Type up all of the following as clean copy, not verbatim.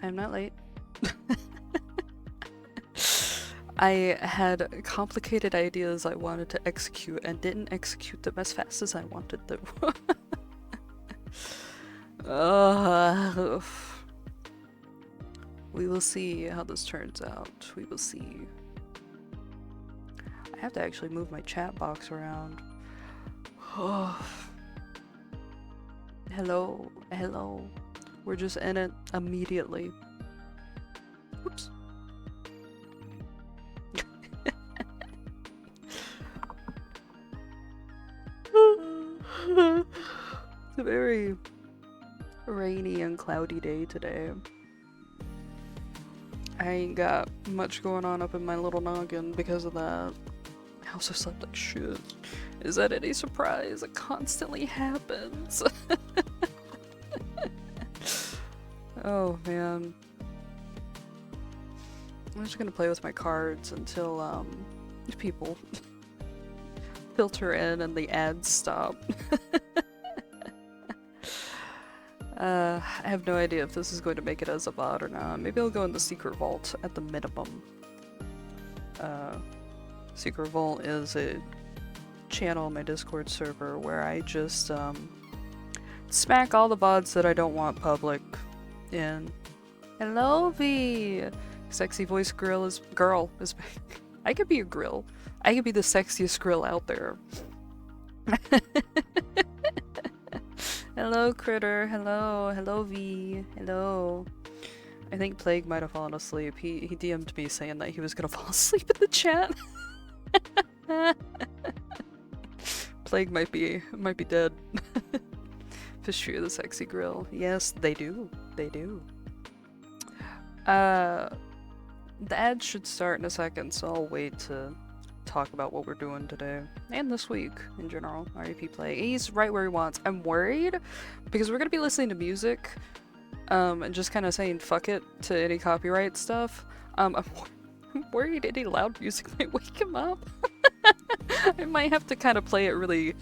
I'm not late. I had complicated ideas I wanted to execute and didn't execute them as fast as I wanted to. We will see how this turns out. We will see. I have to actually move my chat box around. Hello, hello. We're just in it immediately. Whoops. It's a very rainy and cloudy day today. I ain't got much going on up in my little noggin because of that. I also slept like shit. Is that any surprise? It constantly happens. Oh man. I'm just gonna play with my cards until people filter in and the ads stop. I have no idea if this is going to make it as a VOD or not. Maybe I'll go in the secret vault at the minimum. Secret vault is a channel on my Discord server where I just smack all the VODs that I don't want public in. Hello, V! Sexy voice girl is I could be a grill. I could be the sexiest grill out there. Hello, Critter. Hello. Hello, V. Hello. I think Plague might have fallen asleep. He DM'd me saying that he was gonna fall asleep in the chat. Plague might be dead. Fish the sexy grill. Yes, they do. They do. The ads should start in a second, so I'll wait to talk about what we're doing today and this week in general. REP Plague. He's right where he wants. I'm worried because we're gonna be listening to music, and just kind of saying fuck it to any copyright stuff. I'm worried any loud music might wake him up. I might have to kind of play it really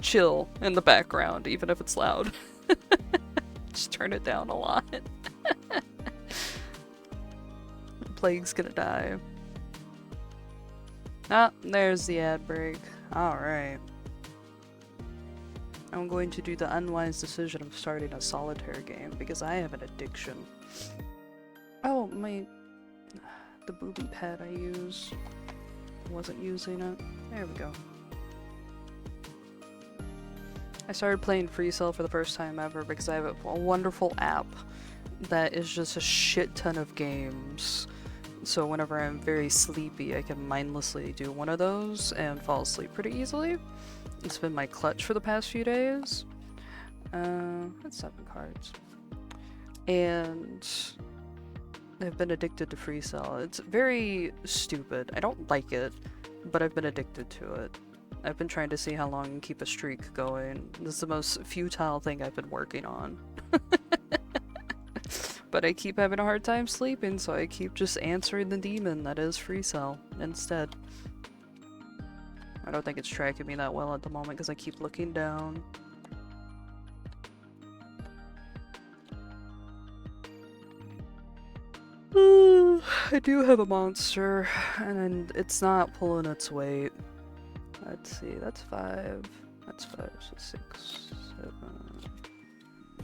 chill in the background, even if it's loud. Just turn it down a lot. Plague's gonna die. Ah, there's the ad break. Alright. I'm going to do the unwise decision of starting a solitaire game because I have an addiction. Oh, the booby pad I use. Wasn't using it. There we go. I started playing Free Cell for the first time ever because I have a wonderful app that is just a shit ton of games. So whenever I'm very sleepy, I can mindlessly do one of those and fall asleep pretty easily. It's been my clutch for the past few days. That's 7 cards. And I've been addicted to Free Cell. It's very stupid. I don't like it, but I've been addicted to it. I've been trying to see how long I can keep a streak going. This is the most futile thing I've been working on. But I keep having a hard time sleeping, so I keep just answering the demon that is Free Cell instead. I don't think it's tracking me that well at the moment because I keep looking down. I do have a monster, and it's not pulling its weight. Let's see, that's 5. That's 5, so 6, 7.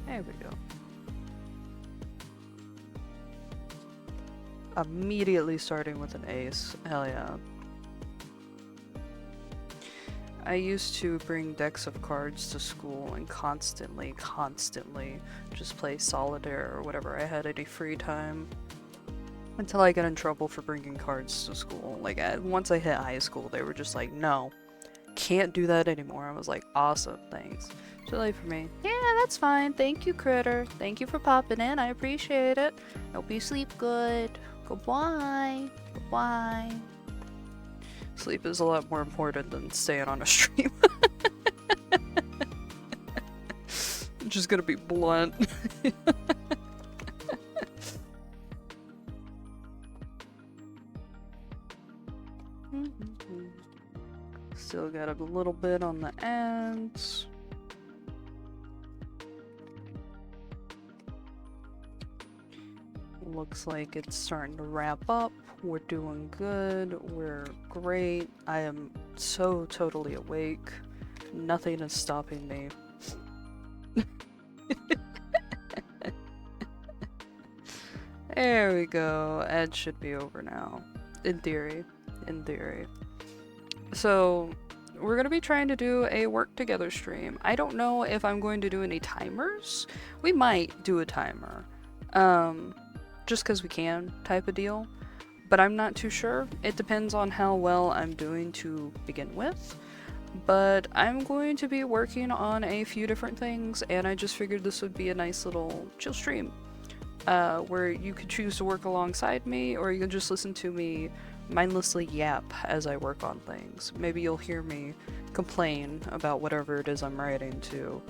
There we go. Immediately starting with an ace. Hell yeah. I used to bring decks of cards to school and constantly just play solitaire or whatever I had any free time. Until I got in trouble for bringing cards to school. Like, once I hit high school, they were just like, no, can't do that anymore. I was like, awesome, thanks. Too late for me. Yeah, that's fine. Thank you, Critter. Thank you for popping in. I appreciate it. Hope you sleep good. Goodbye. Goodbye. Sleep is a lot more important than staying on a stream. I'm just gonna be blunt. Still got a little bit on the ends. looks like it's starting to wrap up. We're doing good. We're great. I am so totally awake. Nothing is stopping me. There we go. Ed should be over now. In theory. In theory. So, we're going to be trying to do a work together stream. I don't know if I'm going to do any timers. We might do a timer. Just because we can type of deal. But I'm not too sure. It depends on how well I'm doing to begin with. But I'm going to be working on a few different things, and I just figured this would be a nice little chill stream. Where you could choose to work alongside me, or you can just listen to me mindlessly yap as I work on things. Maybe you'll hear me complain about whatever it is I'm writing too.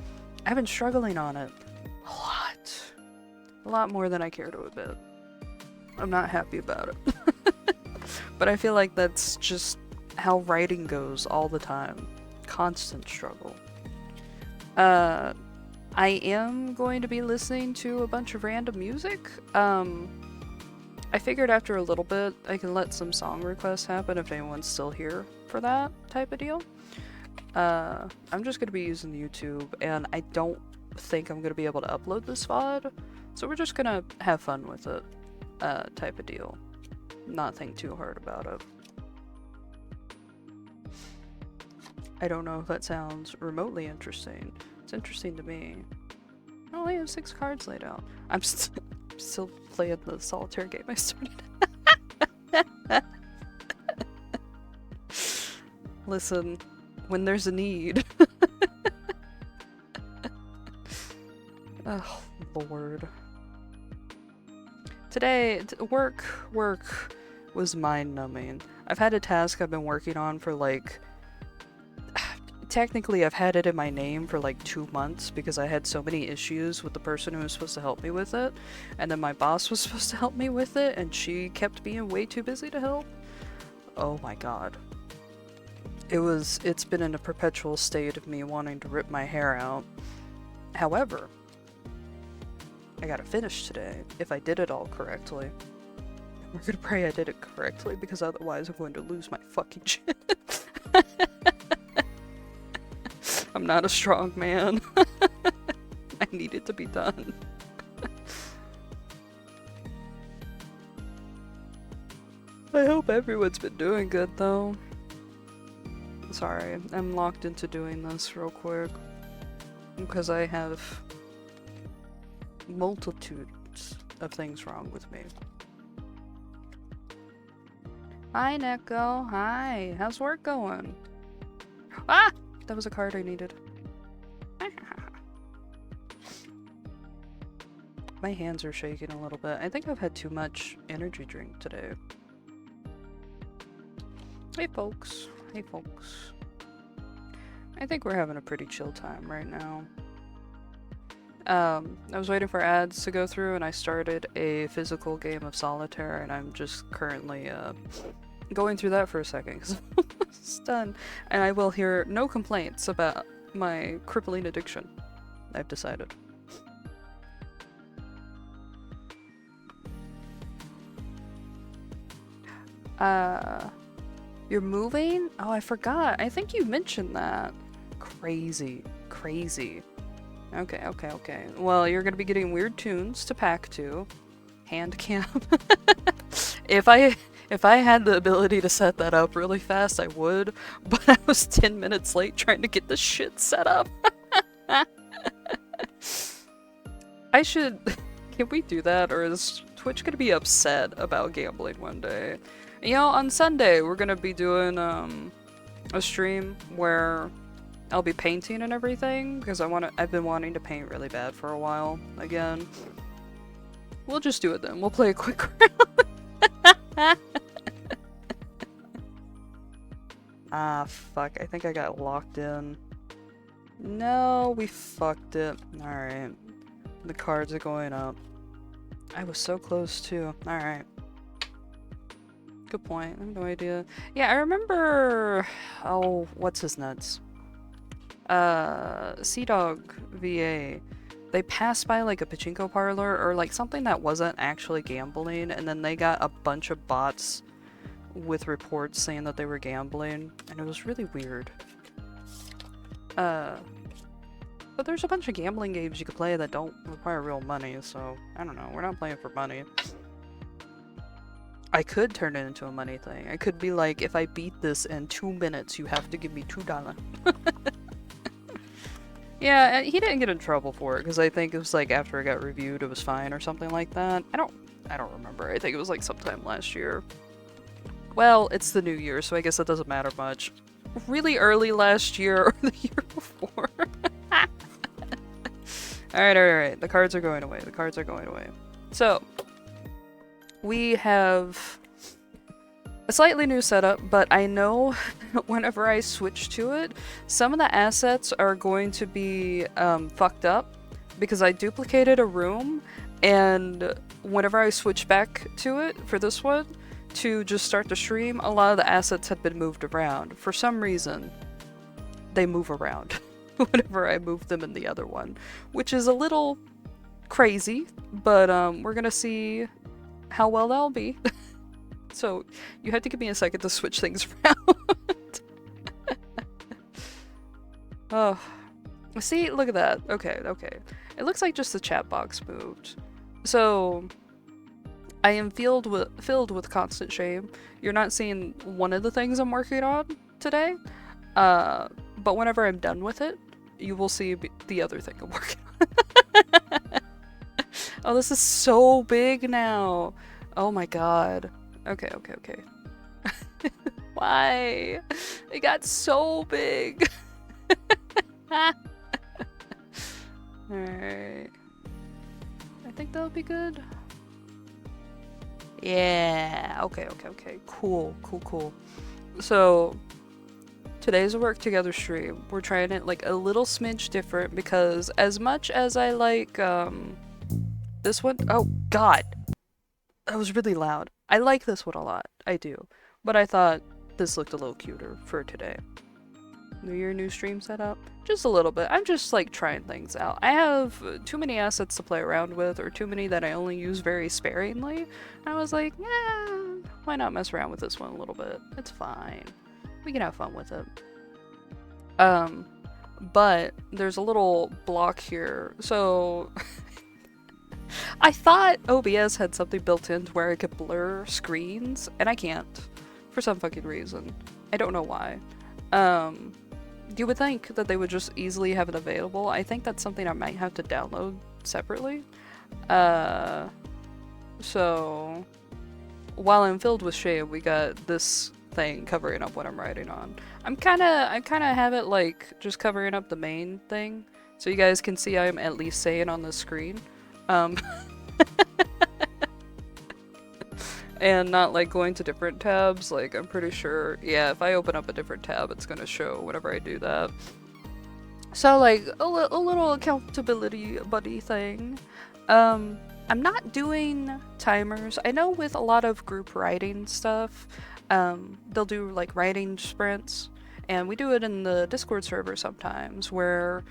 I've been struggling on it a lot. A lot more than I care to admit. I'm not happy about it. But I feel like that's just how writing goes all the time. Constant struggle. I am going to be listening to a bunch of random music. I figured after a little bit I can let some song requests happen if anyone's still here for that type of deal. I'm just going to be using YouTube, and I don't think I'm going to be able to upload this VOD, so we're just going to have fun with it type of deal. Not think too hard about it. I don't know if that sounds remotely interesting. It's interesting to me. I only have 6 cards laid out. I'm still playing the solitaire game I started. Listen, when there's a need. Oh, Lord. Today, work was mind-numbing. I've had a task I've been working on for like... Technically, I've had it in my name for like 2 months because I had so many issues with the person who was supposed to help me with it, and then my boss was supposed to help me with it, and she kept being way too busy to help. Oh my god. It's been in a perpetual state of me wanting to rip my hair out. However, I gotta finish today, if I did it all correctly. We're gonna pray I did it correctly, because otherwise I'm going to lose my fucking shit. I'm not a strong man. I need it to be done. I hope everyone's been doing good though. Sorry, I'm locked into doing this real quick. Because I have multitudes of things wrong with me. Hi Neko, hi, how's work going? Ah! That was a card I needed. My hands are shaking a little bit. I think I've had too much energy drink today. Hey folks. Hey folks. I think we're having a pretty chill time right now. I was waiting for ads to go through, and I started a physical game of solitaire, and I'm just currently going through that for a second because I'm almost done, and I will hear no complaints about my crippling addiction. I've decided. You're moving? Oh, I forgot. I think you mentioned that. Crazy. Crazy. Okay, okay, okay. Well, you're gonna be getting weird tunes to pack to. Hand cam. If I had the ability to set that up really fast, I would, but I was 10 minutes late trying to get this shit set up. I should... Can we do that, or is Twitch gonna be upset about gambling one day? You know, on Sunday, we're gonna be doing, a stream where I'll be painting and everything, because I've been wanting to paint really bad for a while, again. We'll just do it then. We'll play a quick round. Ah, fuck. I think I got locked in. No, we fucked it. Alright. The cards are going up. I was so close too. Alright. Good point. I have no idea. Yeah, I remember... Oh, what's his nuts? Sea Dog VA they passed by like a pachinko parlor or like something that wasn't actually gambling, and then they got a bunch of bots with reports saying that they were gambling, and it was really weird. But there's a bunch of gambling games you could play that don't require real money, so I don't know, we're not playing for money. I could turn it into a money thing. I could be like, if I beat this in 2 minutes, you have to give me $2. Yeah, he didn't get in trouble for it, because I think it was like after it got reviewed, it was fine or something like that. I don't remember. I think it was like sometime last year. Well, it's the new year, so I guess that doesn't matter much. Really early last year or the year before. Alright. The cards are going away. The cards are going away. So, we have a slightly new setup, but I know whenever I switch to it, some of the assets are going to be fucked up because I duplicated a room, and whenever I switch back to it for this one to just start the stream, a lot of the assets had been moved around. For some reason, they move around whenever I move them in the other one, which is a little crazy, but we're gonna see how well that'll be. So you have to give me a second to switch things around. Oh, see, look at that. Okay. It looks like just the chat box moved. So I am filled with constant shame. You're not seeing one of the things I'm working on today, but whenever I'm done with it, you will see the other thing I'm working on. Oh, this is so big now. Oh my god. Okay. Why? It got so big. Alright. I think that'll be good. Yeah. Okay. Cool. So, today's a work together stream. We're trying it like a little smidge different because as much as I like, this one, oh god. That was really loud. I like this one a lot. I do. But I thought this looked a little cuter for today. New year, new stream setup? Just a little bit. I'm just like trying things out. I have too many assets to play around with, or too many that I only use very sparingly. And I was like, why not mess around with this one a little bit? It's fine. We can have fun with it. But there's a little block here. So I thought OBS had something built in to where I could blur screens, and I can't. For some fucking reason. I don't know why. You would think that they would just easily have it available. I think that's something I might have to download separately. So while I'm filled with shame, we got this thing covering up what I'm writing on. I kinda have it like just covering up the main thing, so you guys can see I'm at least saying on the screen. And not like going to different tabs. Like I'm pretty sure, yeah, if I open up a different tab, it's gonna show whenever I do that. So like a little accountability buddy thing. I'm not doing timers. I know with a lot of group writing stuff, they'll do like writing sprints, and we do it in the Discord server sometimes, where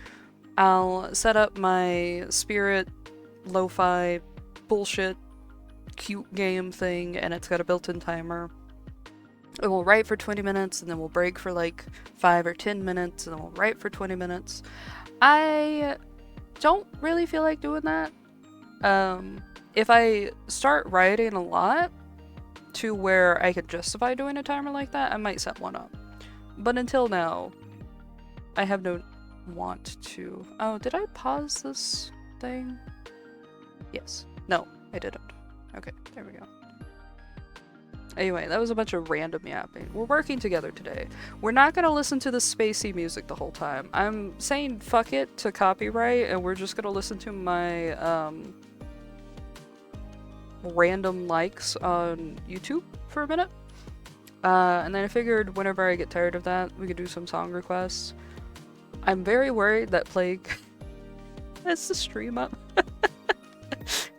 I'll set up my spirit lo-fi bullshit cute game thing, and it's got a built-in timer. And we'll write for 20 minutes, and then we'll break for like 5 or 10 minutes, and then we'll write for 20 minutes. I don't really feel like doing that. If I start writing a lot to where I could justify doing a timer like that, I might set one up. But until now, I have no want to. Oh, did I pause this thing? Yes. No, I didn't. Okay, there we go. Anyway, that was a bunch of random yapping. We're working together today. We're not gonna listen to the spacey music the whole time. I'm saying fuck it to copyright, and we're just gonna listen to my random likes on YouTube for a minute. And then I figured whenever I get tired of that, we could do some song requests. I'm very worried that Plague has the stream up.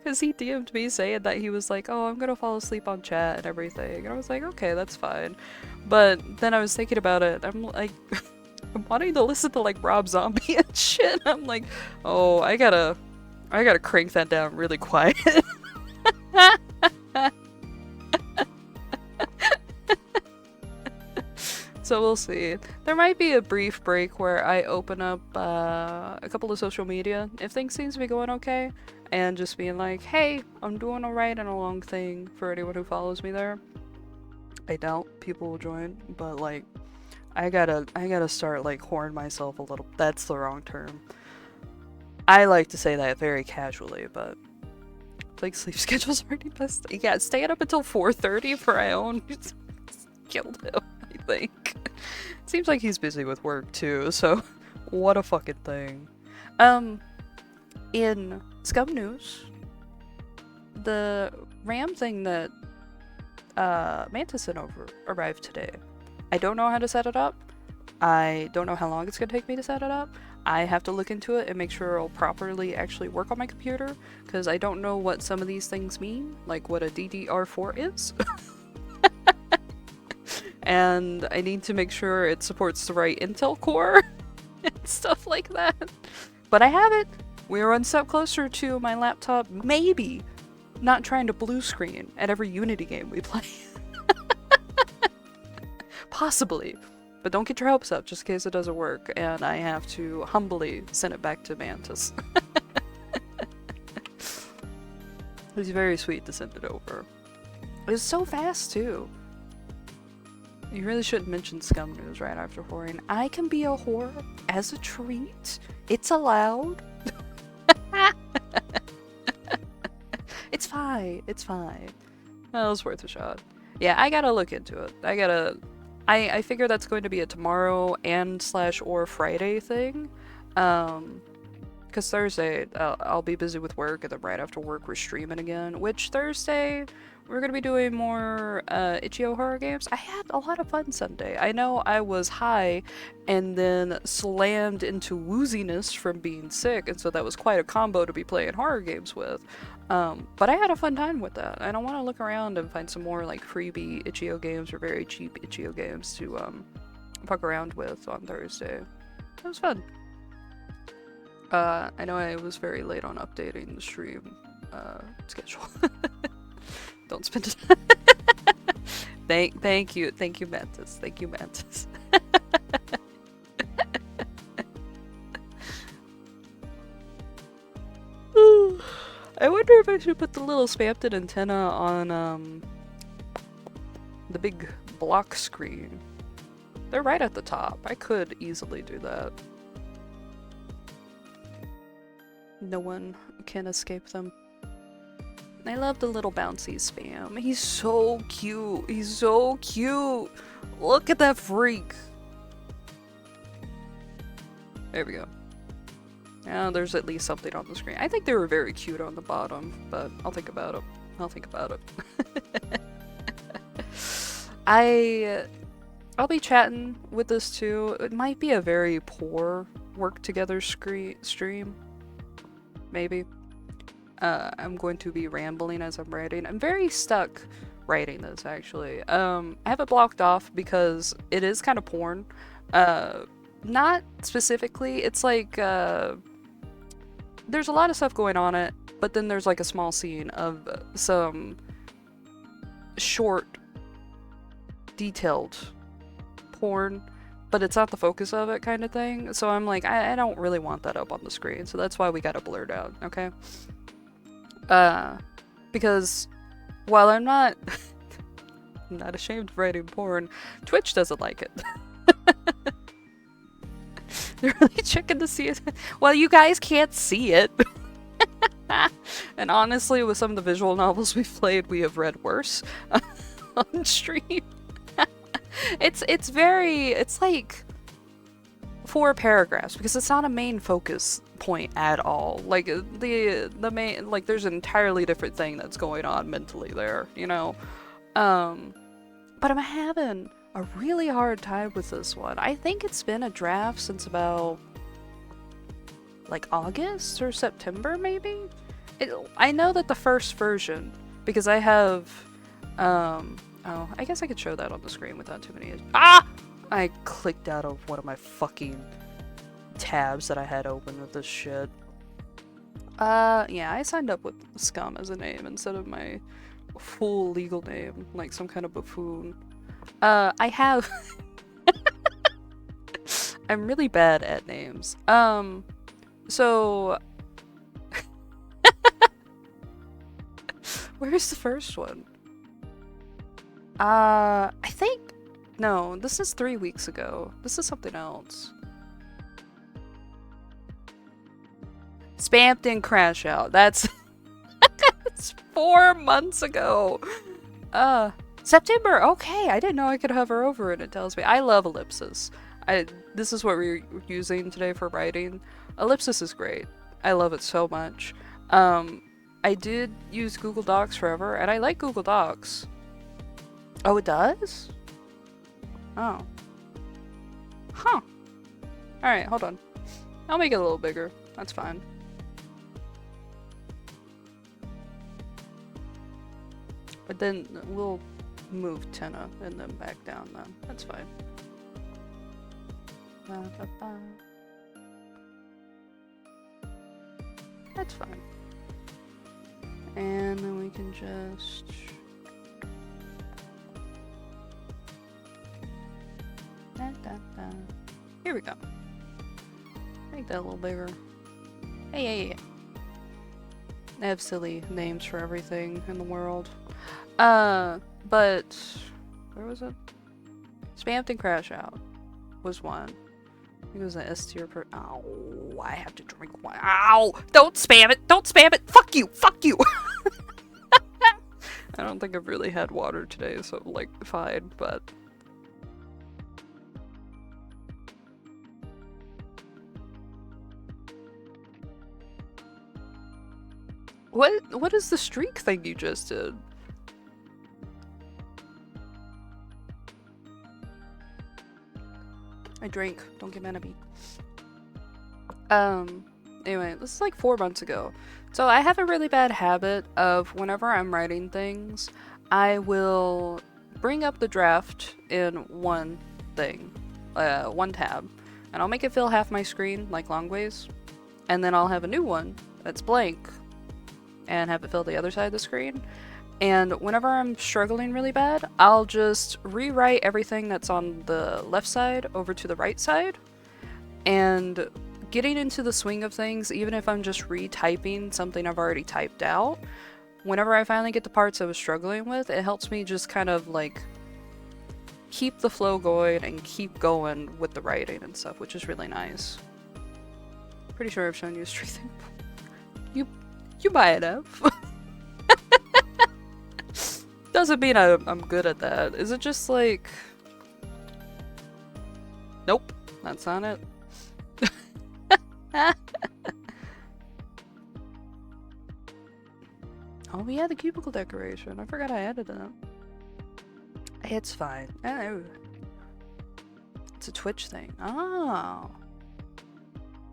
Because he DM'd me saying that he was like, oh, I'm gonna fall asleep on chat and everything. And I was like, okay, that's fine. But then I was thinking about it. I'm like, I'm wanting to listen to like Rob Zombie and shit. I'm like, oh, I gotta I gotta crank that down really quiet. So we'll see. There might be a brief break where I open up a couple of social media if things seem to be going okay, and just being like, hey, I'm doing alright and a long thing for anyone who follows me there. I doubt people will join, but like, I gotta start like whoring myself a little. That's the wrong term. I like to say that very casually, but like sleep schedule's already messed. Yeah, staying up until 4:30 for Ione killed him, I think. Seems like he's busy with work too, so what a fucking thing. In Scum News, the RAM thing that Mantis sent over arrived today. I don't know how to set it up. I don't know how long it's gonna take me to set it up. I have to look into it and make sure it'll properly actually work on my computer, because I don't know what some of these things mean, like what a DDR4 is. And I need to make sure it supports the right Intel core and stuff like that. But I have it. We're one step closer to my laptop maybe not trying to blue screen at every Unity game we play. Possibly. But don't get your hopes up just in case it doesn't work and I have to humbly send it back to Mantis. It was very sweet to send it over. It was so fast too. You really shouldn't mention Scum News right after whoring. I can be a whore as a treat. It's allowed. It's fine. It's fine. That was worth a shot. Yeah, I gotta look into it. I figure that's going to be a tomorrow and / or Friday thing. Because Thursday, I'll be busy with work, and then right after work we're streaming again. Which Thursday, we're going to be doing more itch.io horror games. I had a lot of fun Sunday. I know I was high and then slammed into wooziness from being sick, and so that was quite a combo to be playing horror games with. But I had a fun time with that. And I want to look around and find some more like freebie itch.io games or very cheap itch.io games to fuck around with on Thursday. It was fun. I know I was very late on updating the stream schedule. Don't spend it. Thank you, Mantis. Thank you, Mantis. I wonder if I should put the little spammed antenna on the big block screen. They're right at the top. I could easily do that. No one can escape them. I love the little bouncy spam. He's so cute. He's so cute. Look at that freak. There we go. Now there's at least something on the screen. I think they were very cute on the bottom, but I'll think about it. I'll think about it. I'll be chatting with this too. It might be a very poor work together stream. Maybe. I'm going to be rambling as I'm writing. I'm very stuck writing this, actually. I have it blocked off because it is kind of porn. Not specifically. It's like, there's a lot of stuff going on it, but then there's like a small scene of some short, detailed porn, but it's not the focus of it kind of thing. So I'm like, I don't really want that up on the screen, so that's why we got it blurred out, okay? Because while I'm not I'm not ashamed of writing porn, Twitch doesn't like it. They're really checking to see it. Well, you guys can't see it. And honestly, with some of the visual novels we've played, we have read worse on stream. It's like 4 paragraphs because it's not a main focus point at all. Like the main, like there's an entirely different thing that's going on mentally there, you know. But I'm having a really hard time with this one. I think it's been a draft since about like August or September, maybe. I know that the first version, because I have oh, I guess I could show that on the screen without too many. I clicked out of one of my fucking tabs that I had open with this shit. Yeah, I signed up with Scum as a name instead of my full legal name, like some kind of buffoon. I have... I'm really bad at names. So... Where's the first one? I think... No, this is 3 weeks ago. This is something else. Spammed and crash out. That's... That's 4 months ago. September. Okay, I didn't know I could hover over it. It tells me. I love ellipsis. This is what we're using today for writing. Ellipsis is great. I love it so much. I did use Google Docs forever, and I like Google Docs. Oh, it does? Oh. Huh. Alright, hold on. I'll make it a little bigger. That's fine. But then we'll move Tenna and then back down then. That's fine. That's fine. And then we can just... Here we go. Make that a little bigger. Hey. I have silly names for everything in the world. But... Where was it? Spammed and crash out was one. I think it was an S tier per- Ow, I have to drink one. Ow! Don't spam it! Don't spam it! Fuck you! Fuck you! I don't think I've really had water today, so like, fine, but... What is the streak thing you just did? I drink. Don't get mad at me. Anyway, this is like 4 months ago. So I have a really bad habit of whenever I'm writing things, I will bring up the draft in one thing, one tab, and I'll make it fill half my screen, like long ways, and then I'll have a new one that's blank and have it fill the other side of the screen. And whenever I'm struggling really bad, I'll just rewrite everything that's on the left side over to the right side. And getting into the swing of things, even if I'm just retyping something I've already typed out, whenever I finally get the parts I was struggling with, it helps me just kind of like keep the flow going and keep going with the writing and stuff, which is really nice. Pretty sure I've shown you a streak thing. You buy it up. Doesn't mean I'm good at that. Is it just like... Nope, that's not it. Oh yeah, the cubicle decoration. I forgot I added that. It's fine. Oh. It's a Twitch thing. Oh.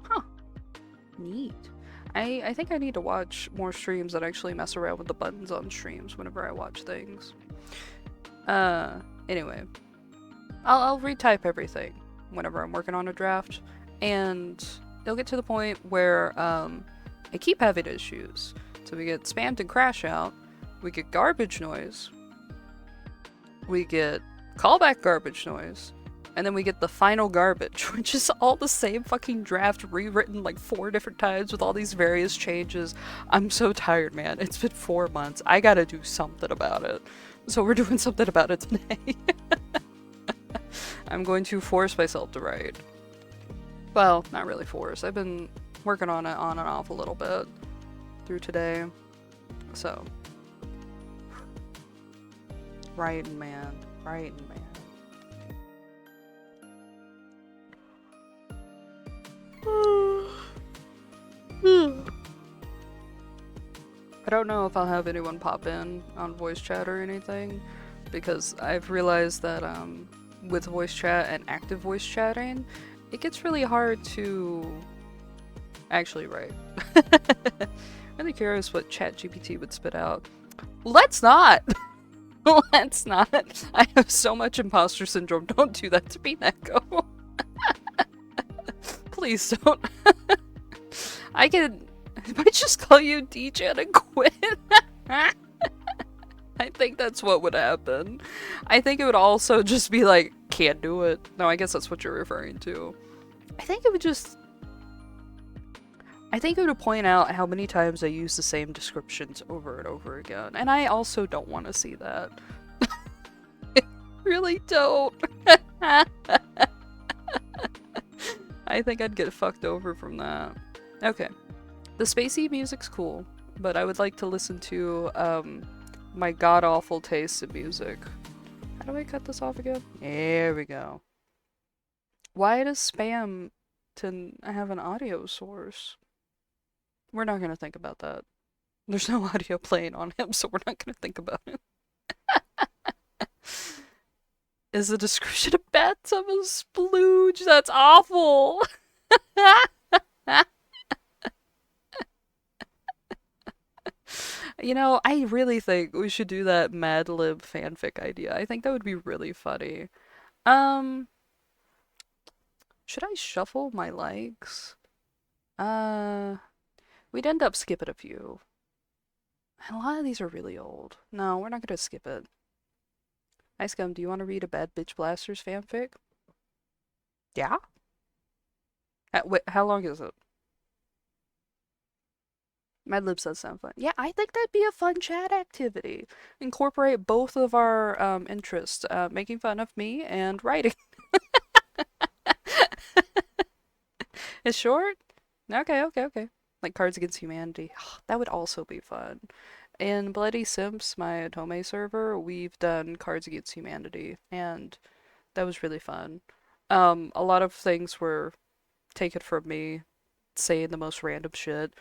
Huh. Neat. I think I need to watch more streams that actually mess around with the buttons on streams whenever I watch things. Anyway. I'll retype everything whenever I'm working on a draft, and it'll get to the point where I keep having issues. So we get spammed and crash out, we get garbage noise, we get callback garbage noise, and then we get the final garbage, which is all the same fucking draft rewritten like 4 different times with all these various changes. I'm so tired, man. It's been 4 months. I gotta do something about it. So we're doing something about it today. I'm going to force myself to write. Well, not really force. I've been working on it on and off a little bit through today. So. Writing, man. Writing, man. I don't know if I'll have anyone pop in on voice chat or anything, because I've realized that with voice chat and active voice chatting, it gets really hard to actually write. Really curious what ChatGPT would spit out. Let's not! Let's not! I have so much imposter syndrome. Don't do that to me, Neko. Please don't. I could... I might just call you DJ and quit. I think that's what would happen. I think it would also just be like, can't do it. No, I guess that's what you're referring to. I think it would point out how many times I use the same descriptions over and over again. And I also don't want to see that. I really don't. I think I'd get fucked over from that. Okay. The spacey music's cool, but I would like to listen to, my god-awful taste in music. How do I cut this off again? There we go. Why does Spam have an audio source? We're not gonna think about that. There's no audio playing on him, so we're not gonna think about it. Is the description of bathtub a splooge? That's awful! You know, I really think we should do that Mad Lib fanfic idea. I think that would be really funny. Should I shuffle my likes? We'd end up skipping a few. And a lot of these are really old. No, we're not gonna skip it. Hi Scum, do you want to read a Bad Bitch Blasters fanfic? Yeah? Wait, how long is it? Mad Lib says sound fun. Yeah, I think that'd be a fun chat activity. Incorporate both of our interests, making fun of me and writing. It's short? Okay. Like Cards Against Humanity. That would also be fun. In Bloody Simps, my Atome server, we've done Cards Against Humanity, and that was really fun. A lot of things were taken from me saying the most random shit.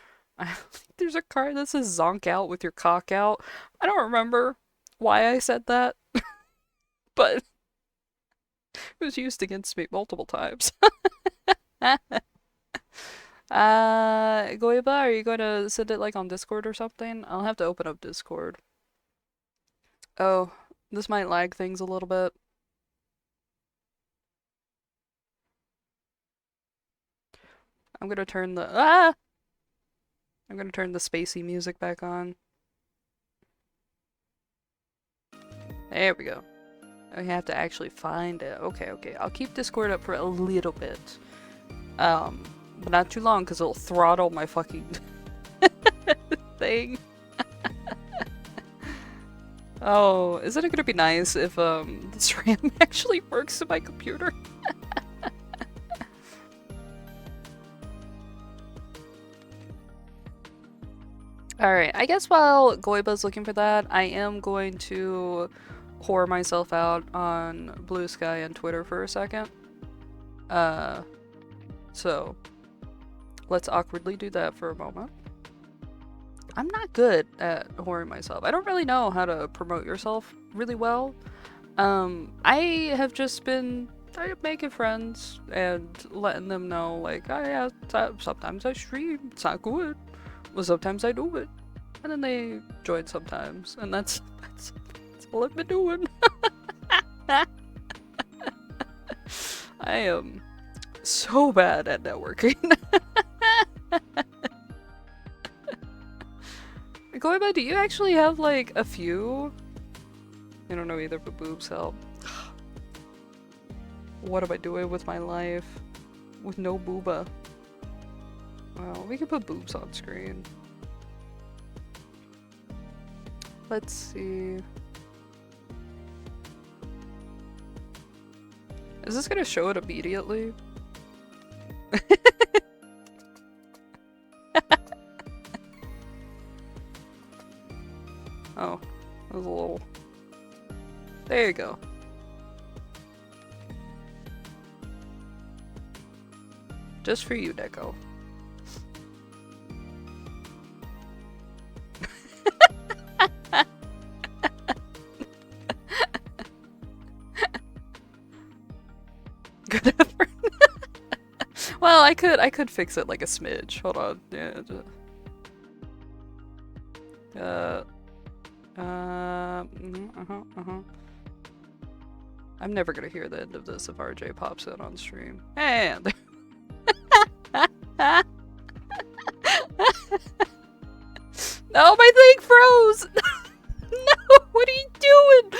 There's a card that says zonk out with your cock out. I don't remember why I said that, but it was used against me multiple times. Goiba, are you going to send it like on Discord or something? I'll have to open up Discord. Oh, this might lag things a little bit. I'm gonna turn the spacey music back on. There we go. I have to actually find it. Okay. I'll keep Discord up for a little bit. But not too long, because it'll throttle my fucking thing. Oh, isn't it gonna be nice if this RAM actually works in my computer? Alright, I guess while Goiba's looking for that, I am going to whore myself out on Bsky and Twitter for a second. So let's awkwardly do that for a moment. I'm not good at whoring myself. I don't really know how to promote yourself really well. I have just been making friends and letting them know, like, oh yeah, sometimes I stream, it's not good. Well, sometimes I do it. And then they join sometimes. And that's all I've been doing. I am so bad at networking. Goiba, do you actually have like a few? I don't know either, but boobs help. What am I doing with my life? With no booba. Well, we could put boobs on screen. Let's see. Is this gonna show it immediately? Oh, that was a little... There you go. Just for you, Deco. Good effort. Well, I could fix it like a smidge. Hold on. Yeah. I'm never gonna hear the end of this if RJ pops in on stream. And Oh, my thing froze! No, what are you doing?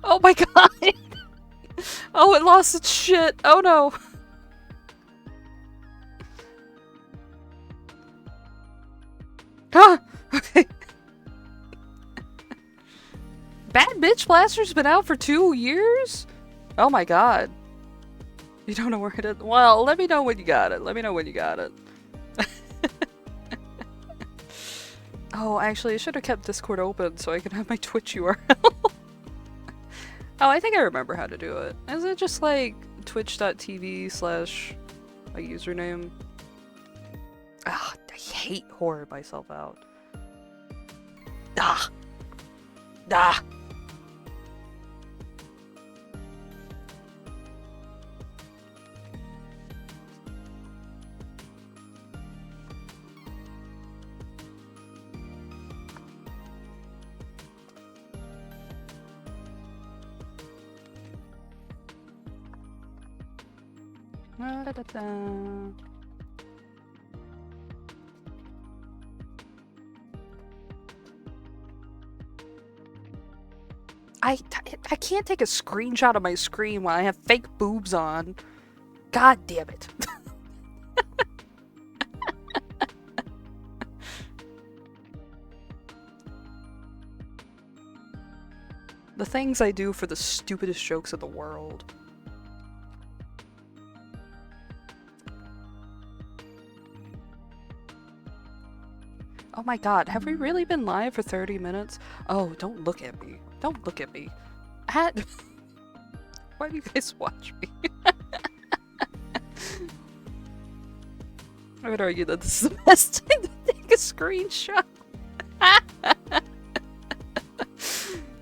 Oh my god! Oh, it lost its shit! Oh no! Ah! Okay. Bad Bitch Blaster's been out for 2 years? Oh my god. You don't know where it is? Well, let me know when you got it. Let me know when you got it. Oh, actually, I should have kept Discord open so I can have my Twitch URL. Oh, I think I remember how to do it. Is it just like twitch.tv/ my username? Ah, I hate whoring myself out. Ah! Ah! Da, da, da. I can't take a screenshot of my screen while I have fake boobs on. God damn it. The things I do for the stupidest jokes in the world. Oh my god, have we really been live for 30 minutes? Oh, don't look at me. Don't look at me. Why do you guys watch me? I would argue that this is the best time to take a screenshot.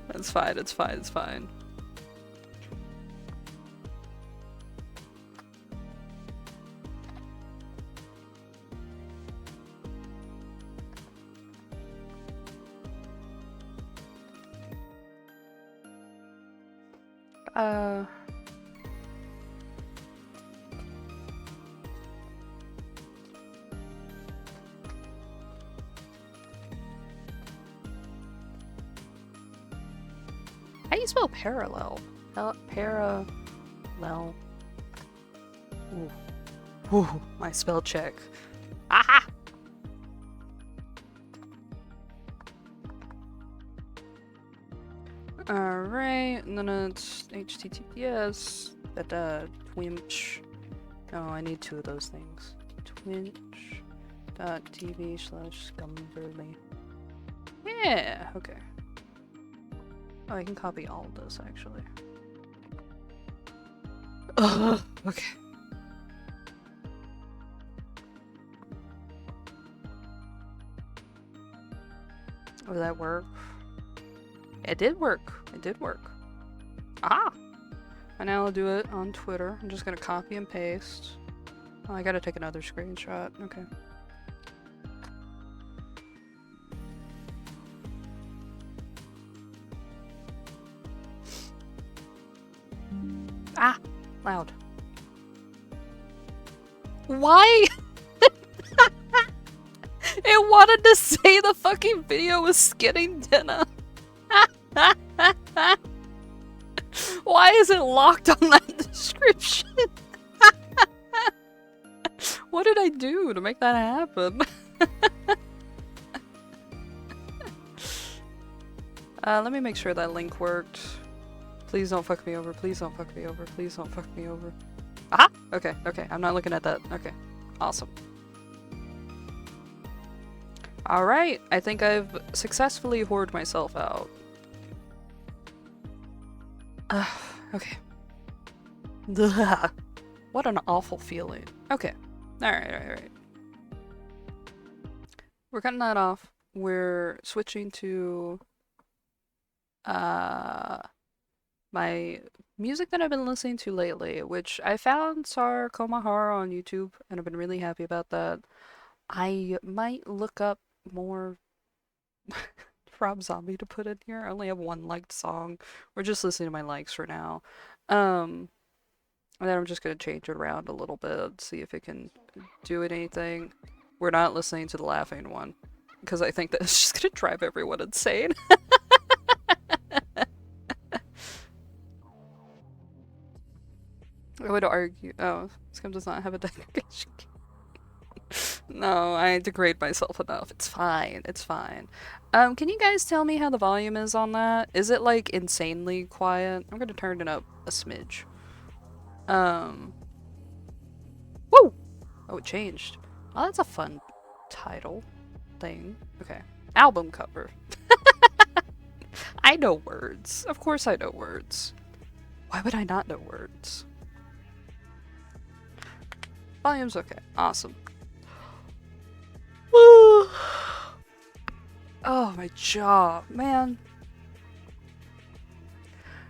It's fine, it's fine, it's fine. How do you spell parallel? Parallel. Ooh. Ooh, my spell check. Aha! Alright, and then it's HTTPS. Twinch. Oh, I need 2 of those things. Twitch.tv/Scumberly. Yeah, okay. Oh, I can copy all of this, actually. Ugh, okay. Oh, did that work? It did work. It did work. Ah! And now I'll do it on Twitter. I'm just gonna copy and paste. Oh, I gotta take another screenshot. Okay. Ah! Loud. Why? It wanted to say the fucking video was getting dinner. Why is it locked on that description? What did I do to make that happen? Let me make sure that link worked. Please don't fuck me over. Please don't fuck me over. Please don't fuck me over. Ah! Okay, okay. I'm not looking at that. Okay. Awesome. Alright. I think I've successfully whored myself out. Okay. Ugh. What an awful feeling. Okay. Alright, alright. We're cutting that off. We're switching to my music that I've been listening to lately, which I found Sar Komahara on YouTube, and I've been really happy about that. I might look up more Rob Zombie to put in here. I only have 1 liked song. We're just listening to my likes for now. And then I'm just gonna change it around a little bit, see if it can do anything. We're not listening to the laughing one, because I think that's just gonna drive everyone insane. I would argue. Oh, Scum does not have a degradation. No, I degrade myself enough. It's fine. It's fine. Can you guys tell me how the volume is on that? Is it like insanely quiet? I'm gonna turn it up a smidge. Woo! Oh, it changed. Oh, that's a fun title thing. Okay. Album cover. I know words. Of course I know words. Why would I not know words? Volume's okay. Awesome. Oh, my jaw. Man.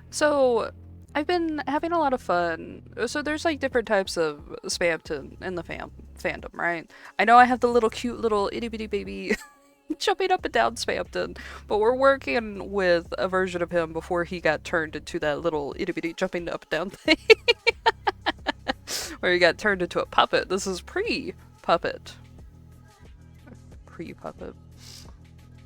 So, I've been having a lot of fun. So there's like different types of spamton in the fandom, right? I know I have the little cute little itty bitty baby jumping up and down spamton, but we're working with a version of him before he got turned into that little itty bitty jumping up and down thing. Where he got turned into a puppet. This is pre-puppet. Pre-puppet.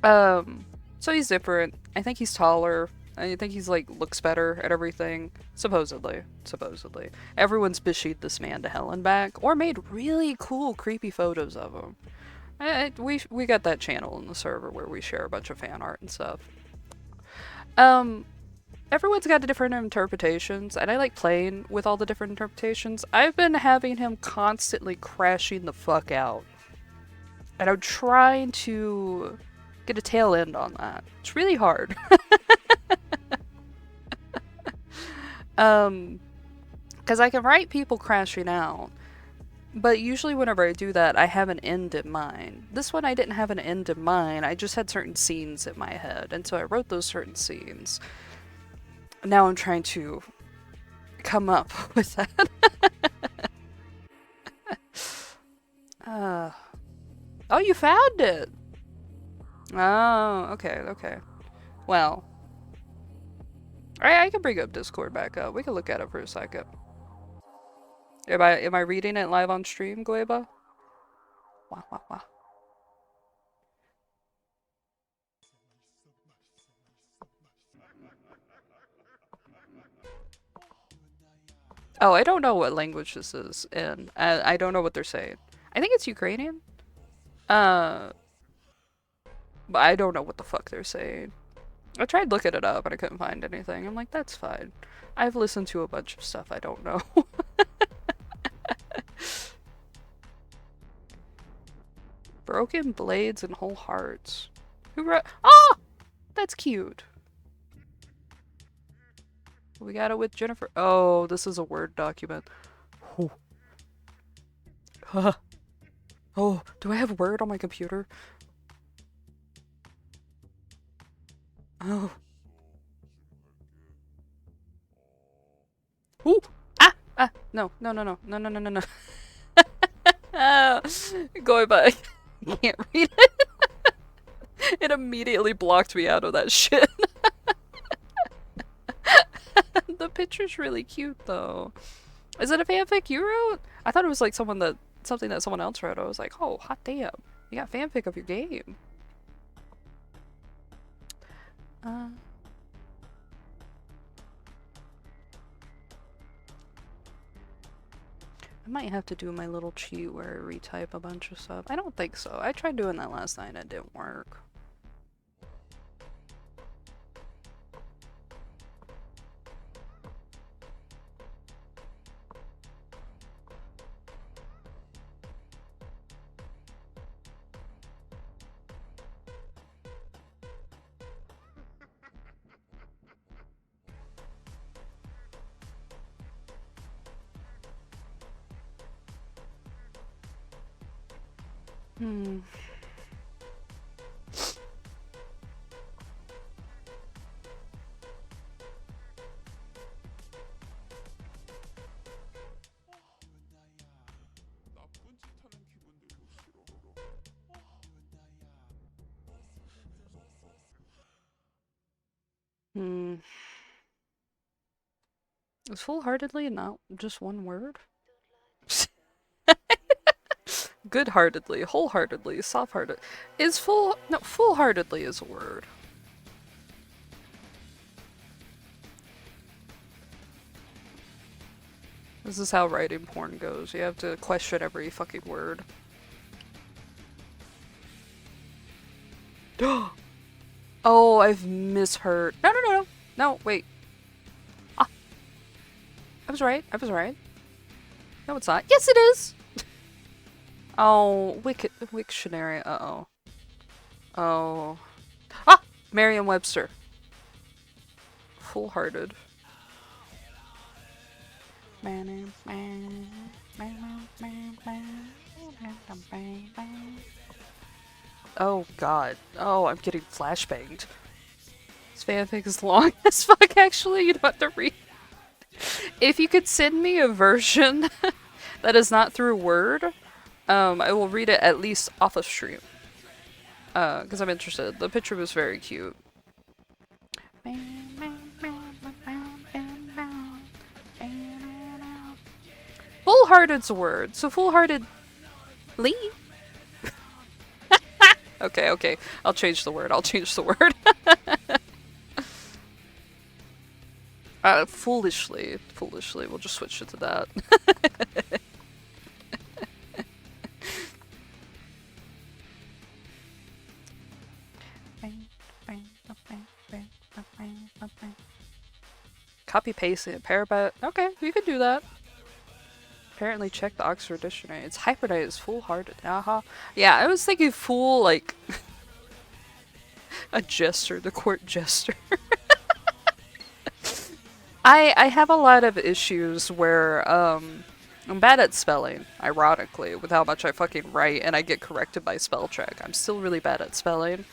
So he's different. I think he's taller. I think he's like looks better at everything. Supposedly. Supposedly. Everyone's Bsky'd this man to hell and back, or made really cool creepy photos of him. We got that channel in the server where we share a bunch of fan art and stuff. Everyone's got different interpretations, and I like playing with all the different interpretations. I've been having him constantly crashing the fuck out. And I'm trying to get a tail end on that. It's really hard. Because I can write people crashing out, but usually whenever I do that, I have an end in mind. This one I didn't have an end in mind, I just had certain scenes in my head, and so I wrote those certain scenes. Now I'm trying to come up with that. Oh, you found it! Oh, okay, okay. Well. I can bring up Discord back up. We can look at it for a second. Am I reading it live on stream, Gueba? Wow, wow, wow. Oh, I don't know what language this is in. I don't know what they're saying. I think it's Ukrainian. But I don't know what the fuck they're saying. I tried looking it up and I couldn't find anything. I'm like, that's fine. I've listened to a bunch of stuff I don't know. Broken blades and whole hearts. Who wrote? Oh! That's cute. We got it with Jennifer. Oh, this is a Word document. Oh. Oh, do I have Word on my computer? Oh. Ooh! Ah! Ah! No, no, no, no, no, no, no, no, no. Going back. I can't read it. It immediately blocked me out of that shit. The picture's really cute, though. Is it a fanfic you wrote? I thought it was like something that someone else wrote. I was like, oh, hot damn. You got fanfic of your game. I might have to do my little cheat where I retype a bunch of stuff. I don't think so. I tried doing that last night and it didn't work. Is full-heartedly not just one word? Good-heartedly, wholeheartedly, soft-hearted. Is no, full-heartedly is a word. This is how writing porn goes. You have to question every fucking word. Oh, I've misheard. No, no, no, no. No, wait. Ah. I was right. I was right. No, it's not. Yes, it is! Oh, Wiktionary. Uh-oh. Oh. Ah! Merriam-Webster. Full-hearted. Oh god. Oh, I'm getting flashbanged. This fanfic is long as fuck, actually. You don't have to read. If you could send me a version that is not through Word, I will read it at least off of stream. Because I'm interested. The picture was very cute. Full-hearted's a word, so full-heartedly. Okay, okay. I'll change the word. I'll change the word. Foolishly. Foolishly. We'll just switch it to that. Copy pasting it. Parabet. Okay, you can do that. Apparently check the Oxford Dictionary. It's hybridized as full-hearted. Yeah, I was thinking fool like a jester, the court jester. I have a lot of issues where I'm bad at spelling, ironically, with how much I fucking write and I get corrected by spell check. I'm still really bad at spelling.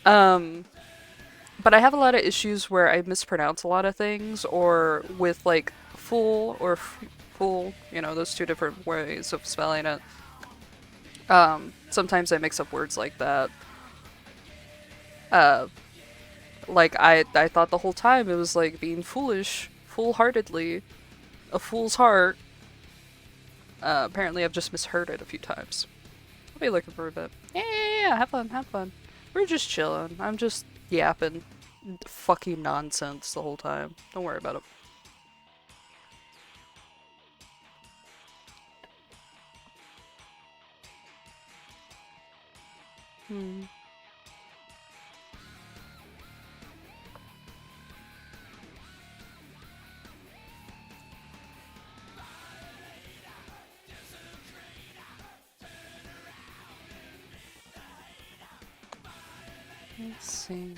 But I have a lot of issues where I mispronounce a lot of things, or with like fool or fool, you know, those two different ways of spelling it. Sometimes I mix up words like that. Like I thought the whole time it was like being foolish, fool-heartedly, a fool's heart. Apparently I've just misheard it a few times. I'll be looking for a bit. Yeah, have fun, have fun. We're just chilling. I'm just yapping fucking nonsense the whole time. Don't worry about it. Let's see.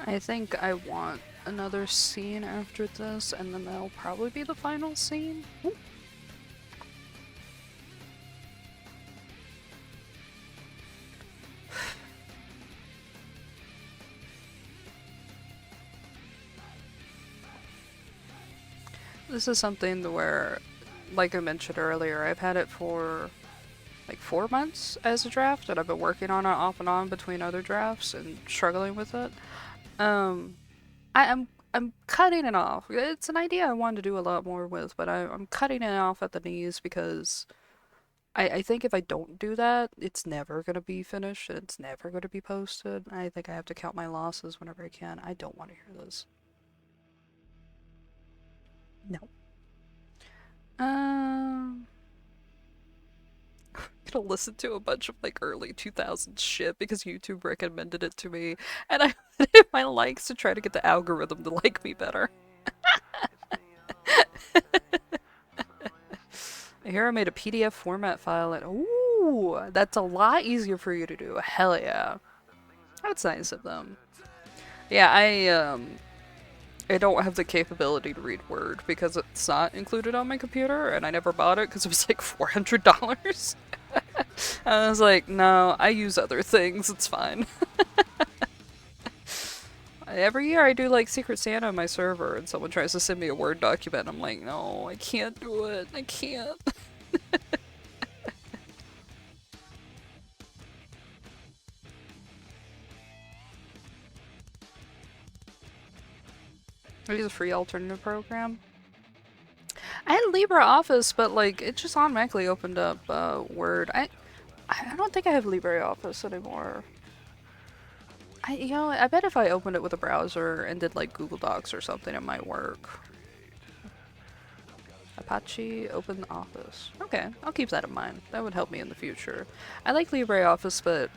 I think I want another scene after this, and then that'll probably be the final scene. Ooh. This is something where, like I mentioned earlier, I've had it for like 4 months as a draft, and I've been working on it off and on between other drafts and struggling with it. I'm cutting it off. It's an idea I wanted to do a lot more with, but I'm cutting it off at the knees because I think if I don't do that, it's never gonna be finished and it's never gonna be posted. I think I have to count my losses whenever I can. I don't want to hear this. No. I'm gonna listen to a bunch of like early 2000s shit because YouTube recommended it to me, and I put in my likes to try to get the algorithm to like me better. Here I made a PDF format file, and ooh, that's a lot easier for you to do. Hell yeah. That's nice of them. Yeah, I don't have the capability to read Word because it's not included on my computer, and I never bought it because it was like $400. I was like, no, I use other things, it's fine. Every year I do like Secret Santa on my server and someone tries to send me a Word document. I'm like, no, I can't do it. I can't. I use a free alternative program. I had LibreOffice, but like it just automatically opened up Word. I don't think I have LibreOffice anymore. You know, I bet if I opened it with a browser and did like Google Docs or something, it might work. Apache Open Office. Okay, I'll keep that in mind. That would help me in the future. I like LibreOffice, but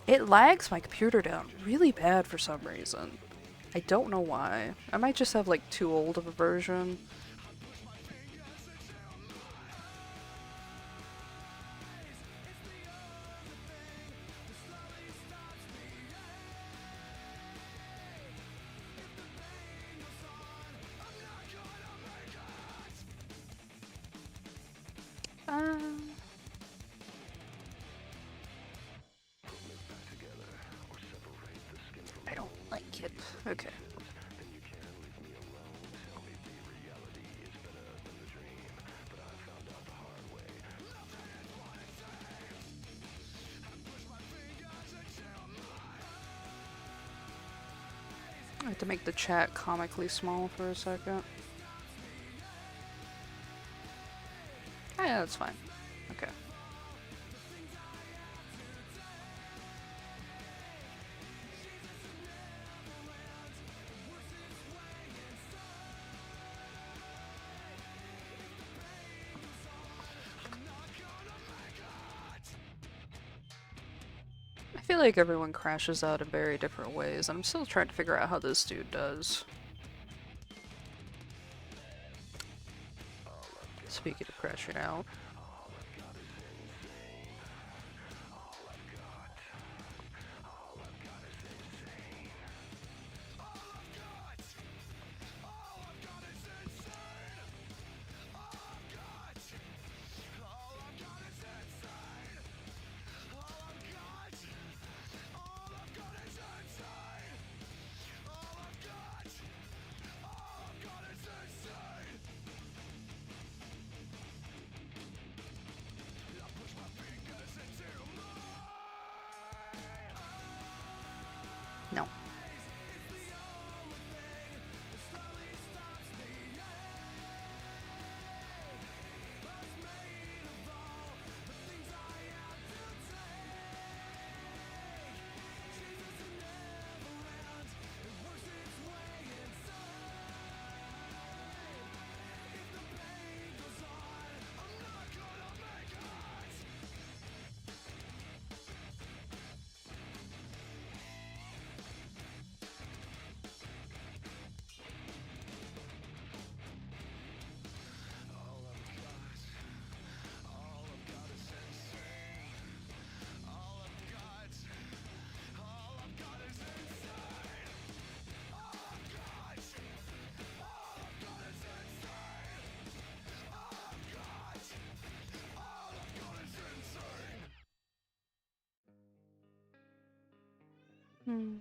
it lags my computer down really bad for some reason. I don't know why. I might just have like too old of a version. I don't like it. Okay. I have to make the chat comically small for a second. Oh, yeah, that's fine. Okay. I feel like everyone crashes out in very different ways, and I'm still trying to figure out how this dude does. Speaking of crashing out. No. Hmm.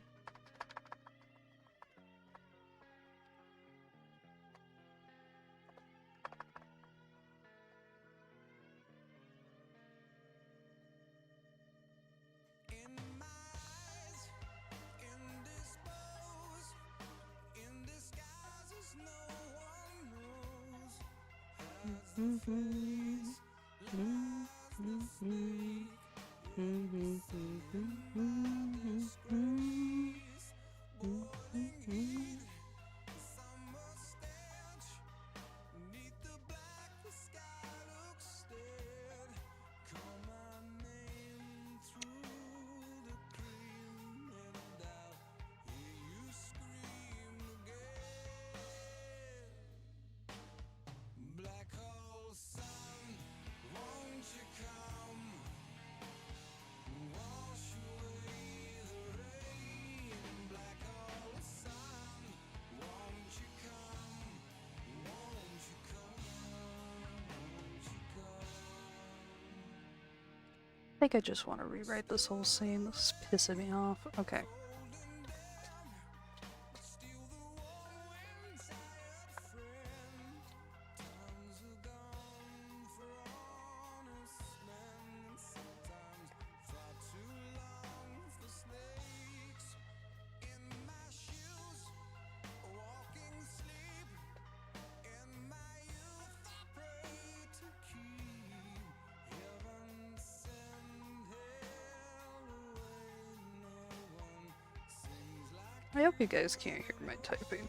I think I just want to rewrite this whole scene. This is pissing me off. Okay. I hope you guys can't hear my typing.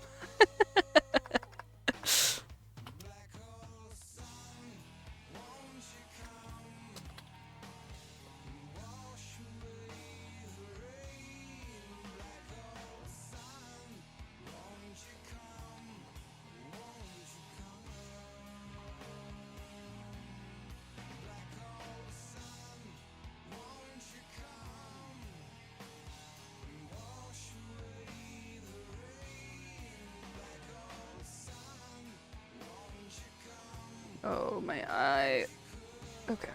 Oh, my eye. Okay.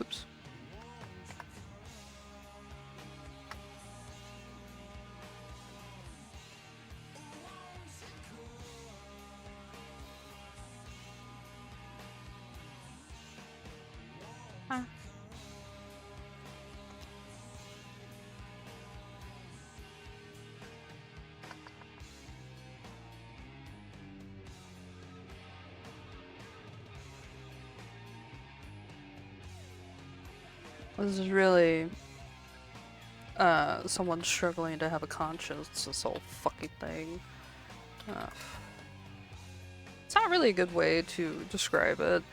Oops. Huh. This is really someone struggling to have a conscience, this whole fucking thing. It's not really a good way to describe it,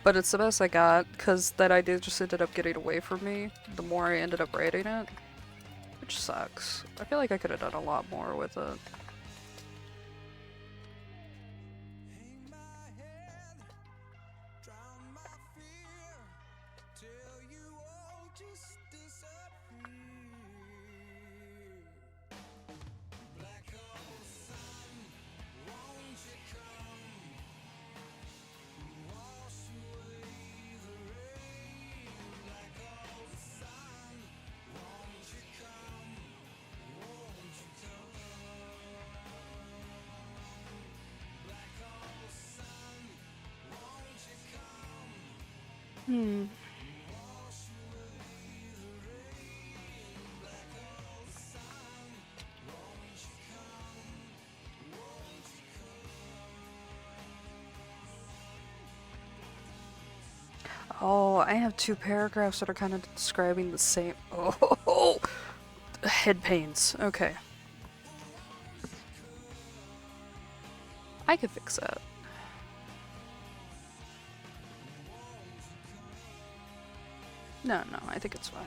but it's the best I got, because that idea just ended up getting away from me the more I ended up writing it, which sucks. I feel like I could have done a lot more with it. Oh, I have two paragraphs that are kind of describing the same. Oh, head pains. Okay. I could fix that. No, I think it's fine.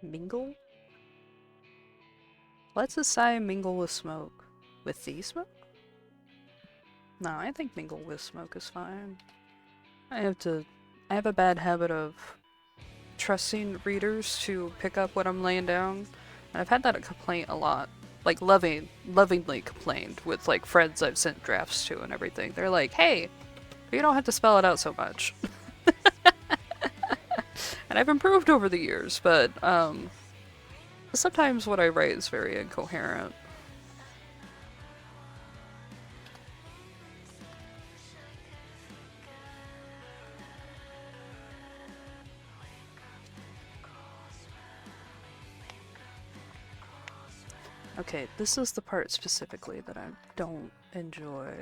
Mingle? Let's assign mingle with smoke. With the smoke? No, I think mingle with smoke is fine. I have a bad habit of trusting readers to pick up what I'm laying down. And I've had that complaint a lot. Like, lovingly complained with, like, friends I've sent drafts to and everything. They're like, hey, you don't have to spell it out so much. And I've improved over the years, but, sometimes what I write is very incoherent. Okay, this is the part specifically that I don't enjoy.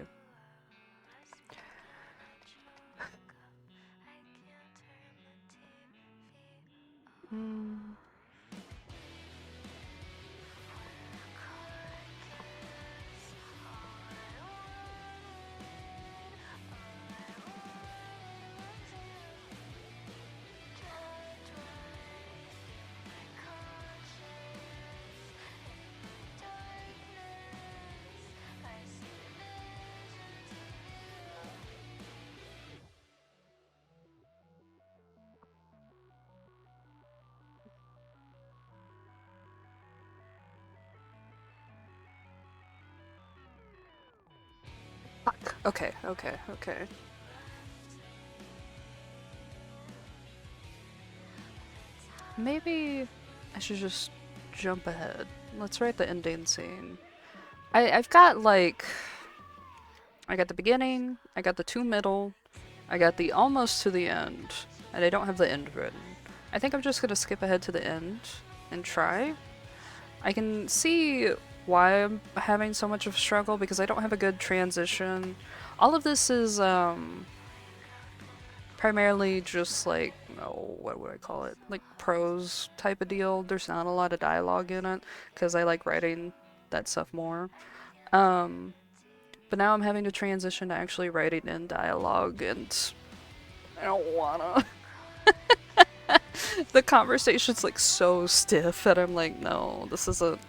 Okay, okay, okay. Maybe I should just jump ahead. Let's write the ending scene. I've got like, I got the beginning, I got the two middle, I got the almost to the end, and I don't have the end written. I think I'm just gonna skip ahead to the end and try. I can see why I'm having so much of a struggle because I don't have a good transition. All of this is primarily just like, oh, what would I call it? Like prose type of deal. There's not a lot of dialogue in it because I like writing that stuff more. But now I'm having to transition to actually writing in dialogue, and I don't wanna. The conversation's like so stiff that I'm like, no, this isn't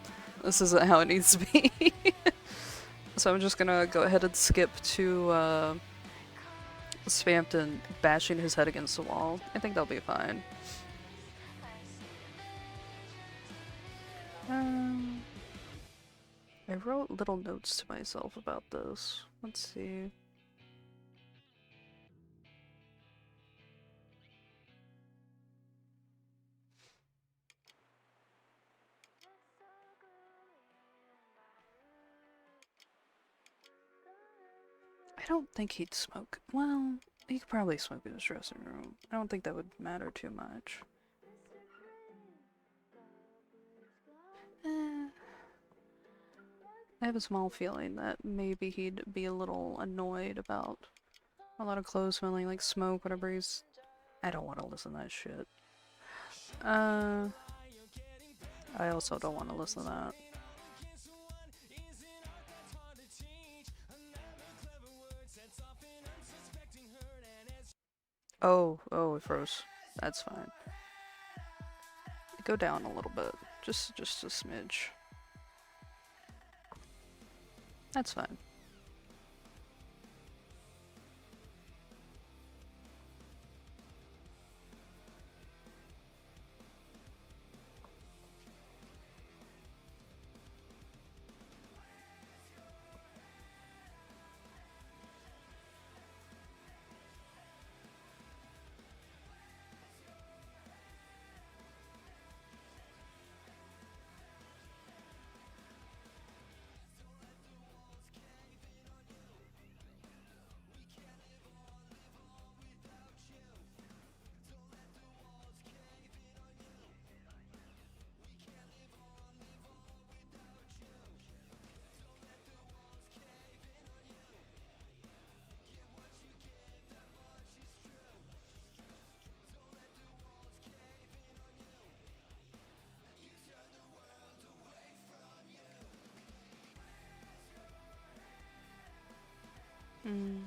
how it needs to be. So I'm just gonna go ahead and skip to Spamton bashing his head against the wall. I think that'll be fine. I wrote little notes to myself about this. Let's see. I don't think he'd smoke. Well, he could probably smoke in his dressing room. I don't think that would matter too much. I have a small feeling that maybe he'd be a little annoyed about a lot of clothes smelling like smoke whenever he's... I don't want to listen to that shit. I also don't want to listen to that. Oh, it froze. That's fine. Go down a little bit. Just a smidge. That's fine. Mm.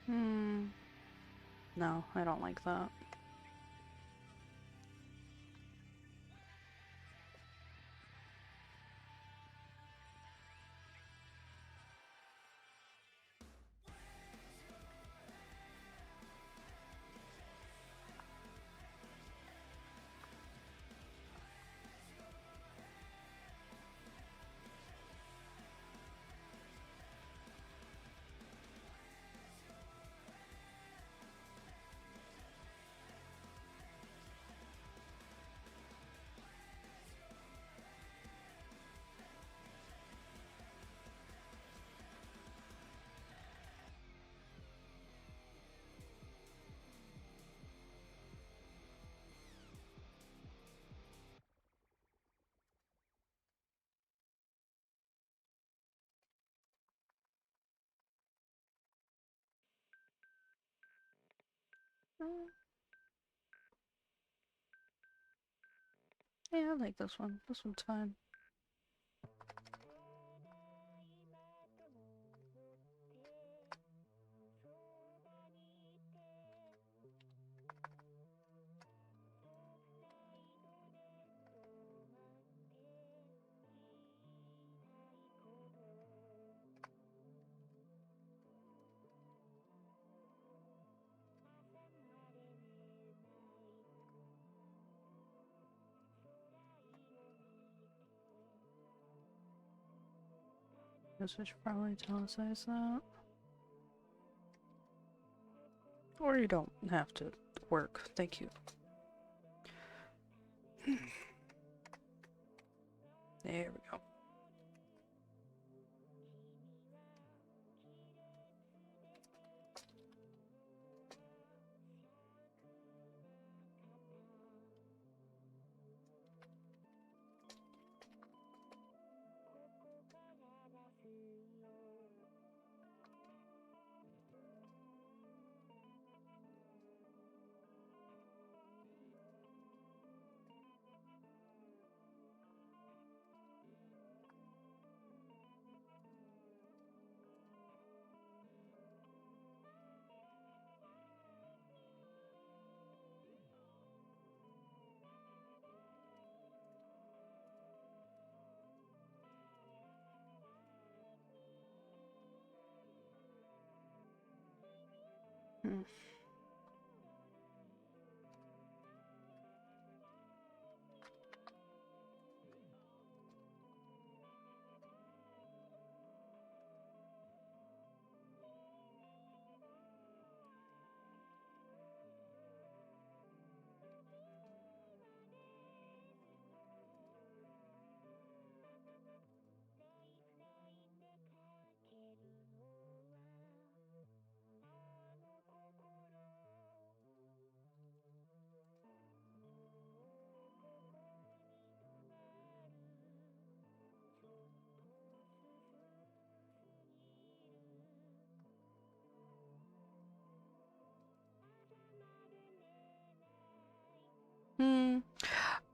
Hmm. No, I don't like that. Yeah, I like this one. This one's fine. Guess I should probably italicize that. Or you don't have to work. Thank you. There we go.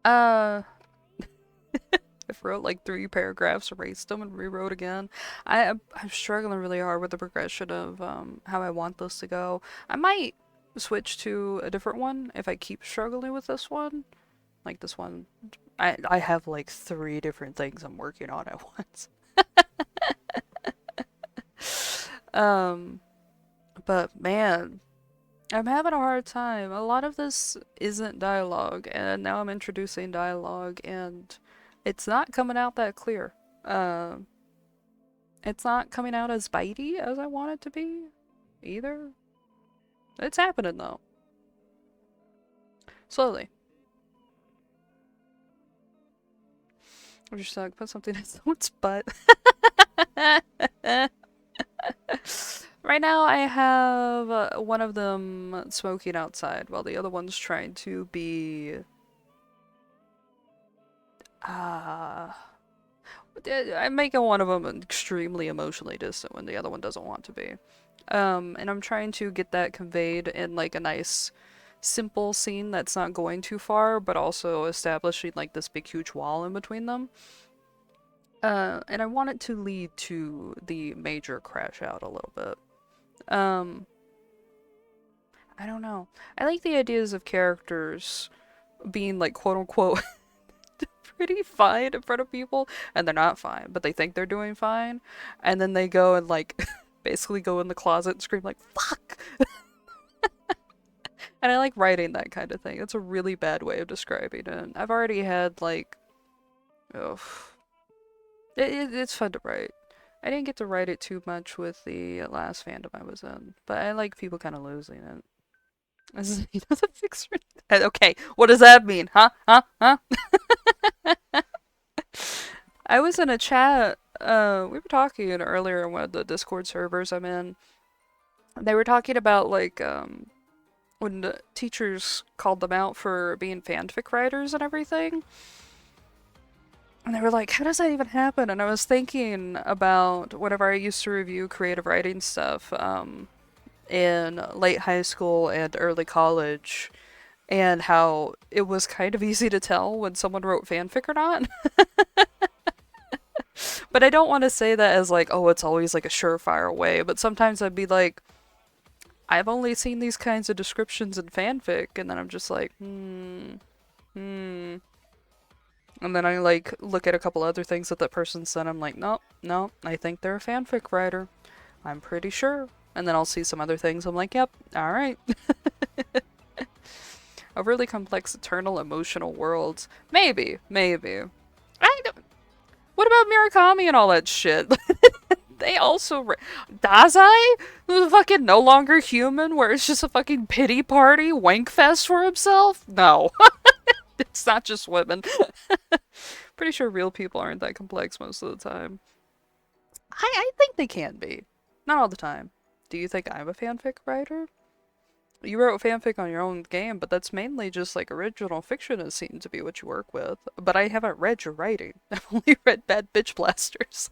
I wrote like 3 paragraphs, erased them, and rewrote again. I'm struggling really hard with the progression of how I want this to go. I might switch to a different one if I keep struggling with this one. Like this one, I have like 3 different things I'm working on at once. But man, I'm having a hard time. A lot of this isn't dialogue, and now I'm introducing dialogue, and it's not coming out that clear. It's not coming out as bitey as I want it to be, either. It's happening, though. Slowly. I'm just like, put something in someone's butt. Right now, I have one of them smoking outside, while the other one's trying to be... I'm making one of them extremely emotionally distant when the other one doesn't want to be. And I'm trying to get that conveyed in like a nice, simple scene that's not going too far, but also establishing like this big huge wall in between them. And I want it to lead to the major crash out a little bit. I don't know. I like the ideas of characters being like quote unquote pretty fine in front of people, and they're not fine, but they think they're doing fine, and then they go and like basically go in the closet and scream like fuck. And I like writing that kind of thing. It's a really bad way of describing it. I've already had like, ugh. It's fun to write. I didn't get to write it too much with the last fandom I was in, but I like people kind of losing it. He doesn't fix her. Okay, what does that mean? Huh? Huh? Huh? I was in a chat, we were talking earlier on one of the Discord servers I'm in. They were talking about, like, when the teachers called them out for being fanfic writers and everything. And they were like, how does that even happen? And I was thinking about whenever I used to review creative writing stuff, in late high school and early college, and how it was kind of easy to tell when someone wrote fanfic or not. But I don't want to say that as like, oh, it's always like a surefire way, but sometimes I'd be like, I've only seen these kinds of descriptions in fanfic, and then I'm just like, hmm. And then I like look at a couple other things that that person said. I'm like, nope, no, I think they're a fanfic writer. I'm pretty sure. And then I'll see some other things. I'm like, yep, all right. A really complex, eternal, emotional world. Maybe, maybe. I don't. What about Murakami and all that shit? They also Dazai, who's fucking no longer human, where it's just a fucking pity party, wank fest for himself. No, it's not just women. Pretty sure real people aren't that complex most of the time. I think they can be, not all the time. Do you think I'm a fanfic writer? You wrote fanfic on your own game, but that's mainly just like original fiction. It seems to be what you work with. But I haven't read your writing. I've only read Bad Bitch Blasters,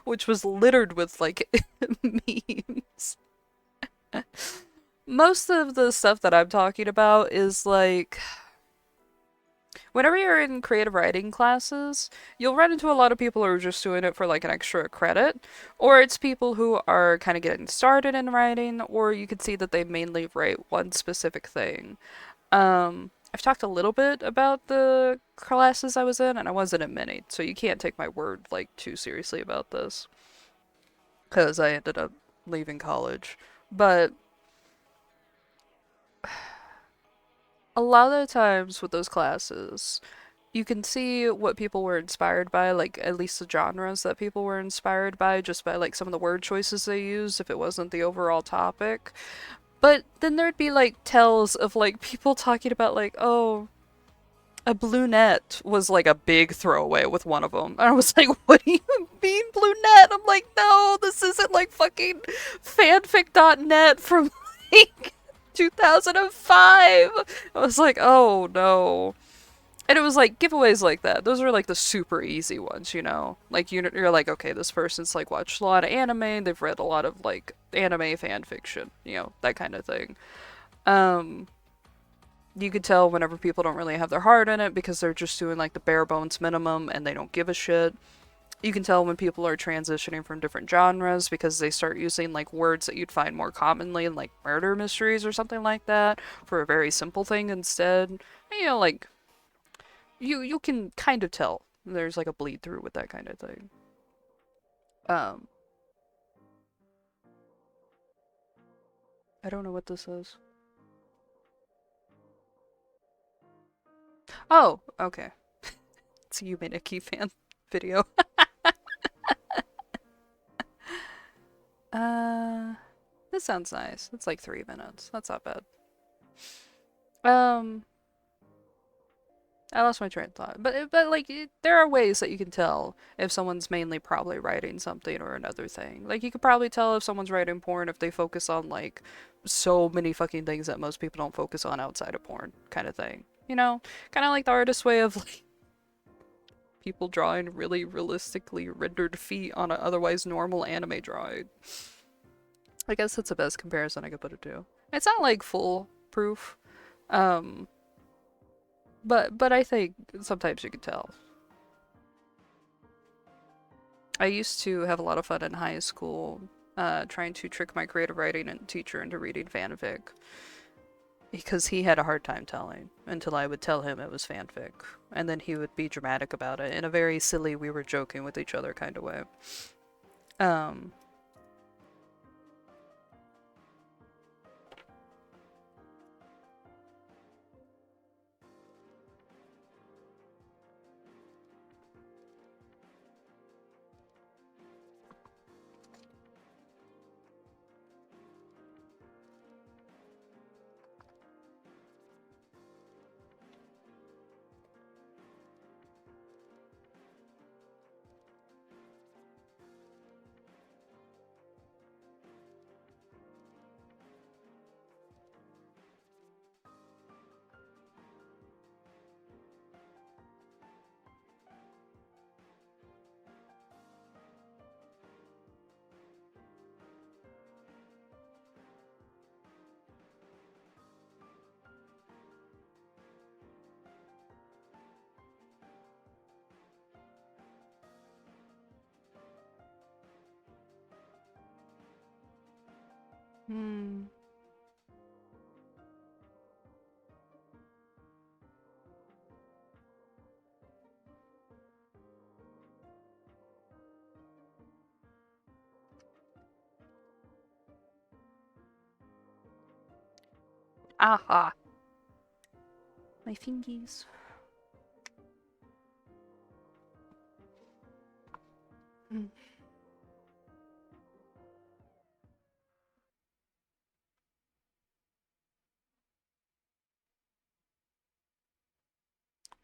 which was littered with like memes. Most of the stuff that I'm talking about is like whenever you're in creative writing classes, you'll run into a lot of people who are just doing it for like an extra credit, or it's people who are kind of getting started in writing, or you can see that they mainly write one specific thing. I've talked a little bit about the classes I was in, and I wasn't in many, so you can't take my word like too seriously about this, because I ended up leaving college. But a lot of the times with those classes, you can see what people were inspired by, like at least the genres that people were inspired by, just by like some of the word choices they used if it wasn't the overall topic. But then there'd be like tells of like people talking about like, oh, a blue net was like a big throwaway with one of them. And I was like, what do you mean blue net? I'm like, no, this isn't like fucking fanfic.net from like 2005. I was like, oh no. And it was like giveaways like that. Those are like the super easy ones, you know? Like you're like, okay, this person's like watched a lot of anime, they've read a lot of like anime fan fiction, you know, that kind of thing. Um, you could tell whenever people don't really have their heart in it because they're just doing like the bare bones minimum and they don't give a shit. You can tell when people are transitioning from different genres because they start using like words that you'd find more commonly in like murder mysteries or something like that for a very simple thing instead. You know, like you can kind of tell there's like a bleed through with that kind of thing. Um, I don't know what this is. Oh, okay. It's a Yuminiki fan video. uh, this sounds nice. It's like 3 minutes. That's not bad. Um, I lost my train of thought, but like there are ways that you can tell if someone's mainly probably writing something or another thing. Like you could probably tell if someone's writing porn if they focus on like so many fucking things that most people don't focus on outside of porn, kind of thing. You know, kind of like the artist's way of like people drawing really realistically rendered feet on an otherwise normal anime drawing. I guess that's the best comparison I could put it to. It's not like foolproof. Um, but I think sometimes you can tell. I used to have a lot of fun in high school, trying to trick my creative writing and teacher into reading fanfic. Because he had a hard time telling, until I would tell him it was fanfic. And then he would be dramatic about it in a very silly, we were joking with each other kind of way. Um, Hmm. Aha! My fingies. Hmm.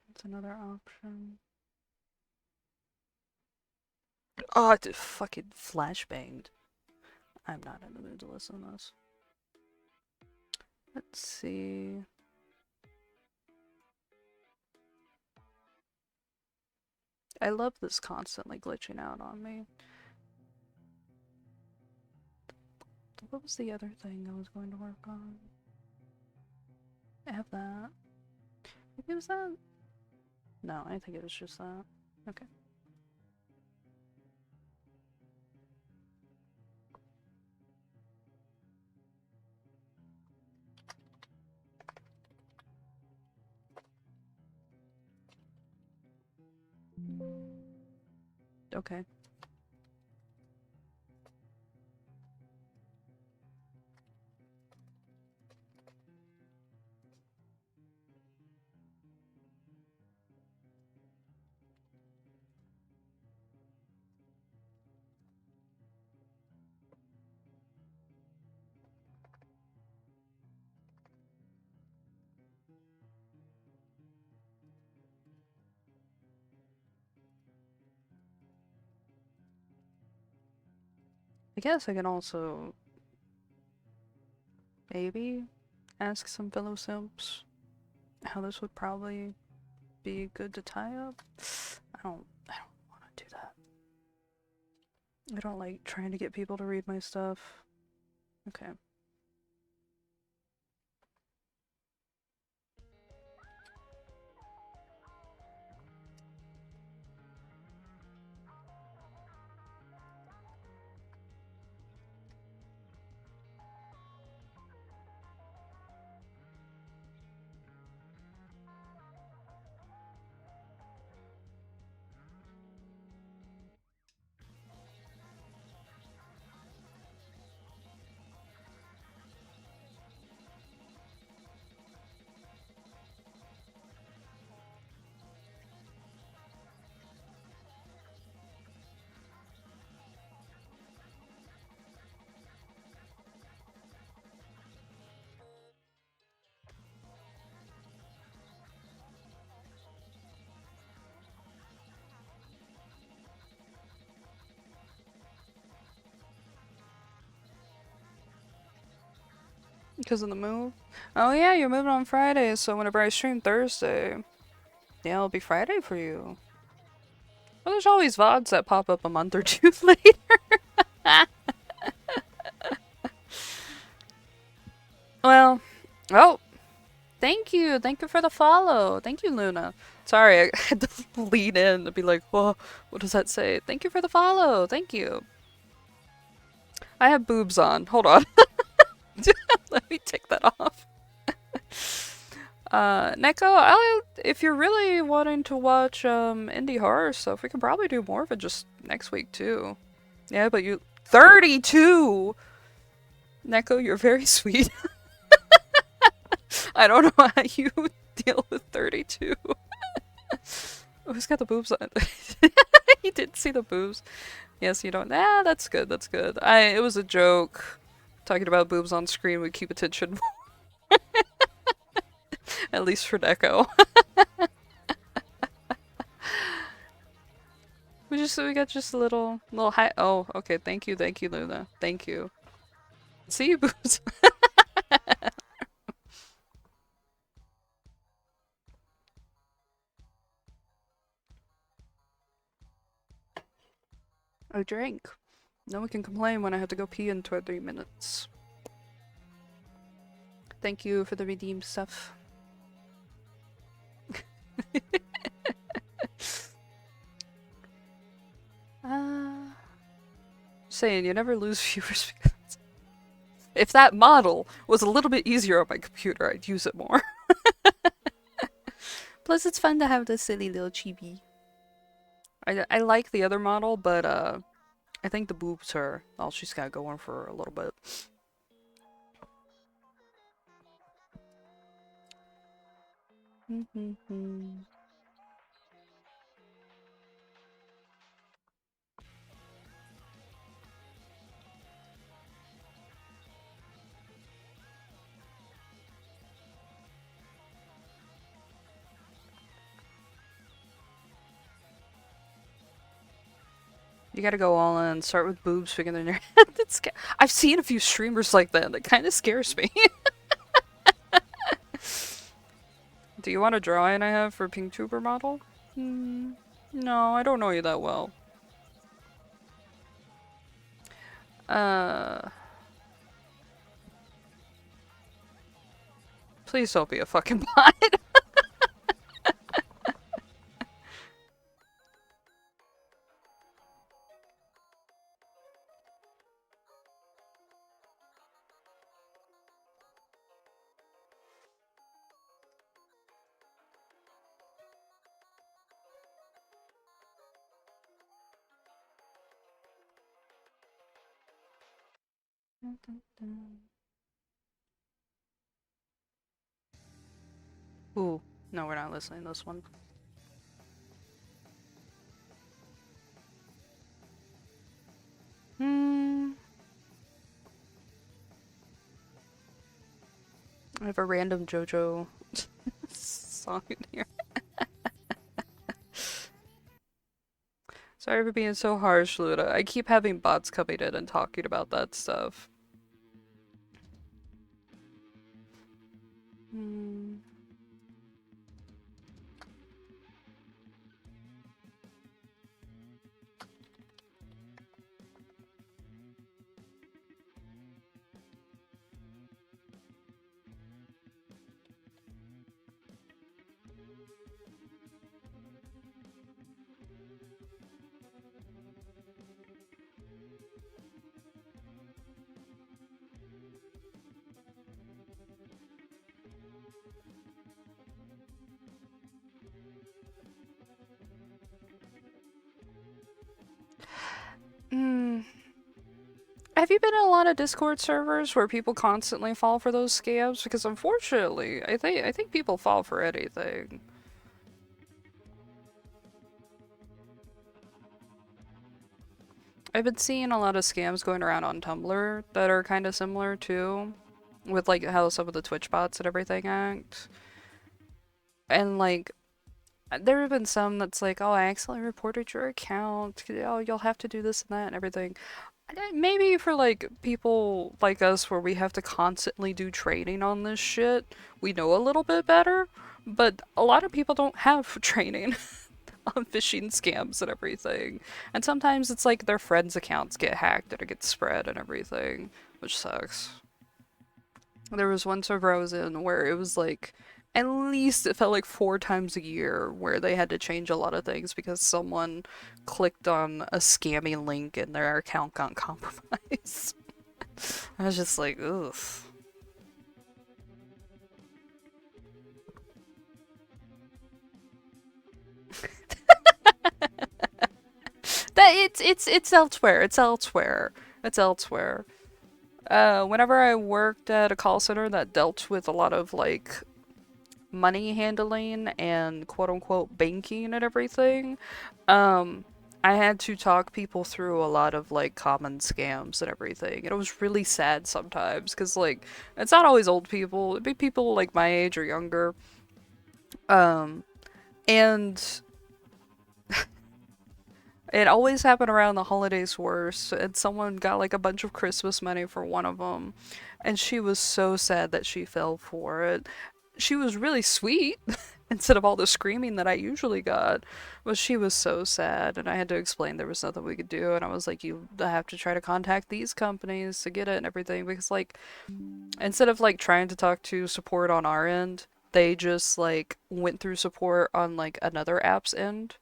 That's another option. Oh, I did fucking flashbanged. I'm not in the mood to listen to this. Let's see. I love this constantly glitching out on me. What was the other thing I was going to work on? I have that. Maybe it was that? No, I think it was just that. Okay. Okay. I guess I can also maybe ask some fellow simps how this would probably be good to tie up. I don't want to do that. I don't like trying to get people to read my stuff. Okay. Because of the move? Oh yeah, you're moving on Friday, so whenever I stream Thursday, yeah, it'll be Friday for you. Well, there's always VODs that pop up a month or two later. Well, oh, thank you. Thank you for the follow. Thank you, Luna. Sorry, I had to lean in to be like, whoa, what does that say? Thank you for the follow. Thank you. I have boobs on. Hold on. Let me take that off. Neko, if you're really wanting to watch indie horror stuff, we can probably do more of it just next week too. Yeah, but you 32. Neko, you're very sweet. I don't know how you deal with 32. Oh, who's got the boobs on? He did see the boobs. Yes, you don't. Ah, that's good. That's good. It was a joke. Talking about boobs on screen would keep attention. At least for Neko. we got just a little high. Oh, okay. Thank you, Luna. Thank you. See you, boobs. I drank. No one can complain when I have to go pee in 20 minutes. Thank you for the redeemed stuff. Saying you never lose viewers because If that model was a little bit easier on my computer, I'd use it more. Plus, it's fun to have this silly little chibi. I like the other model, but I think the boobs are all she's got going for her a little bit. You gotta go all in, start with boobs bigger than your head. I've seen a few streamers like that. That kind of scares me. Do you want a drawing I have for Pngtuber model? No, I don't know you that well. Please don't be a fucking bot. Ooh, no, we're not listening to this one. I have a random JoJo song in here. Sorry for being so harsh, Luda. I keep having bots coming in and talking about that stuff. Have you been in a lot of Discord servers where people constantly fall for those scams? Because unfortunately, I think people fall for anything. I've been seeing a lot of scams going around on Tumblr that are kind of similar too, with like how some of the Twitch bots and everything act. And like, there have been some that's like, oh, I accidentally reported your account. Oh, you'll have to do this and that and everything. Maybe for like people like us where we have to constantly do training on this shit, we know a little bit better, but a lot of people don't have training on phishing scams and everything. And sometimes it's like their friends' accounts get hacked and it gets spread and everything, which sucks. There was one server I was in where it was like, at least it felt like 4 times a year where they had to change a lot of things because someone clicked on a scammy link and their account got compromised. I was just like, ugh. It's elsewhere. It's elsewhere. It's elsewhere. Whenever I worked at a call center that dealt with a lot of like money handling and quote unquote banking and everything, I had to talk people through a lot of like common scams and everything. And it was really sad sometimes because like it's not always old people, it'd be people like my age or younger. And it always happened around the holidays worse, and someone got like a bunch of Christmas money for one of them, and she was so sad that she fell for it. She was really sweet instead of all the screaming that I usually got, but she was so sad, and I had to explain there was nothing we could do, and I was like, you have to try to contact these companies to get it and everything, because like, instead of like trying to talk to support on our end, they just like went through support on like another app's end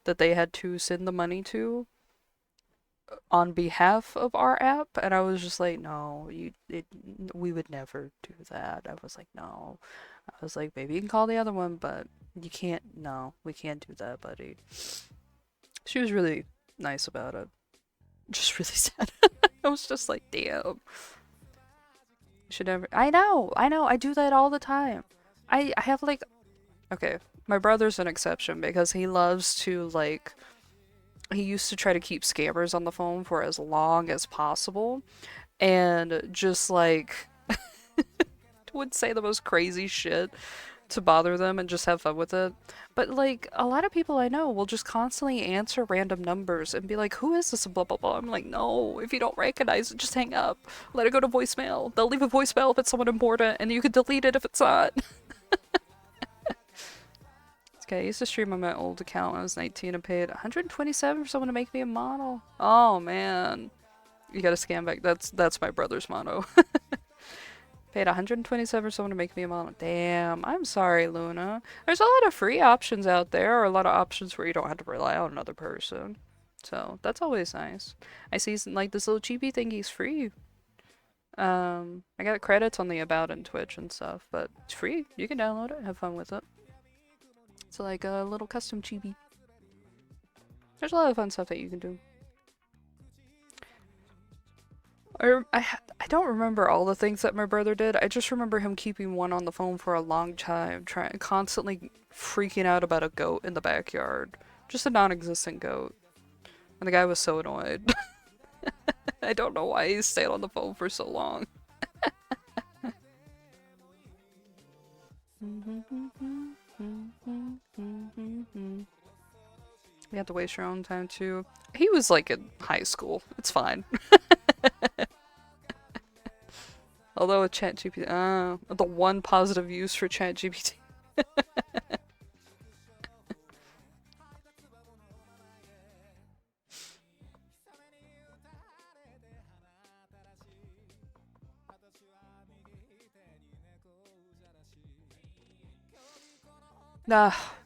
that they had to send the money to. on behalf of our app, and I was just like, no, we would never do that. I was like, no. I was like, maybe you can call the other one, but you can't. No, we can't do that, buddy. She was really nice about it. Just really sad. I was just like, damn. You should never. I know. I do that all the time. I have like, okay, my brother's an exception because he loves to like. He used to try to keep scammers on the phone for as long as possible, and just like would say the most crazy shit to bother them and just have fun with it. But like a lot of people I know will just constantly answer random numbers and be like, "Who is this?" and blah blah blah. I'm like, no, if you don't recognize it, just hang up. Let it go to voicemail. They'll leave a voicemail if it's someone important, and you can delete it if it's not. Okay, I used to stream on my old account when I was 19 and paid 127 for someone to make me a model. Oh man. You gotta scan back. That's my brother's motto. Paid 127 for someone to make me a model. Damn, I'm sorry, Luna. There's a lot of free options out there, or a lot of options where you don't have to rely on another person. So that's always nice. I see like this little Chibi thingy's free. I got credits on the About and Twitch and stuff, but it's free. You can download it, have fun with it. It's like a little custom chibi. There's a lot of fun stuff that you can do. I don't remember all the things that my brother did. I just remember him keeping one on the phone for a long time, constantly freaking out about a goat in the backyard. Just a non-existent goat. And the guy was so annoyed. I don't know why he stayed on the phone for so long. You have to waste your own time too. He was like in high school. It's fine. Although with ChatGPT, the one positive use for ChatGPT.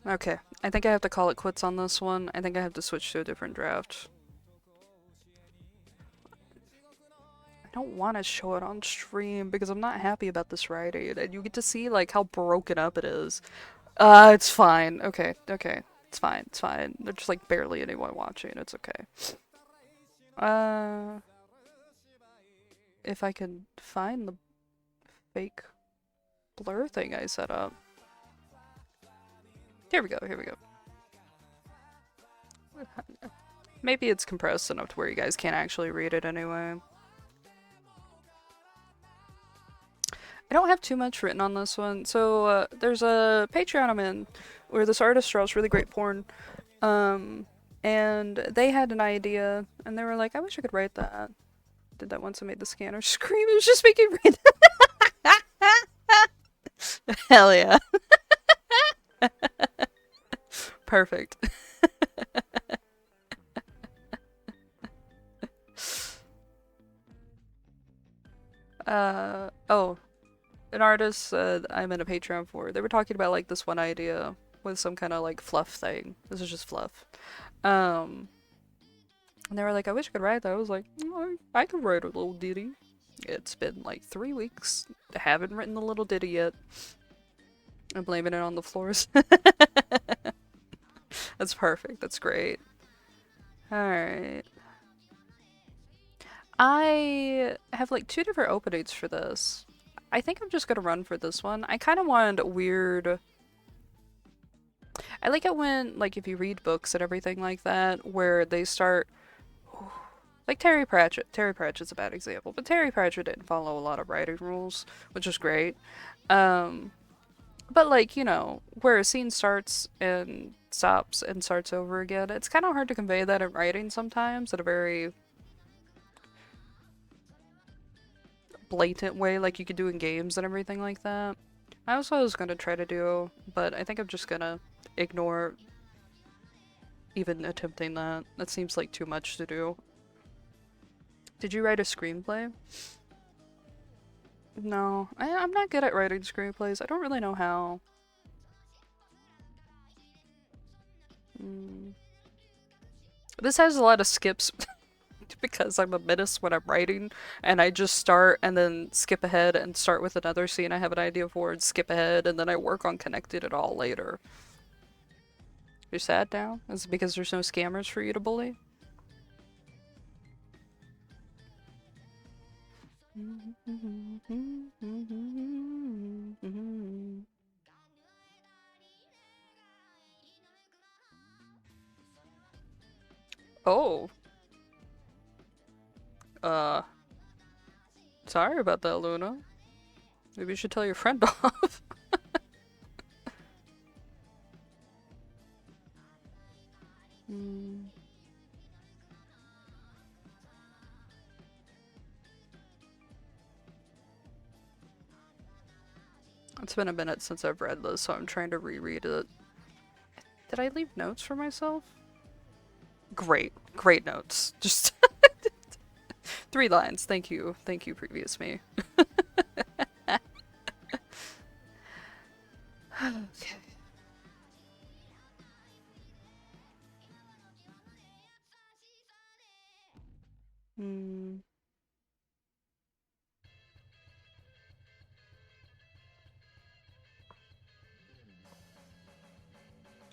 Okay. I think I have to call it quits on this one. I think I have to switch to a different draft. I don't want to show it on stream because I'm not happy about this writing, and you get to see like how broken up it is. It's fine. Okay. It's fine. There's just like barely anyone watching. It's okay. If I can find the fake blur thing I set up. Here we go. Maybe it's compressed enough to where you guys can't actually read it anyway. I don't have too much written on this one. So there's a Patreon I'm in where this artist draws really great porn. And they had an idea and they were like, I wish I could write that. Did that once I made the scanner scream. It was just making rain. Hell yeah. Perfect. Oh, an artist I'm in a Patreon for, they were talking about like this one idea with some kind of like fluff thing. This is just fluff. And they were like, I wish I could write that. I was like, oh, I could write a little ditty. It's been like 3 weeks. I haven't written the little ditty yet. I'm blaming it on the floors. That's perfect. That's great. Alright. I have like 2 different openings for this. I think I'm just gonna run for this one. I kind of want weird... I like it when, like, if you read books and everything like that, where they start... Like Terry Pratchett. Terry Pratchett's a bad example, but Terry Pratchett didn't follow a lot of writing rules, which is great. But like, you know, where a scene starts and stops and starts over again, it's kind of hard to convey that in writing sometimes in a very blatant way like you could do in games and everything like that. I was gonna try to do, but I think I'm just gonna ignore even attempting that. That seems like too much to do. Did you write a screenplay? No, I'm not good at writing screenplays. I don't really know how. This has a lot of skips because I'm a menace when I'm writing, and I just start and then skip ahead and start with another scene I have an idea for and skip ahead, and then I work on connecting it all later. You're sad now? Is it because there's no scammers for you to bully? Oh. Sorry about that, Luna. Maybe you should tell your friend off. It's been a minute since I've read this, so I'm trying to reread it. Did I leave notes for myself? Great. Great notes. Just 3 lines. Thank you. Thank you, previous me. Okay.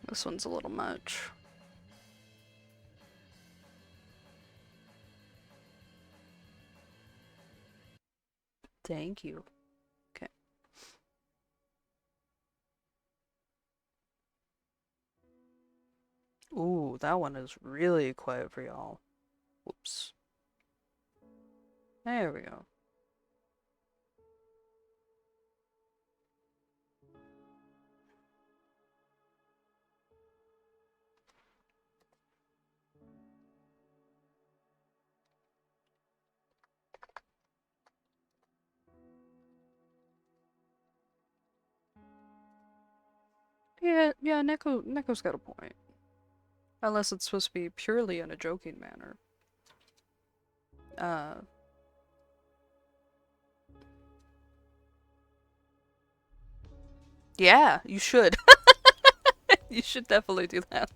This one's a little much. Thank you. Okay. Ooh, that one is really quiet for y'all. Whoops. There we go. Yeah, Neko's got a point. Unless it's supposed to be purely in a joking manner. Yeah, you should. You should definitely do that.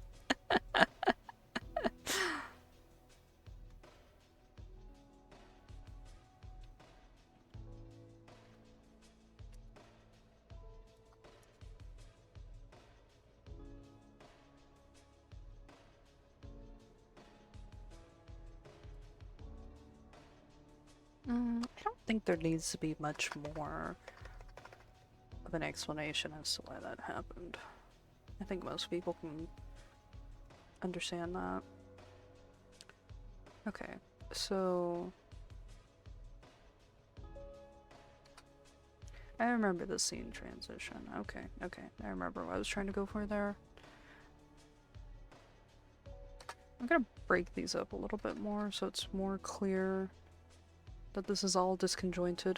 I don't think there needs to be much more of an explanation as to why that happened. I think most people can understand that. Okay, so I remember the scene transition. Okay, I remember what I was trying to go for there. I'm gonna break these up a little bit more so it's more clear that this is all disconjointed.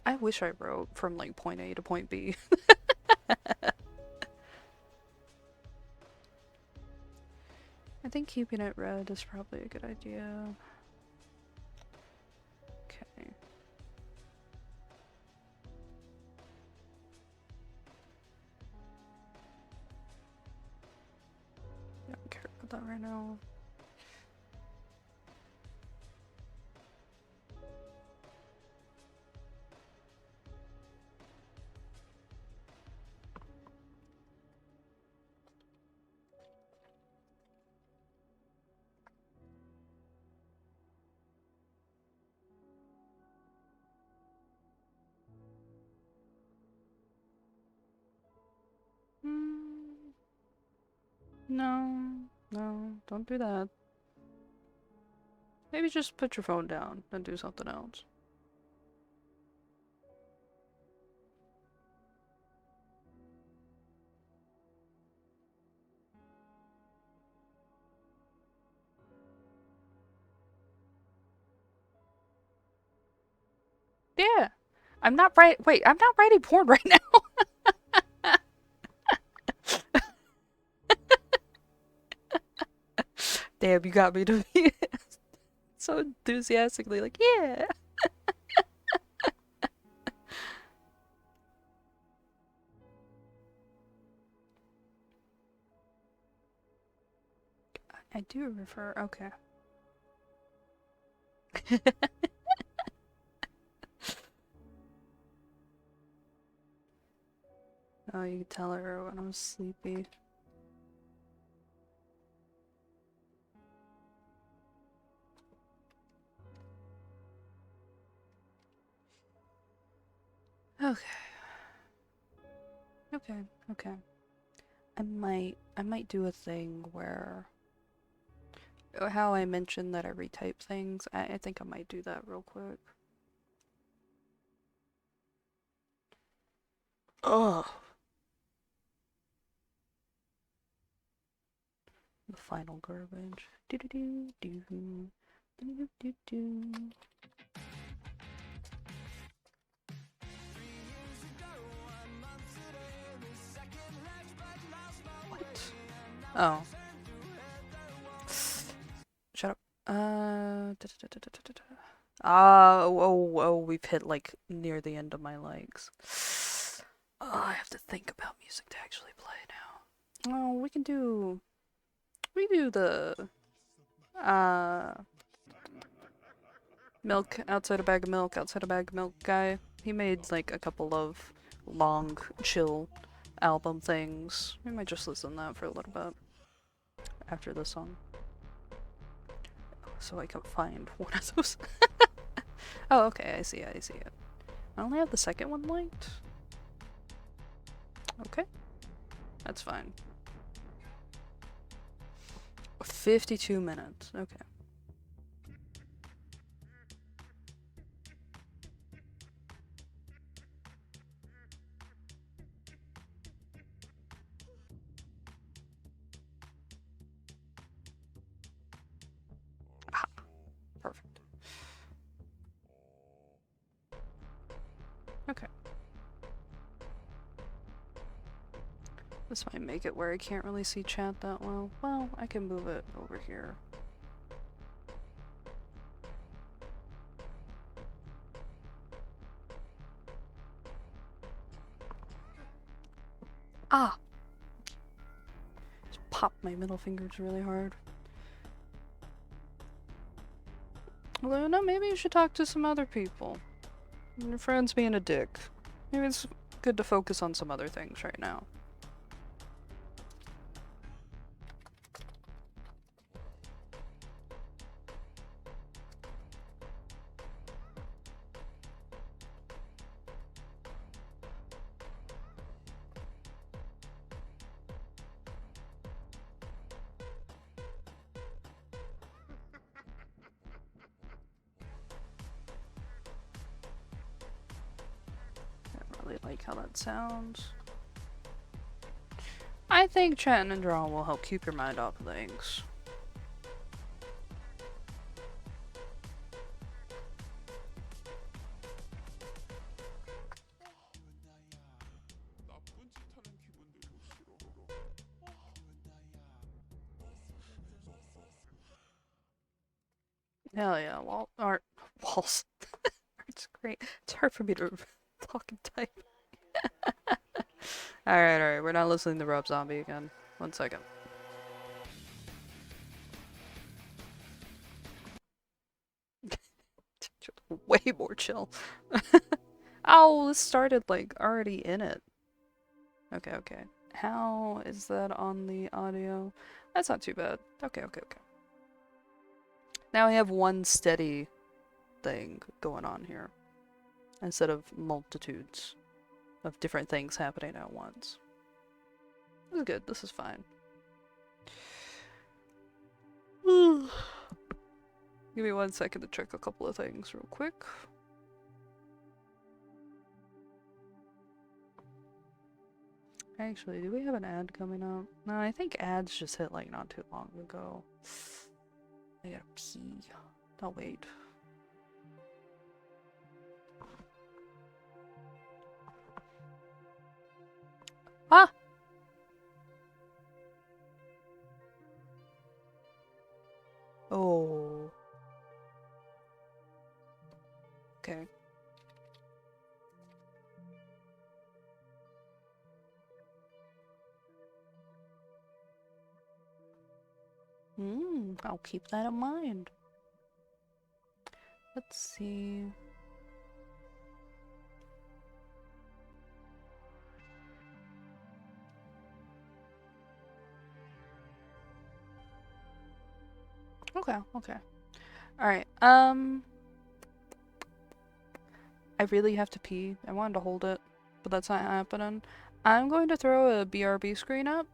I wish I wrote from like point A to point B. I think keeping it red is probably a good idea. Okay. I don't care about that right now. No, don't do that. Maybe just put your phone down and do something else. Yeah. I'm not writing porn right now. Damn, you got me to be so enthusiastically like, yeah. I do refer. Okay. Oh, you can tell her when I'm sleepy. Okay. Okay, okay. I might do a thing where how I mentioned that I retype things. I think I might do that real quick. Ugh. The final garbage. Do do do do do do do do. What? Oh. Shut up. Oh, we've hit like near the end of my legs. Oh, I have to think about music to actually play now. Oh, we do the milk outside a bag of milk, outside a bag of milk guy. He made like a couple of long, chill album things. We might just listen to that for a little bit after the song. So I can find one of those. Oh, okay, I see it. I only have the second one linked. Okay, that's fine. 52 minutes, okay. Ah, perfect. Okay. This might make it where I can't really see chat that well. Well, I can move it over here. Ah! Just popped my middle fingers really hard. Although, no, maybe you should talk to some other people. Your friend's being a dick. Maybe it's good to focus on some other things right now. Like how that sounds. I think chatting and drawing will help keep your mind off of things. Hell yeah, walls. It's great. It's hard for me to talk and type. Alright, we're not listening to Rob Zombie again. 1 second. Way more chill. Oh, this started like already in it. Okay. How is that on the audio? That's not too bad. Okay. Now we have one steady thing going on here, instead of multitudes of different things happening at once. This is good. This is fine. Give me 1 second to check a couple of things real quick. Actually, do we have an ad coming up? No, I think ads just hit like not too long ago. I gotta pee. I'll wait. Ah! Oh. Okay. Hmm. I'll keep that in mind. Let's see. Okay, okay. Alright, I really have to pee. I wanted to hold it, but that's not happening. I'm going to throw a BRB screen up.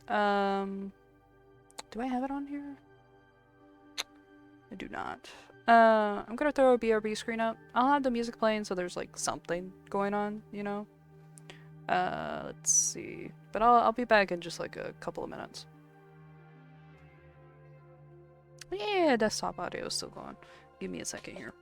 Do I have it on here? I do not. I'm gonna throw a BRB screen up. I'll have the music playing so there's like something going on, you know? Let's see. But I'll be back in just like a couple of minutes. Yeah, desktop audio is still going. Give me a second here.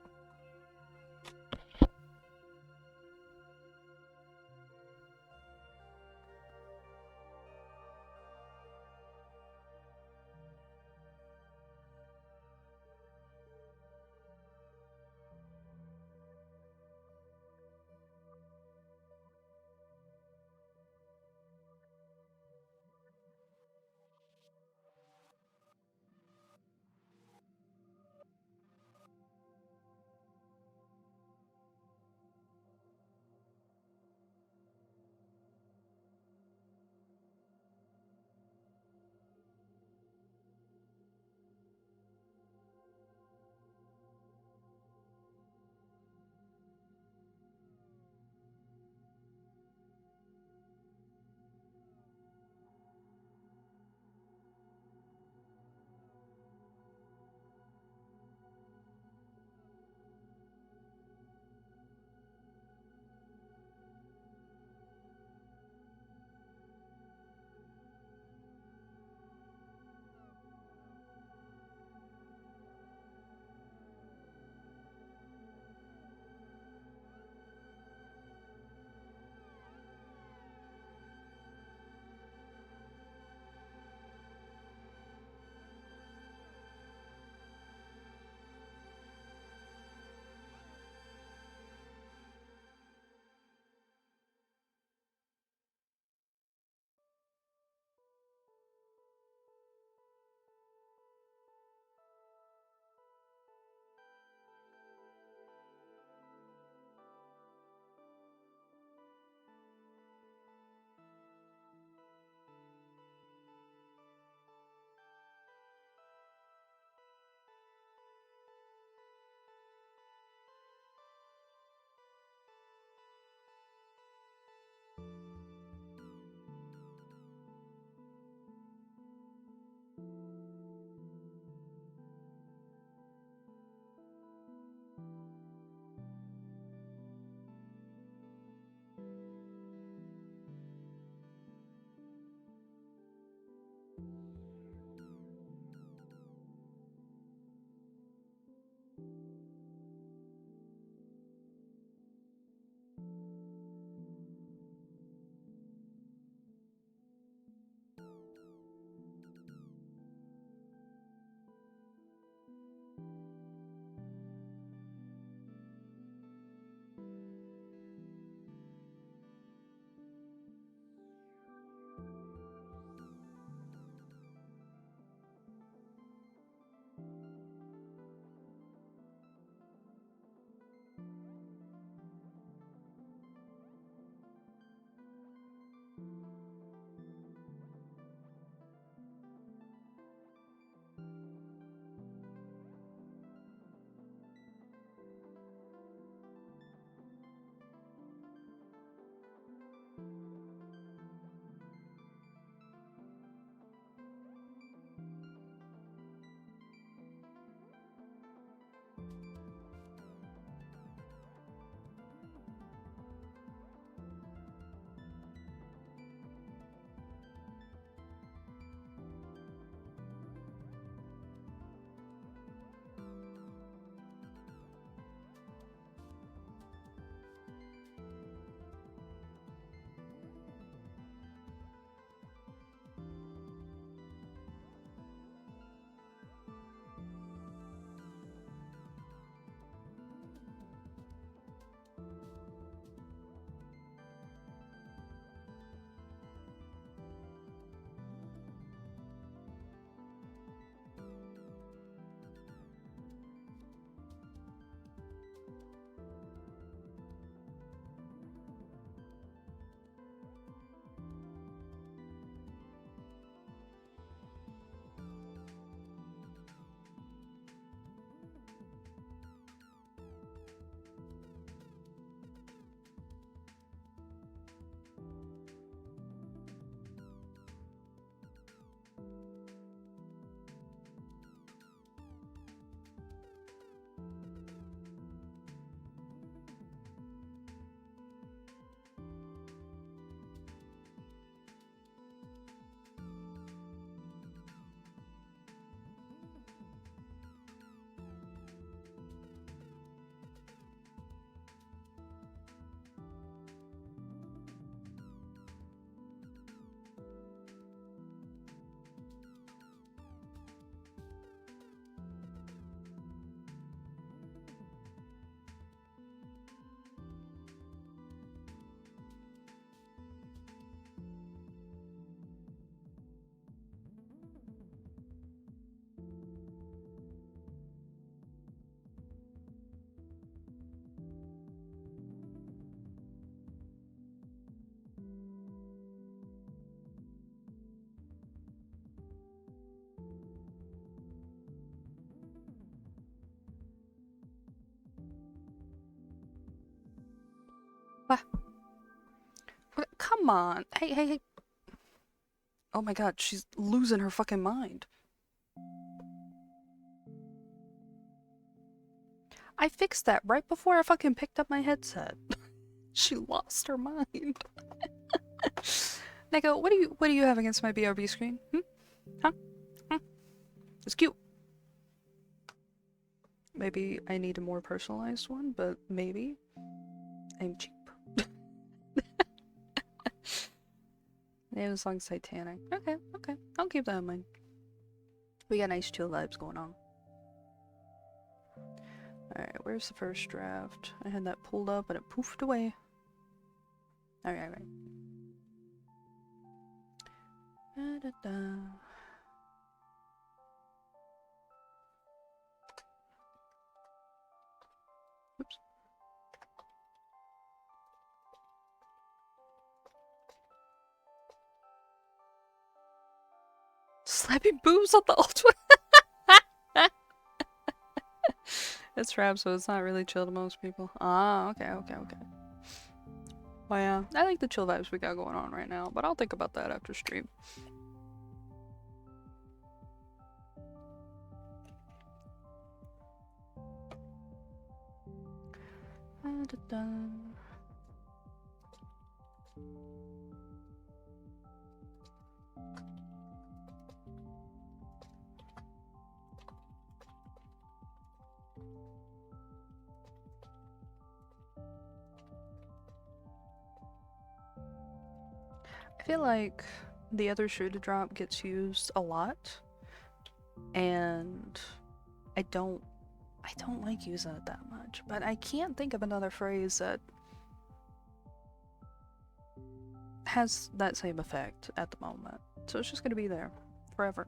come on. Hey, hey, hey. Oh my god, she's losing her fucking mind. I fixed that right before I fucking picked up my headset. She lost her mind. Neko, what do you have against my BRB screen? Huh? It's cute. Maybe I need a more personalized one, but maybe I'm cheap. Name the song's Titanic. Okay, okay. I'll keep that in mind. We got nice chill vibes going on. Alright, where's the first draft? I had that pulled up and it poofed away. Alright, alright. Da-da-da. Oops. Slapping boobs on the ultimate. It's rap, so it's not really chill to most people. Ah, okay, okay, okay. Well, yeah, I like the chill vibes we got going on right now, but I'll think about that after stream. Da-da-da. I feel like the other shoe to drop gets used a lot, and I don't like using it that much, but I can't think of another phrase that has that same effect at the moment. So it's just gonna be there forever.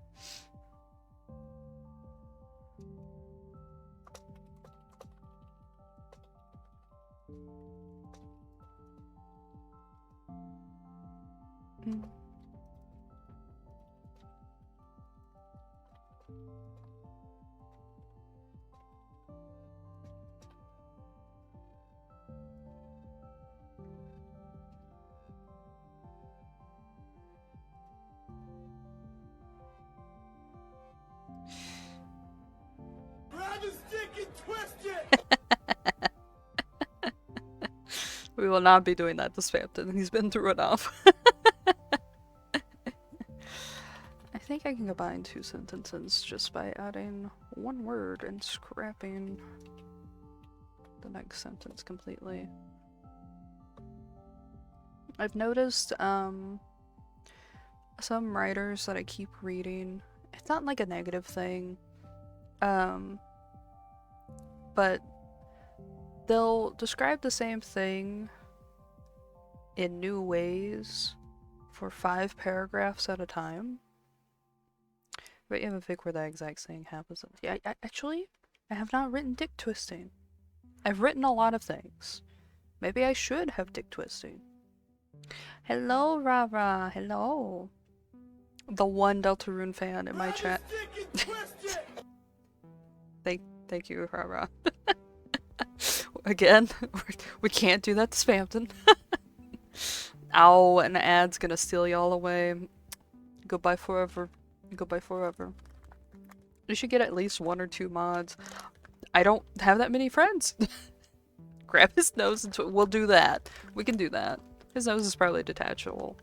We will not be doing that to Spamton. He's been through enough. I think I can combine two sentences just by adding one word and scrapping the next sentence completely. I've noticed some writers that I keep reading, it's not like a negative thing, but they'll describe the same thing in new ways for 5 paragraphs at a time. But you have a fic where that exact thing happens. Yeah, actually, I have not written dick twisting. I've written a lot of things. Maybe I should have dick twisting. Hello, Rara. Hello. The one Deltarune fan in my chat. Thank you, Rara. Again, we can't do that to Spamton. Ow, an ad's gonna steal y'all away. Goodbye forever. Goodbye forever. You should get at least 1 or 2 mods. I don't have that many friends. Grab his nose and we'll do that. We can do that. His nose is probably detachable.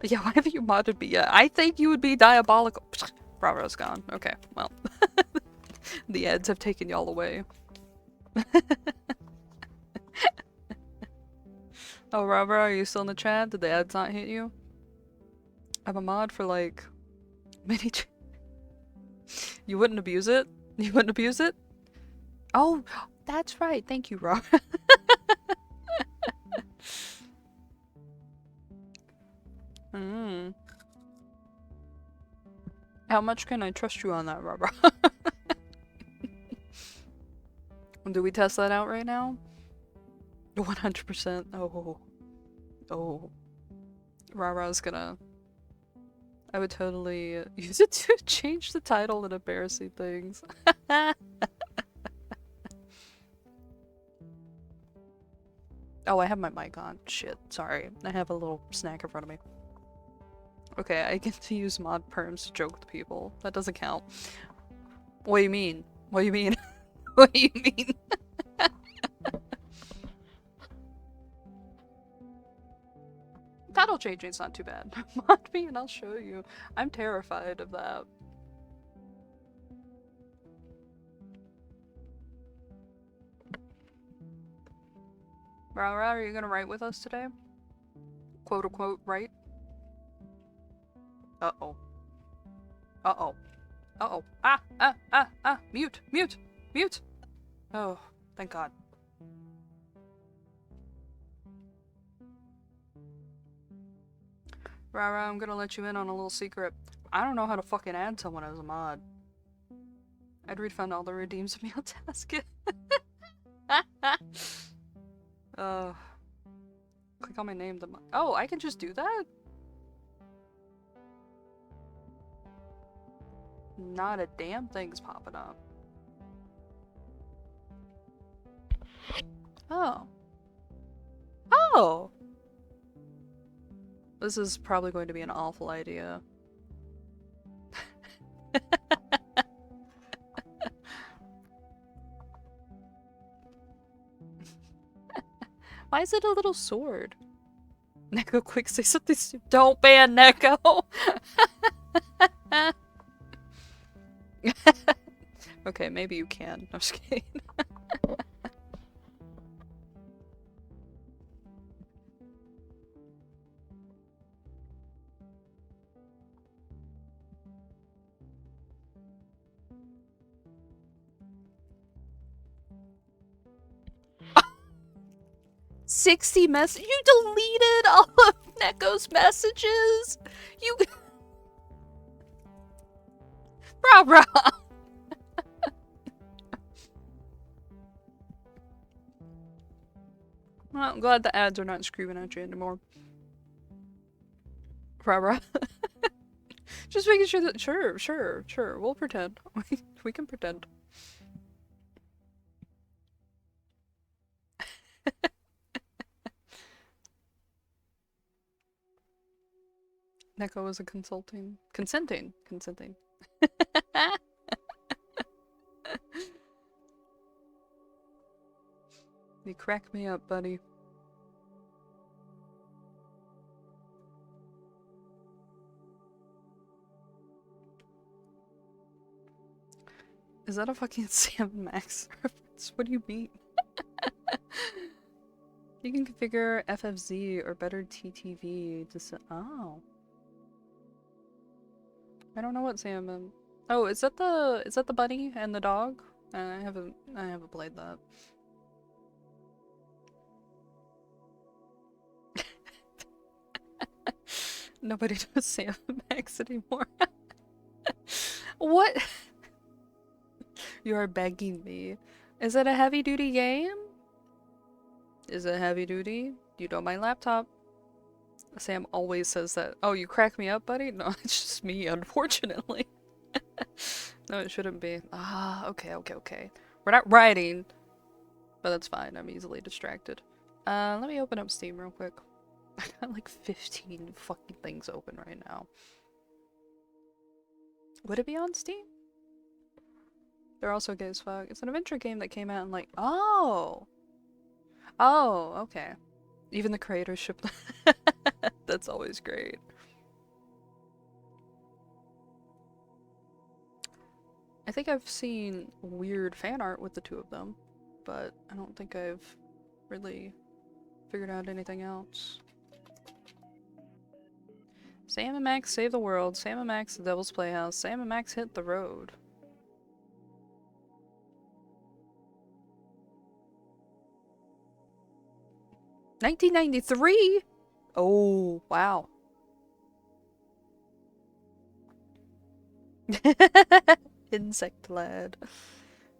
Yeah, why haven't you modded me yet? I think you would be diabolical. Bravo's gone. Okay, well. The ads have taken y'all away. Oh, Robert, are you still in the chat? Did the ads not hit you? I'm a mod for like mini. You wouldn't abuse it? You wouldn't abuse it? Oh, that's right. Thank you, Rob. How much can I trust you on that, Robert? Do we test that out right now? 100%. Oh. Oh. Rara's gonna... I would totally use it to change the title and embarrassing things. Oh, I have my mic on. Shit, sorry. I have a little snack in front of me. Okay, I get to use mod perms to joke with people. That doesn't count. What do you mean? What do you mean? What do you mean? Battle changing's not too bad. Mod me and I'll show you. I'm terrified of that. Rara, are you gonna write with us today? Quote unquote, right? Uh-oh. Uh-oh. Uh-oh. Ah! Mute! Mute! Mute! Oh, thank God. Rara, I'm gonna let you in on a little secret. I don't know how to fucking add someone as a mod. I'd refund all the redeems of meal tasket. Click on my name. Oh, I can just do that? Not a damn thing's popping up. Oh. Oh! This is probably going to be an awful idea. Why is it a little sword? Neko, quick, say something stupid. Don't ban Neko! Okay, maybe you can. I'm just kidding. You deleted all of Neko's messages! You- Rah! Well, I'm glad the ads are not screaming at you anymore. Rah. Just making sure that- sure, we'll pretend. We can pretend. Neko was a consenting. You crack me up, buddy. Is that a fucking Sam Max reference? What do you mean? You can configure FFZ or better TTV to set. Oh. I don't know what Sam. Oh, is that the bunny and the dog? I haven't played that. Nobody does Sam Max anymore. What? You are begging me. Is it a heavy duty game? Is it heavy duty? You know my laptop. Sam always says that. Oh, you crack me up, buddy? No, it's just me, unfortunately. No, it shouldn't be. Ah, okay. We're not writing, but that's fine. I'm easily distracted. Let me open up Steam real quick. I got like 15 fucking things open right now. Would it be on Steam? They're also gay as fuck. It's an adventure game that came out in like- Oh! Oh, okay. Even the creators shipped. That's always great. I think I've seen weird fan art with the two of them, but I don't think I've really figured out anything else. Sam and Max save the world. Sam and Max the Devil's Playhouse. Sam and Max hit the road. $19.93? Oh, wow. Insect Lad.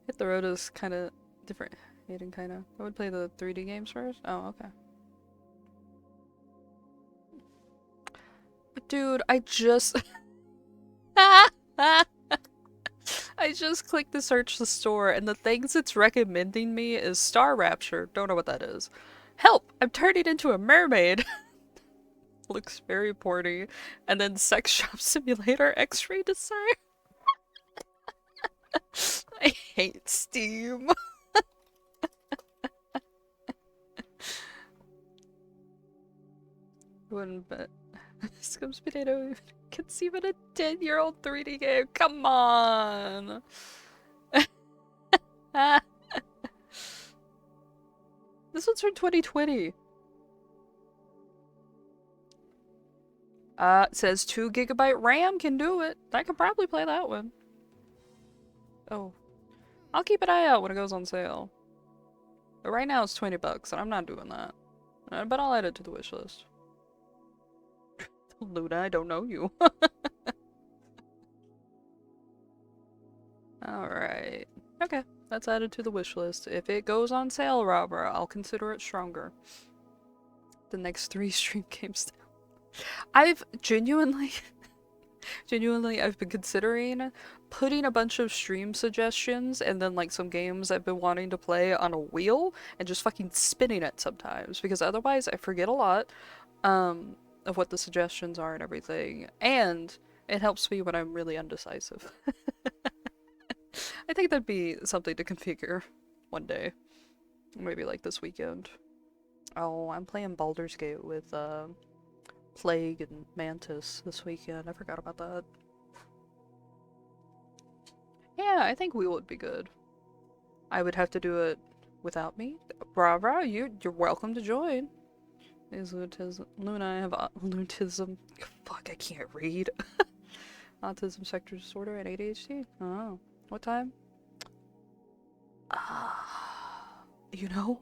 Hit the road is kind of different. Hating kind of. I would play the 3D games first. Oh, okay. But dude, I just clicked to search the store and the things it's recommending me is Star Rapture. Don't know what that is. Help! I'm turning into a mermaid! Looks very porny. And then sex shop simulator x-ray design. I hate Steam. Wouldn't bet. Scum's potato conceive in a 10-year-old 3D game. Come on! This one's from 2020. It says 2 GB RAM can do it. I could probably play that one. Oh. I'll keep an eye out when it goes on sale. But right now it's $20 and I'm not doing that. But I'll add it to the wish list. Luna, I don't know you. Alright. Okay, that's added to the wish list. If it goes on sale, Robert, I'll consider it stronger. The next 3 stream games. I've genuinely I've been considering putting a bunch of stream suggestions and then like some games I've been wanting to play on a wheel and just fucking spinning it sometimes, because otherwise I forget a lot of what the suggestions are and everything, and it helps me when I'm really undecisive. I think that'd be something to configure one day. Maybe like this weekend. Oh, I'm playing Baldur's Gate with Plague and Mantis this weekend. I forgot about that. Yeah, I think we would be good. I would have to do it without me. Bravo, you're welcome to join. Is lunatism. Luna, I have lunatism. Fuck, I can't read. Autism spectrum disorder and ADHD? Oh. What time? You know?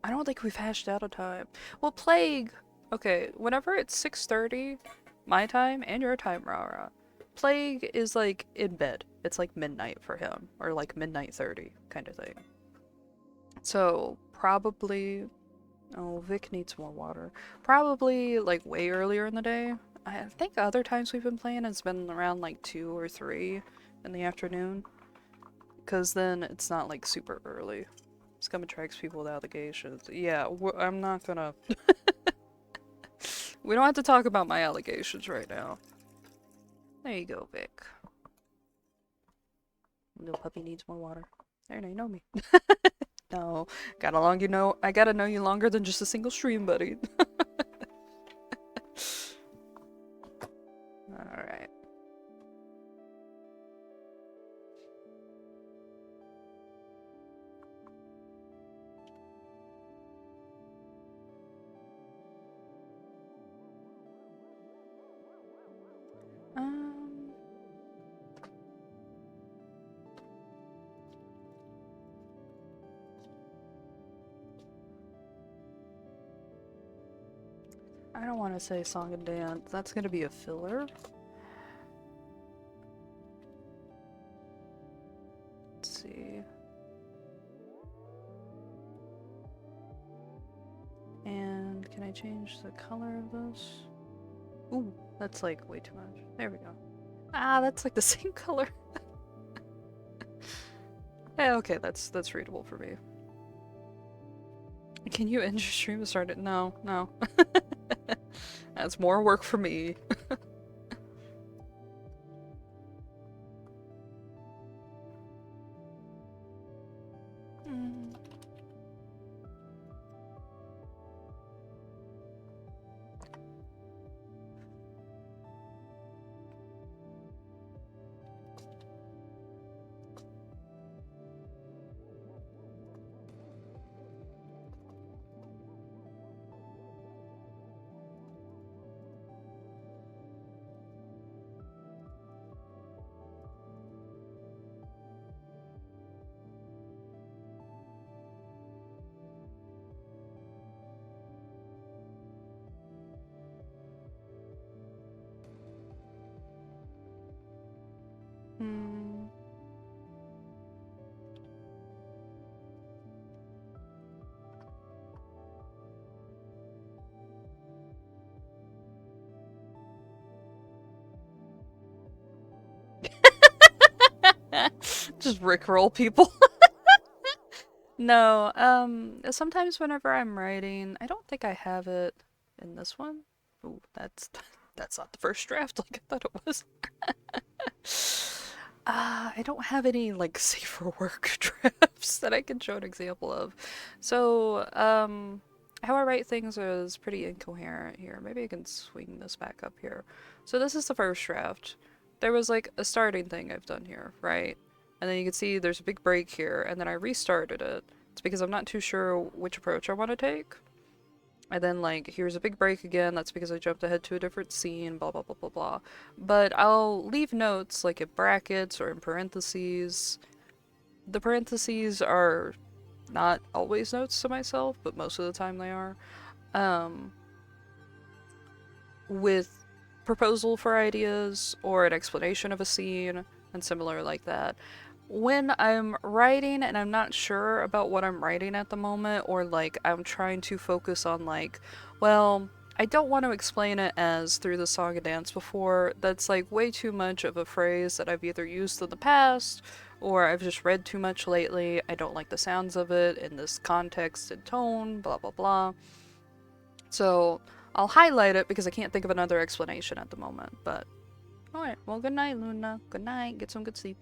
I don't think we've hashed out a time. Well, Plague! Okay, whenever it's 6:30, my time, and your time, Rara, Plague is like in bed. It's like midnight for him, or like midnight 30 kind of thing. So, probably... Oh, Vic needs more water. Probably like way earlier in the day. I think other times we've been playing it's been around like 2 or 3 in the afternoon. Because then it's not like super early. Scum attracts people with allegations. Yeah, I'm not gonna... We don't have to talk about my allegations right now. There you go, Vic. Little puppy needs more water. There, now you know me. No, I gotta know you longer than just a single stream, buddy. Alright. I don't want to say song and dance. That's gonna be a filler. Let's see. And can I change the color of this? Ooh, that's like way too much. There we go. Ah, that's like the same color. Yeah, okay, that's readable for me. Can you end your stream and start it? No, no. That's more work for me. Just rickroll people. No, sometimes whenever I'm writing, I don't think I have it in this one. Ooh, that's not the first draft like I thought it was. I don't have any like safer work drafts that I can show an example of. So, how I write things is pretty incoherent here. Maybe I can swing this back up here. So this is the first draft. There was like a starting thing I've done here, right? And then you can see there's a big break here, and then I restarted it. It's because I'm not too sure which approach I want to take. And then, like, here's a big break again. That's because I jumped ahead to a different scene, blah, blah, blah, blah, blah. But I'll leave notes, like, in brackets or in parentheses. The parentheses are not always notes to myself, but most of the time they are. Um, with proposal for ideas or an explanation of a scene and similar like that. When I'm writing and I'm not sure about what I'm writing at the moment, or like I'm trying to focus on like, well, I don't want to explain it as through the song and dance before. That's like way too much of a phrase that I've either used in the past or I've just read too much lately. I don't like the sounds of it in this context and tone, blah blah blah. So I'll highlight it because I can't think of another explanation at the moment. But alright, well, good night, Luna. Good night. Get some good sleep.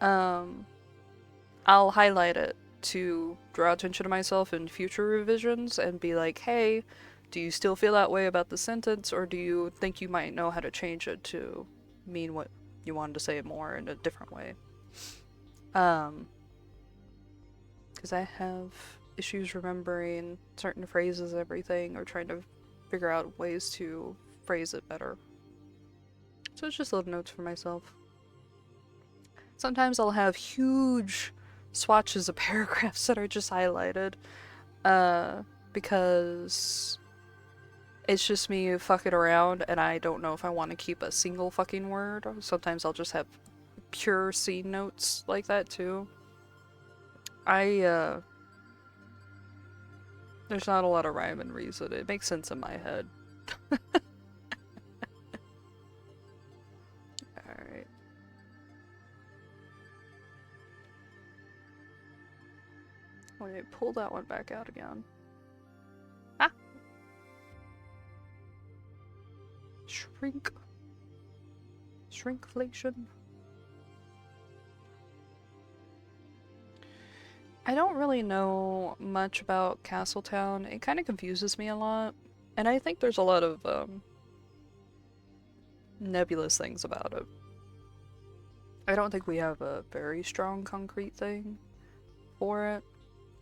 I'll highlight it to draw attention to myself in future revisions and be like, hey, do you still feel that way about the sentence, or do you think you might know how to change it to mean what you wanted to say more in a different way? Because I have issues remembering certain phrases and everything, or trying to figure out ways to phrase it better. So it's just little notes for myself. Sometimes I'll have huge swatches of paragraphs that are just highlighted, because it's just me fucking around and I don't know if I want to keep a single fucking word. Sometimes I'll just have pure scene notes like that too. There's not a lot of rhyme and reason. It makes sense in my head. Alright. Let me pull that one back out again. Ah! Shrink. Shrinkflation. I don't really know much about Castletown. It kind of confuses me a lot. And I think there's a lot of, nebulous things about it. I don't think we have a very strong concrete thing for it.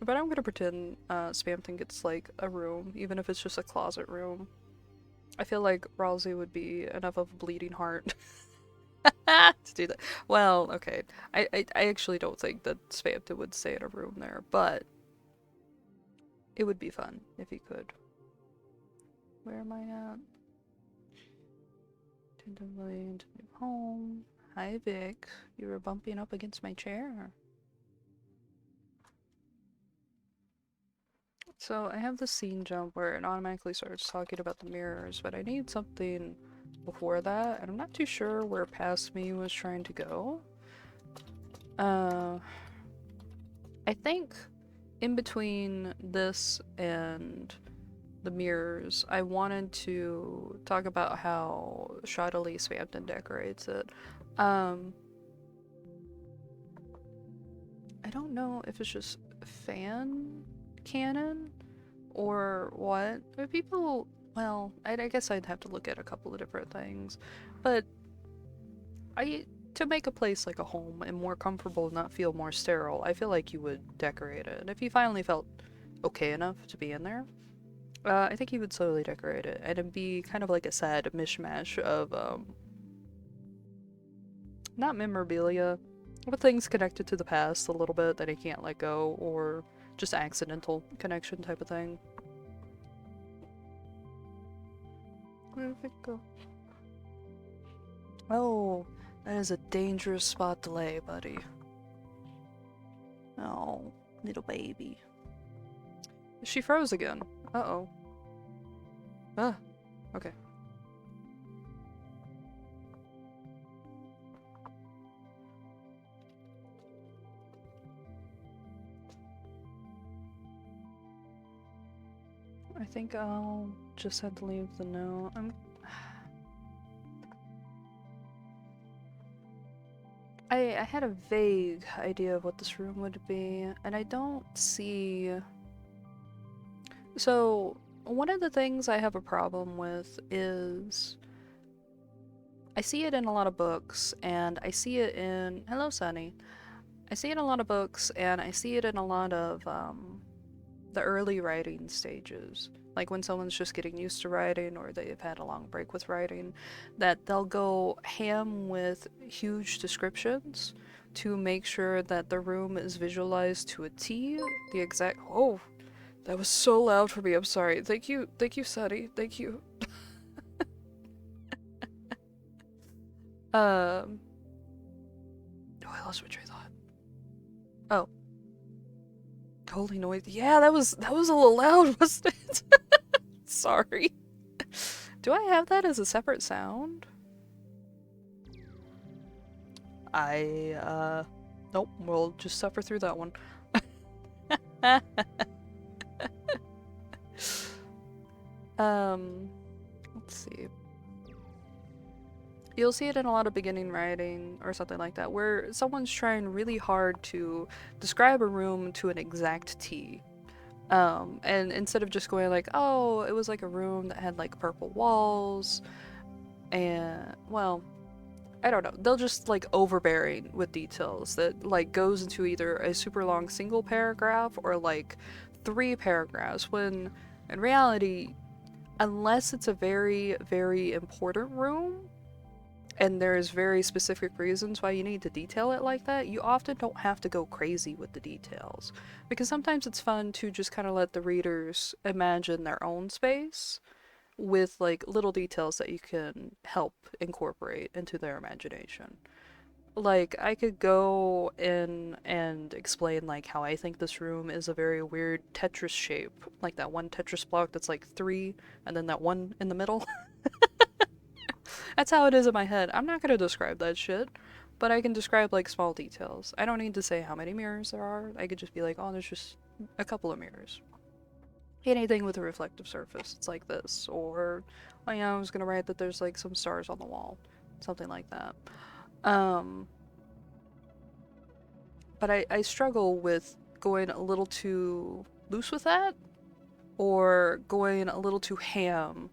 But I'm gonna pretend Spam think it's like a room, even if it's just a closet room. I feel like Ralsei would be enough of a bleeding heart to do that. Well, okay. I actually don't think that Spamton would stay in a room there, but it would be fun if he could. Where am I at? Tentatively into new home. Hi, Vic. You were bumping up against my chair. So I have the scene jump where it automatically starts talking about the mirrors, but I need something before that, and I'm not too sure where past me was trying to go. I think in between this and the mirrors, I wanted to talk about how shoddily Swampton decorates it. I don't know if it's just fan canon or what. But people, well, I guess I'd have to look at a couple of different things, but to make a place like a home and more comfortable and not feel more sterile, I feel like you would decorate it. And if you finally felt okay enough to be in there, I think you would slowly decorate it, and it'd be kind of like a sad mishmash of not memorabilia, but things connected to the past a little bit that I can't let go, or just accidental connection type of thing. Where did it go? Oh, that is a dangerous spot to lay, buddy. Oh, little baby. She froze again. Uh-oh. Ah, okay. I think I'll just have to leave the note. I had a vague idea of what this room would be, and I don't see... So, one of the things I have a problem with is... I see it in a lot of books, and I see it in... Hello, Sunny. I see it in a lot of books, and I see it in a lot of, the early writing stages. Like when someone's just getting used to writing or they've had a long break with writing, that they'll go ham with huge descriptions to make sure that the room is visualized to a T, the exact— oh, that was so loud for me, I'm sorry. Thank you, Sunny, thank you. Oh, I lost my train of thought. Oh. Holy noise. Yeah, that was a little loud, wasn't it? Sorry. Do I have that as a separate sound? Nope, we'll just suffer through that one. Let's see. You'll see it in a lot of beginning writing or something like that, where someone's trying really hard to describe a room to an exact T. And instead of just going like, oh, it was like a room that had like purple walls, and, well, I don't know, they'll just like overbearing with details that like goes into either a super long single paragraph or like 3 paragraphs, when in reality, unless it's a very, very important room, and there's very specific reasons why you need to detail it like that, you often don't have to go crazy with the details. Because sometimes it's fun to just kind of let the readers imagine their own space with like little details that you can help incorporate into their imagination. Like, I could go in and explain like how I think this room is a very weird Tetris shape. Like that one Tetris block that's like 3 and then that one in the middle. That's how it is in my head. I'm not gonna describe that shit, but I can describe like small details. I don't need to say how many mirrors there are. I could just be like, oh, there's just a couple of mirrors. Anything with a reflective surface, it's like this. Or, oh yeah, I was gonna write that there's like some stars on the wall. Something like that. But I struggle with going a little too loose with that, or going a little too ham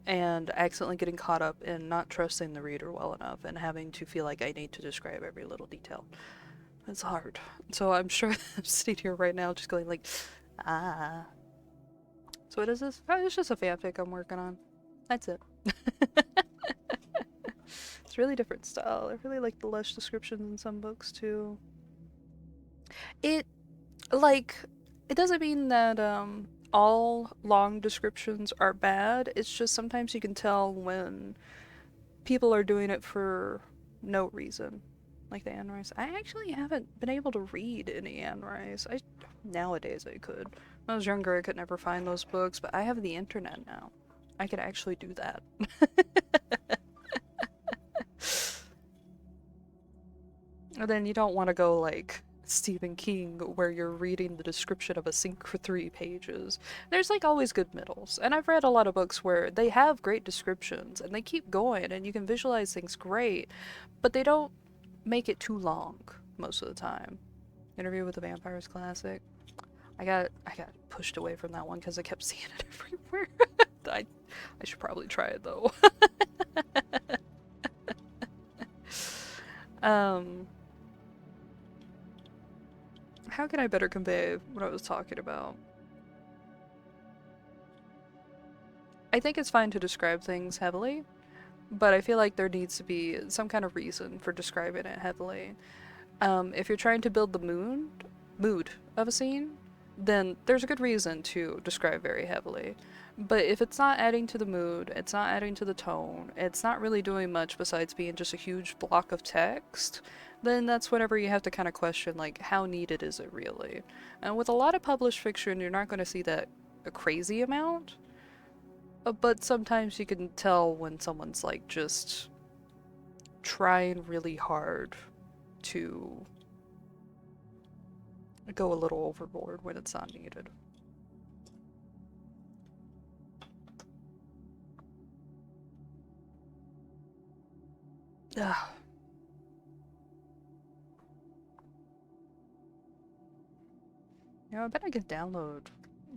and accidentally getting caught up in not trusting the reader well enough and having to feel like I need to describe every little detail. It's hard. So I'm sure I'm sitting here right now just going like, ah. So what is this? Oh, it's just a fanfic I'm working on. That's it. It's really different style. I really like the lush descriptions in some books too. It doesn't mean that all long descriptions are bad. It's just sometimes you can tell when people are doing it for no reason. Like the Anne Rice. I actually haven't been able to read any Anne Rice. Nowadays I could. When I was younger I could never find those books, but I have the internet now. I could actually do that. And then you don't want to go like Stephen King, where you're reading the description of a sink for 3 pages. There's like always good middles, and I've read a lot of books where they have great descriptions and they keep going and you can visualize things great, but they don't make it too long most of the time. Interview with the Vampires classic. I got pushed away from that one because I kept seeing it everywhere. I should probably try it though. How can I better convey what I was talking about? I think it's fine to describe things heavily, but I feel like there needs to be some kind of reason for describing it heavily. If you're trying to build the mood of a scene, then there's a good reason to describe very heavily. But if it's not adding to the mood, it's not adding to the tone, it's not really doing much besides being just a huge block of text, then that's whenever you have to kind of question, like, how needed is it really? And with a lot of published fiction, you're not going to see that a crazy amount, but sometimes you can tell when someone's, like, just trying really hard to go a little overboard when it's not needed. Ugh. You know, I bet I could download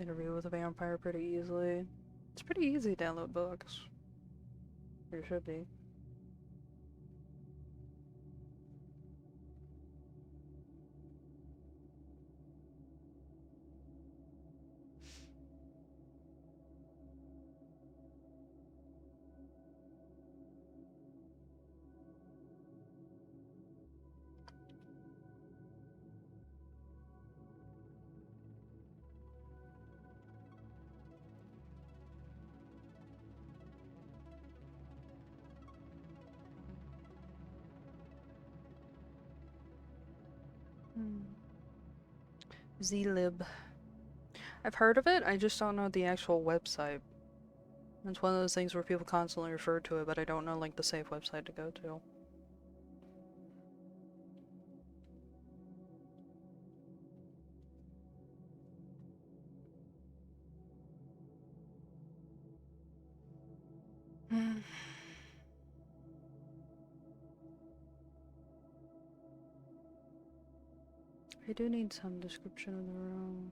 Interview with a Vampire pretty easily. It's pretty easy to download books. Or it should be. Zlib. I've heard of it, I just don't know the actual website. It's one of those things where people constantly refer to it, but I don't know like the safe website to go to. I do need some description of the room.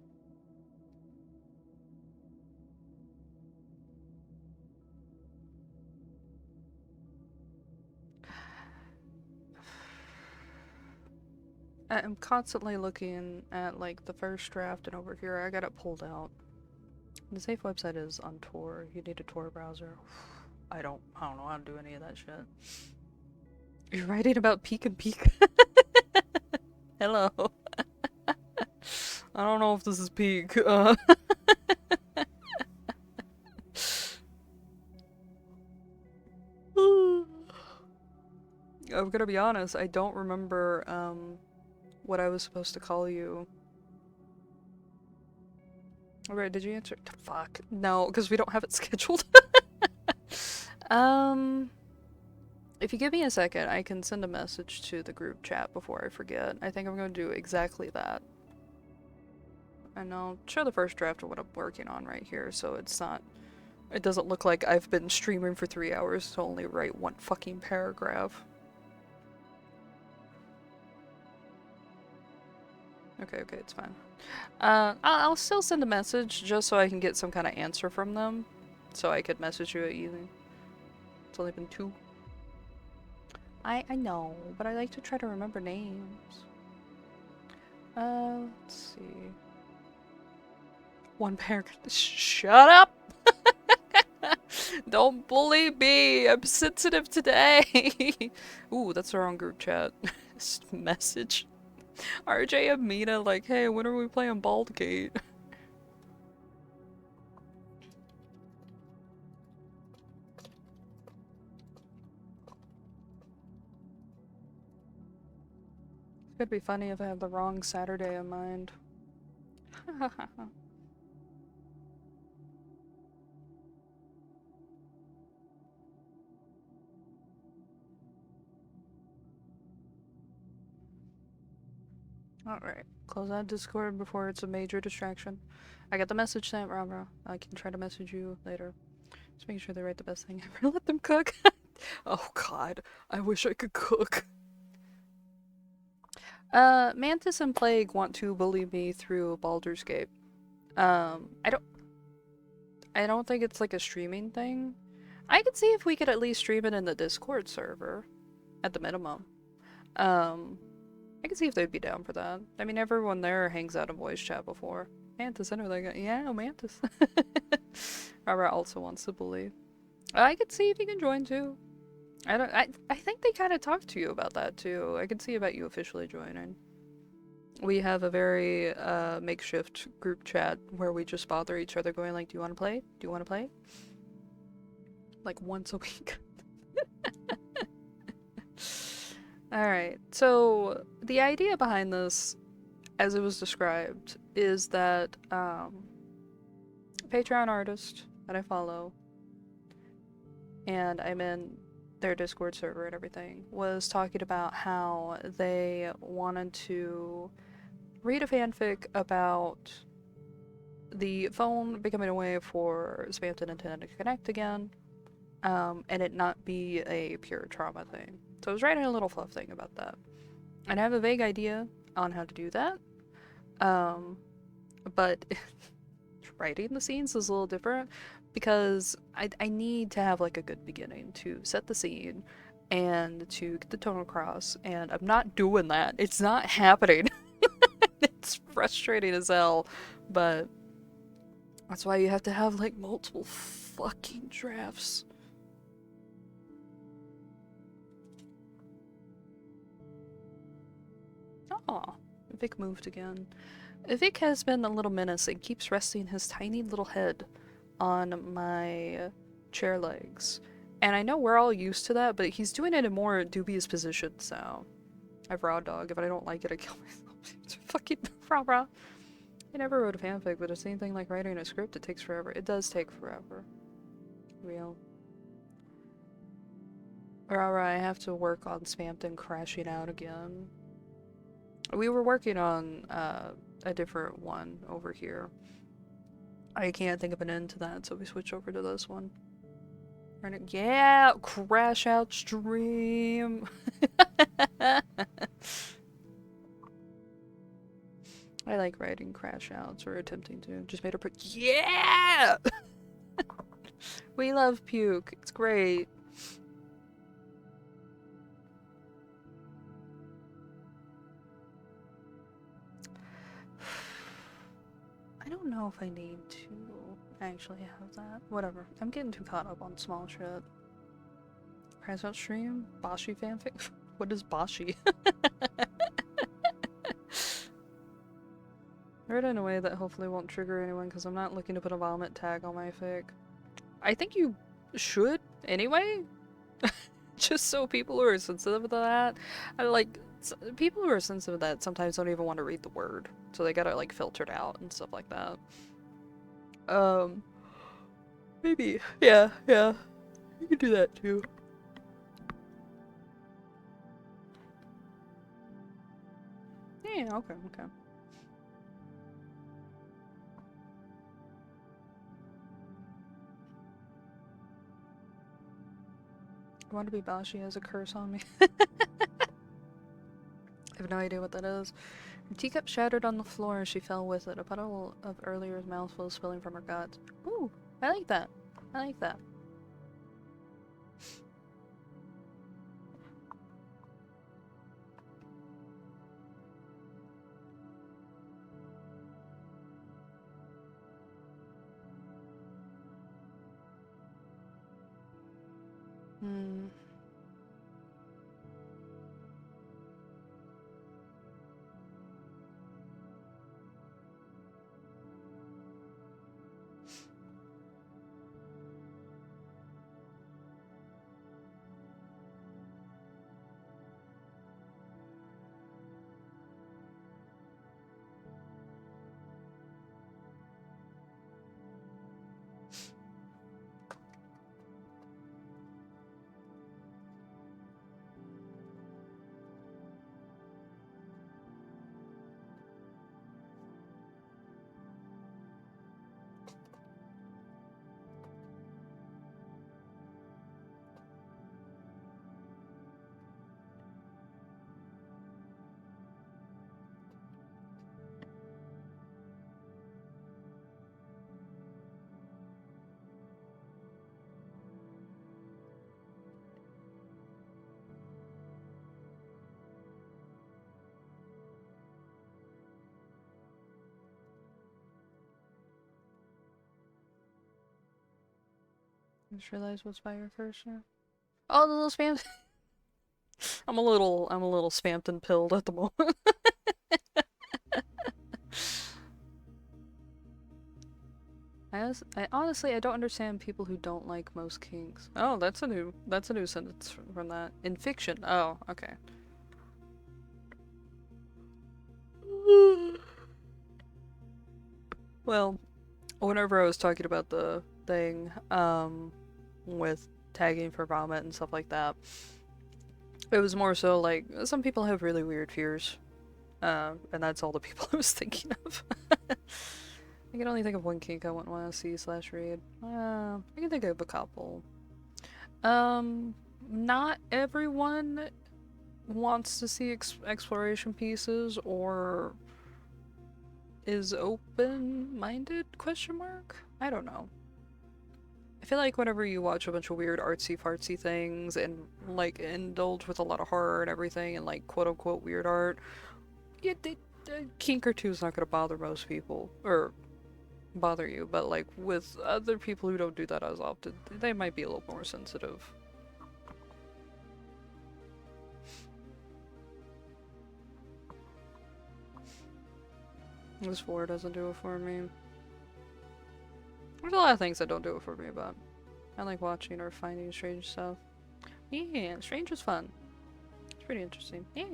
I'm constantly looking at like the first draft, and over here I got it pulled out. The safe website is on Tor. You need a Tor browser. I don't know how to do any of that shit. You're writing about peek and peek. Hello. I don't know if this is peak. I'm gonna be honest, I don't remember what I was supposed to call you. Alright, did you answer? Fuck. No, because we don't have it scheduled. If you give me a second, I can send a message to the group chat before I forget. I think I'm going to do exactly that. And I'll show the first draft of what I'm working on right here, so it's not... It doesn't look like I've been streaming for 3 hours to only write one fucking paragraph. Okay, it's fine. I'll still send a message just so I can get some kind of answer from them. So I could message you at evening. It's only been 2. I know, but I like to try to remember names. Let's see. One paragraph. Shut up! Don't bully me! I'm sensitive today! Ooh, that's the wrong group chat. Message. RJ and Mina like, hey, when are we playing Baldur's Gate? It's gonna be funny if I have the wrong Saturday in mind. Alright, close that Discord before it's a major distraction. I got the message sent, Rabra. I can try to message you later. Just making sure they write the best thing ever. Let them cook. Oh god, I wish I could cook. Mantis and Plague want to bully me through Baldur's Gate. I don't think it's like a streaming thing. I could see if we could at least stream it in the Discord server, at the minimum. I could see if they'd be down for that. I mean, everyone there hangs out in voice chat before. Mantis, I know they got— yeah, Mantis. Robert also wants to bully. I could see if you can join too. I think they kind of talked to you about that too. I could see about you officially joining. We have a very makeshift group chat where we just bother each other going like, do you want to play? Do you want to play? Like once a week. Alright, so the idea behind this, as it was described, is that a Patreon artist that I follow, and I'm in their Discord server and everything, was talking about how they wanted to read a fanfic about the phone becoming a way for Spamton and Nintendo to connect again, and it not be a pure trauma thing. So I was writing a little fluff thing about that. And I have a vague idea on how to do that. But writing the scenes is a little different because I need to have like a good beginning to set the scene and to get the tone across, and I'm not doing that. It's not happening. It's frustrating as hell, but that's why you have to have like multiple fucking drafts. Aw, Vic moved again. Vic has been a little menace and keeps resting his tiny little head on my chair legs. And I know we're all used to that, but he's doing it in more dubious positions, so I've raw dog. If I don't like it, I kill myself. It's fucking rah rah. I never wrote a fanfic, but it's anything like writing a script, it takes forever. It does take forever. Real. Rah rah, I have to work on Spamton crashing out again. We were working on a different one over here. I can't think of an end to that, so we switch over to this one. Yeah, crash out stream. I like writing crash outs or attempting to. Just made her put yeah. We love puke. It's great. I don't know if I need to actually have that. Whatever. I'm getting too caught up on small shit. Crash out stream? Bsky fanfic? What is Bsky? I wrote it in a way that hopefully won't trigger anyone because I'm not looking to put a vomit tag on my fic. I think you should anyway. Just so people who are sensitive to that. People who are sensitive to that sometimes don't even want to read the word. So they gotta like filter it out and stuff like that. Maybe. Yeah. You can do that too. Yeah, okay. I want to be Bsky has a curse on me. I have no idea what that is. Her teacup shattered on the floor and she fell with it. A puddle of Earlier's mouthful spilling from her guts. Ooh, I like that. I just realized what's by your cursor. Oh, the little spam. I'm a little spammed and pilled at the moment. I honestly don't understand people who don't like most kinks. Oh, that's a new sentence from that. In fiction. Oh, okay. Well, whenever I was talking about the thing, with tagging for vomit and stuff like that, it was more so like, some people have really weird fears. And that's all the people I was thinking of. I can only think of one kink I wouldn't want to see /read. I can think of a couple. not everyone wants to see exploration pieces or is open-minded, question mark? I don't know. I feel like whenever you watch a bunch of weird artsy-fartsy things and, like, indulge with a lot of horror and everything and, like, quote-unquote weird art, yeah, kink or two is not gonna bother most people. Or bother you, but, like, with other people who don't do that as often, they might be a little more sensitive. This 4 doesn't do it for me. There's a lot of things that don't do it for me, but I like watching or finding strange stuff. Yeah, strange is fun. It's pretty interesting. Yeah.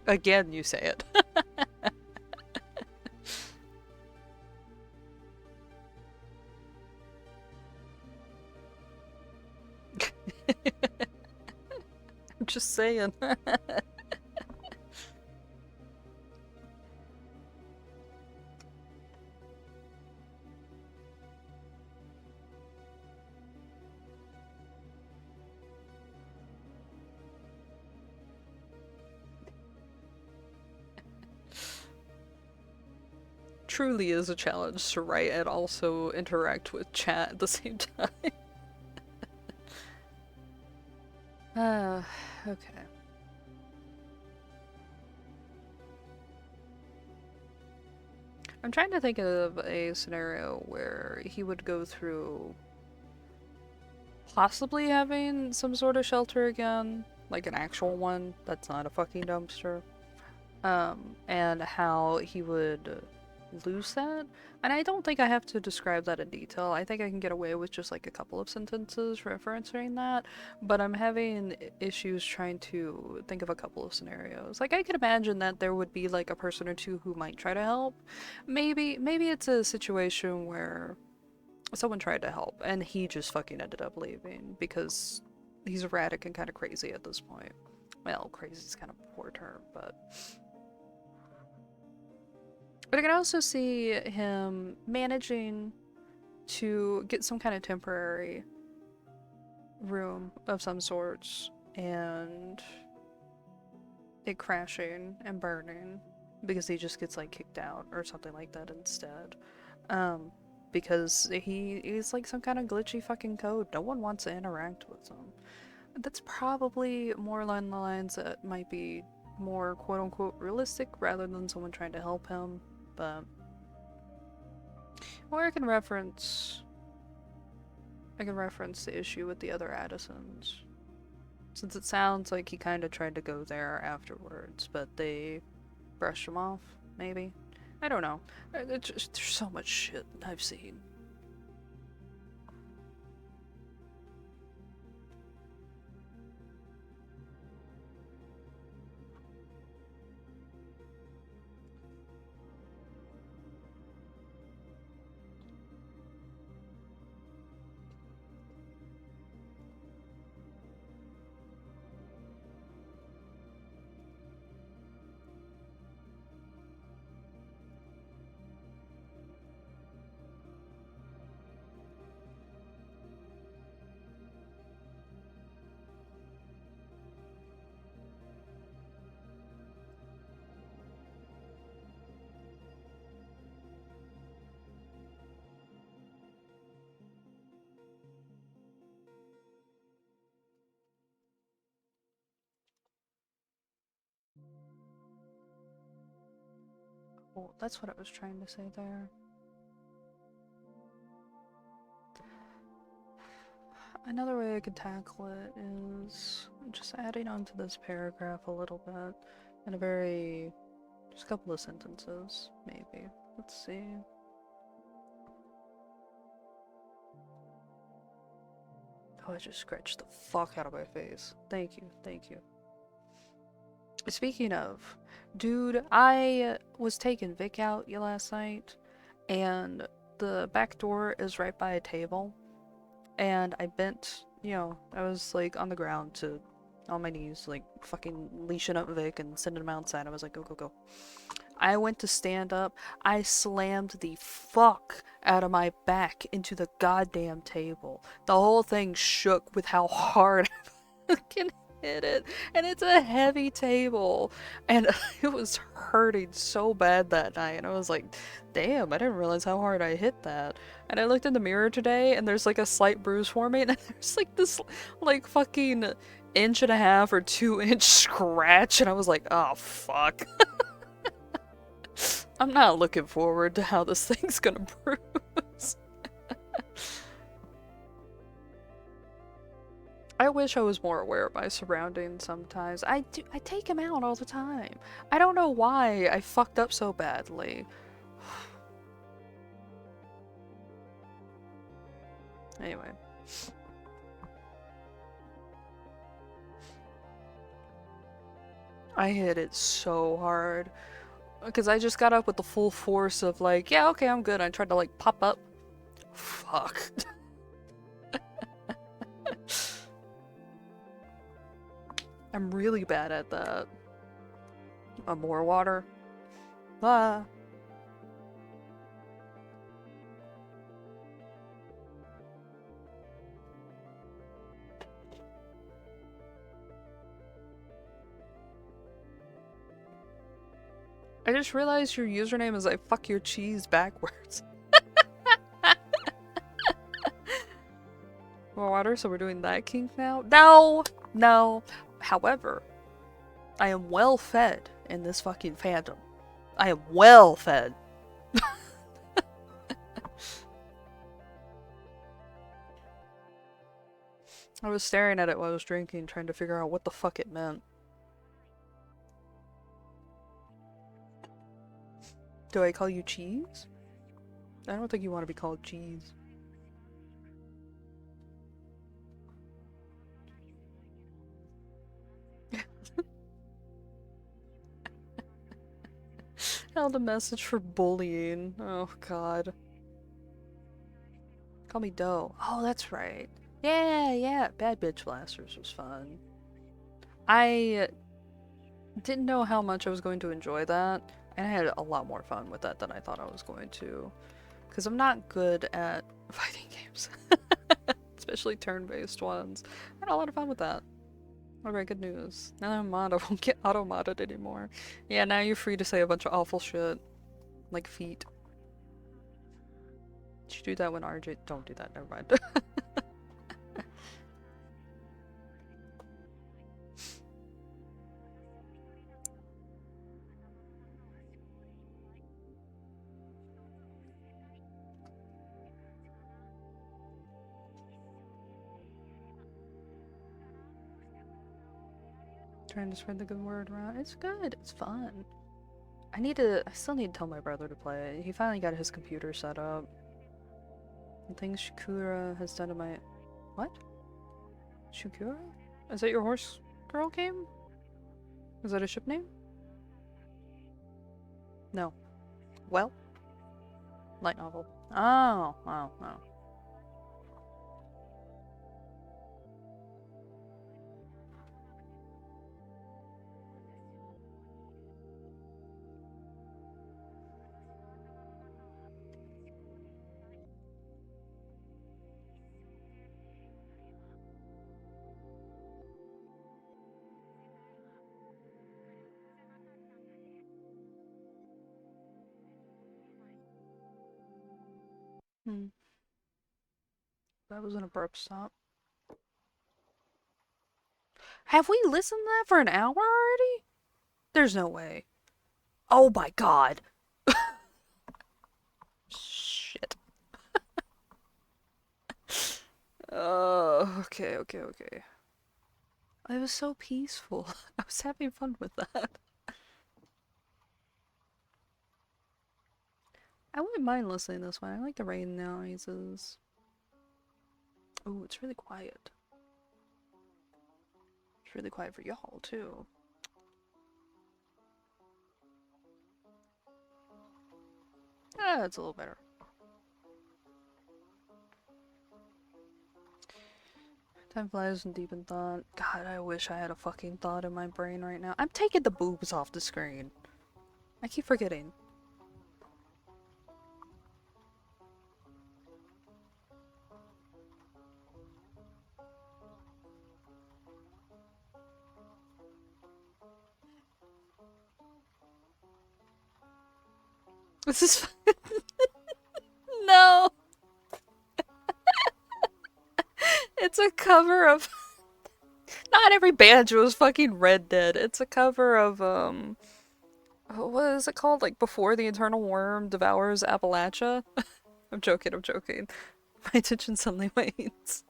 Again, you say it. I'm just saying. Truly is a challenge to write and also interact with chat at the same time. Okay. I'm trying to think of a scenario where he would go through possibly having some sort of shelter again, like an actual one that's not a fucking dumpster. And how he would lose that. And I don't think I have to describe that in detail. I think I can get away with just like a couple of sentences referencing that, but I'm having issues trying to think of a couple of scenarios. Like I could imagine that there would be like a person or two who might try to help. Maybe it's a situation where someone tried to help and he just fucking ended up leaving because he's erratic and kind of crazy at this point. Well, crazy is kind of a poor term, but I can also see him managing to get some kind of temporary room of some sorts and it crashing and burning because he just gets like kicked out or something like that instead. Because he's like some kind of glitchy fucking code. No one wants to interact with him. That's probably more along the lines that might be more quote-unquote realistic rather than someone trying to help him. But or I can reference the issue with the other Addisons. Since it sounds like he kind of tried to go there afterwards, but they brushed him off, maybe? I don't know. There's so much shit I've seen. Oh, that's what I was trying to say there. Another way I could tackle it is just adding onto this paragraph a little bit in a very, just a couple of sentences, maybe. Let's see. Oh, I just scratched the fuck out of my face. Thank you, thank you. Speaking of, dude, I was taking Vic out last night, and the back door is right by a table, and I bent, I was like on the ground on my knees, like fucking leashing up Vic and sending him outside. I was like, go, go, go. I went to stand up, I slammed the fuck out of my back into the goddamn table. The whole thing shook with how hard I fucking hit it, and it's a heavy table, and it was hurting so bad that night, and I was like, damn, I didn't realize how hard I hit that. And I looked in the mirror today, and there's like a slight bruise forming, and there's like this like fucking inch and a half or 2 inch scratch, and I was like, oh fuck. I'm not looking forward to how this thing's gonna bruise. I wish I was more aware of my surroundings sometimes. I take him out all the time. I don't know why I fucked up so badly. Anyway. I hit it so hard. Because I just got up with the full force of like, yeah, okay, I'm good. I tried to like pop up. Fuck. I'm really bad at that. More water. Ah. I just realized your username is like fuck your cheese backwards. More water, so we're doing that kink now? No! No. However, I am well fed in this fucking fandom. I am well fed. I was staring at it while I was drinking, trying to figure out what the fuck it meant. Do I call you cheese? I don't think you want to be called cheese. Held a message for bullying. Oh god. Call me Doe. Oh, that's right. Yeah, yeah. Bad Bitch Blasters was fun. I didn't know how much I was going to enjoy that, and I had a lot more fun with that than I thought I was going to. Because I'm not good at fighting games. Especially turn-based ones. I had a lot of fun with that. Alright, good news. Now that I'm mod, I won't get auto-modded anymore. Yeah, now you're free to say a bunch of awful shit. Like feet. Did you do that when RJ- Don't do that, never mind. Trying to spread the good word around. It's good. It's fun. I still need to tell my brother to play. He finally got his computer set up. The things Shakura has done to my... What? Shakura? Is that your horse girl game? Is that a ship name? No. Well? Light novel. Oh, wow, wow. Hmm. That was an abrupt stop. Have we listened to that for an hour already? There's no way. Oh my god. Shit. Okay, okay, okay. It was so peaceful. I was having fun with that. I wouldn't mind listening to this one. I like the rain noises. Oh, it's really quiet. It's really quiet for y'all, too. Ah, that's a little better. Time flies in deep in thought. God, I wish I had a fucking thought in my brain right now. I'm taking the boobs off the screen. I keep forgetting. This is no. It's a cover of not every banjo is fucking Red Dead. It's a cover of what is it called? Like Before the Eternal Worm Devours Appalachia? I'm joking, I'm joking. My attention suddenly wanes.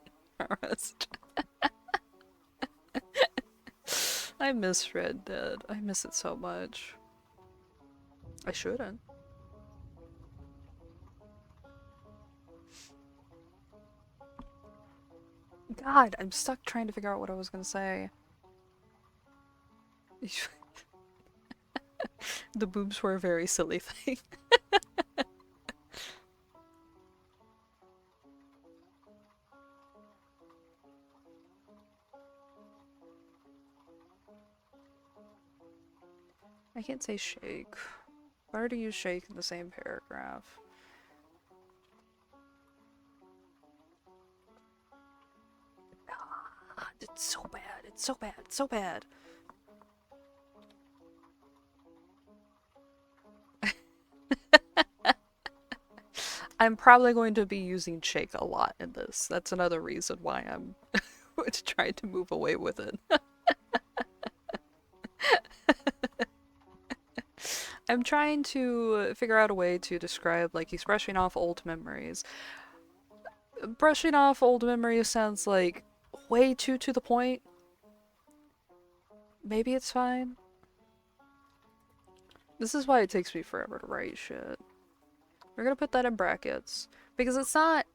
Rest. I miss Red Dead. I miss it so much. I shouldn't. God, I'm stuck trying to figure out what I was gonna say. The boobs were a very silly thing. I can't say shake. Why do you shake in the same paragraph? Ah, it's so bad. It's so bad. It's so bad. I'm probably going to be using shake a lot in this. That's another reason why I'm trying to move away with it. I'm trying to figure out a way to describe, like, he's brushing off old memories. Brushing off old memories sounds like way too to the point. Maybe it's fine. This is why it takes me forever to write shit. We're gonna put that in brackets. Because it's not...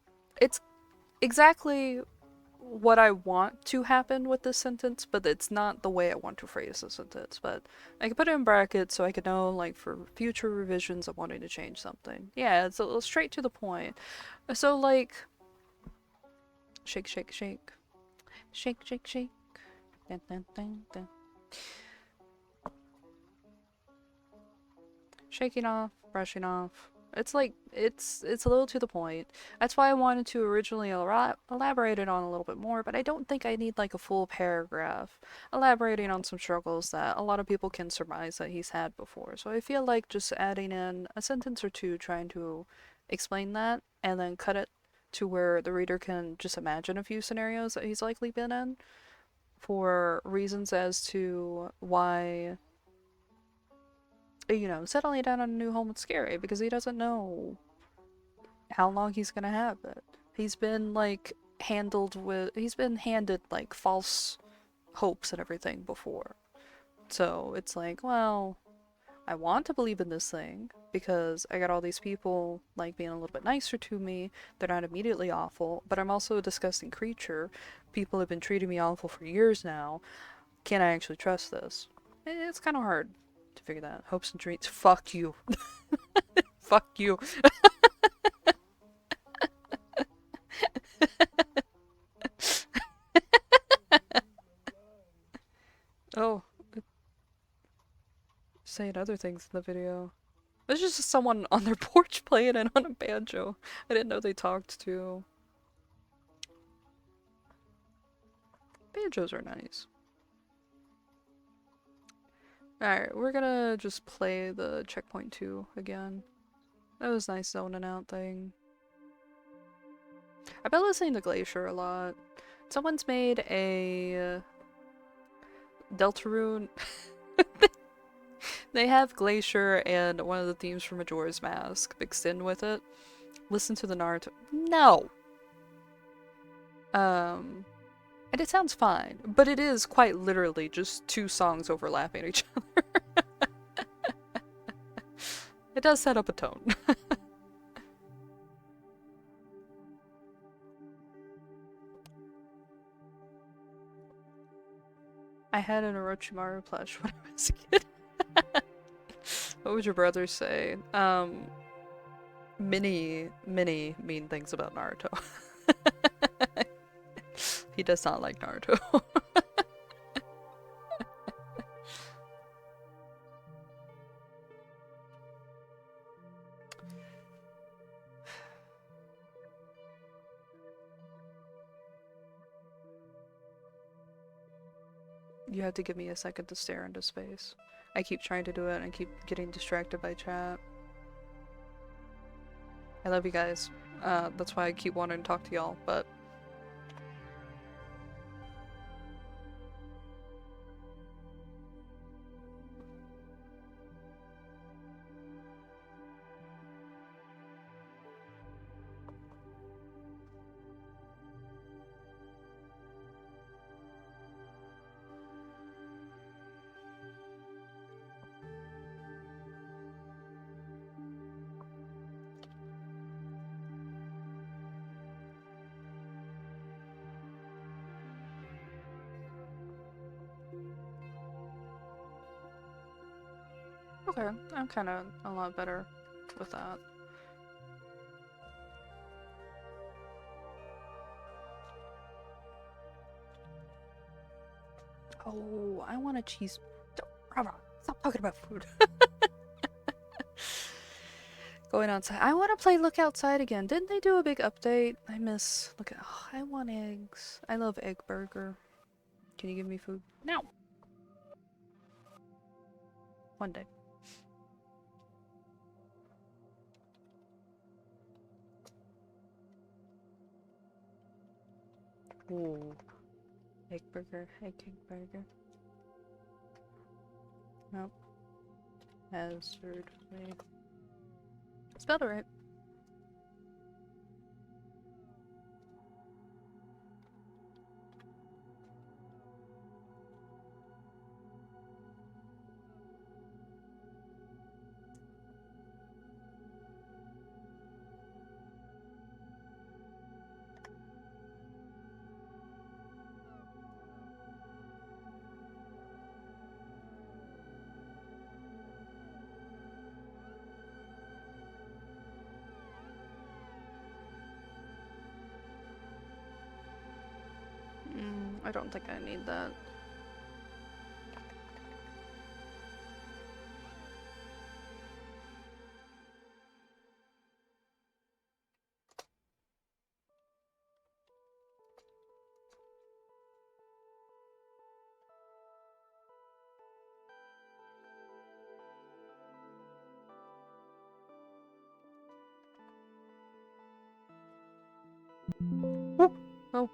It's exactly what I want to happen with this sentence, but it's not the way I want to phrase the sentence. But I can put it in brackets so I can know, like, for future revisions I'm wanting to change something. Yeah, it's a little straight to the point. So, like... Shake, shake, shake. Shake, shake, shake. Dun, dun, dun, dun. Shaking off, brushing off. It's like, it's a little to the point. That's why I wanted to originally elaborate it on a little bit more, but I don't think I need like a full paragraph elaborating on some struggles that a lot of people can surmise that he's had before. So I feel like just adding in a sentence or two trying to explain that and then cut it to where the reader can just imagine a few scenarios that he's likely been in for reasons as to why, you know, settling down on a new home is scary because he doesn't know how long he's gonna have it. He's been like he's been handed like false hopes and everything before. So it's like, well, I want to believe in this thing because I got all these people like being a little bit nicer to me. They're not immediately awful, but I'm also a disgusting creature. People have been treating me awful for years now. Can I actually trust this? It's kind of hard to figure that. Hopes and dreams. Fuck you. Fuck you. Oh, saying other things in the video. There's just someone on their porch playing it on a banjo. I didn't know they talked to. Banjos are nice. Alright, we're gonna just play the checkpoint 2 again. That was nice zoning out thing. I've been listening to Glacier a lot. Someone's made a Deltarune. They have Glacier and one of the themes from Majora's Mask mixed in with it. Listen to the Naruto. No! And it sounds fine, but it is quite literally just two songs overlapping each other. It does set up a tone. I had an Orochimaru plush when I was a kid. What would your brother say? many mean things about Naruto. He does not like Naruto. You have to give me a second to stare into space. I keep trying to do it and I keep getting distracted by chat. I love you guys. That's why I keep wanting to talk to y'all, but... Okay, I'm kind of a lot better with that. Oh, I want a cheese. Stop talking about food. Going outside. I want to play Look Outside again. Didn't they do a big update? I miss. Look at. Oh, I want eggs. I love egg burger. Can you give me food? No. One day. Ooh. Egg burger. Egg burger. Nope. Hazard. Wait. Spelled it right. I don't think I need that. Whoop. Oh.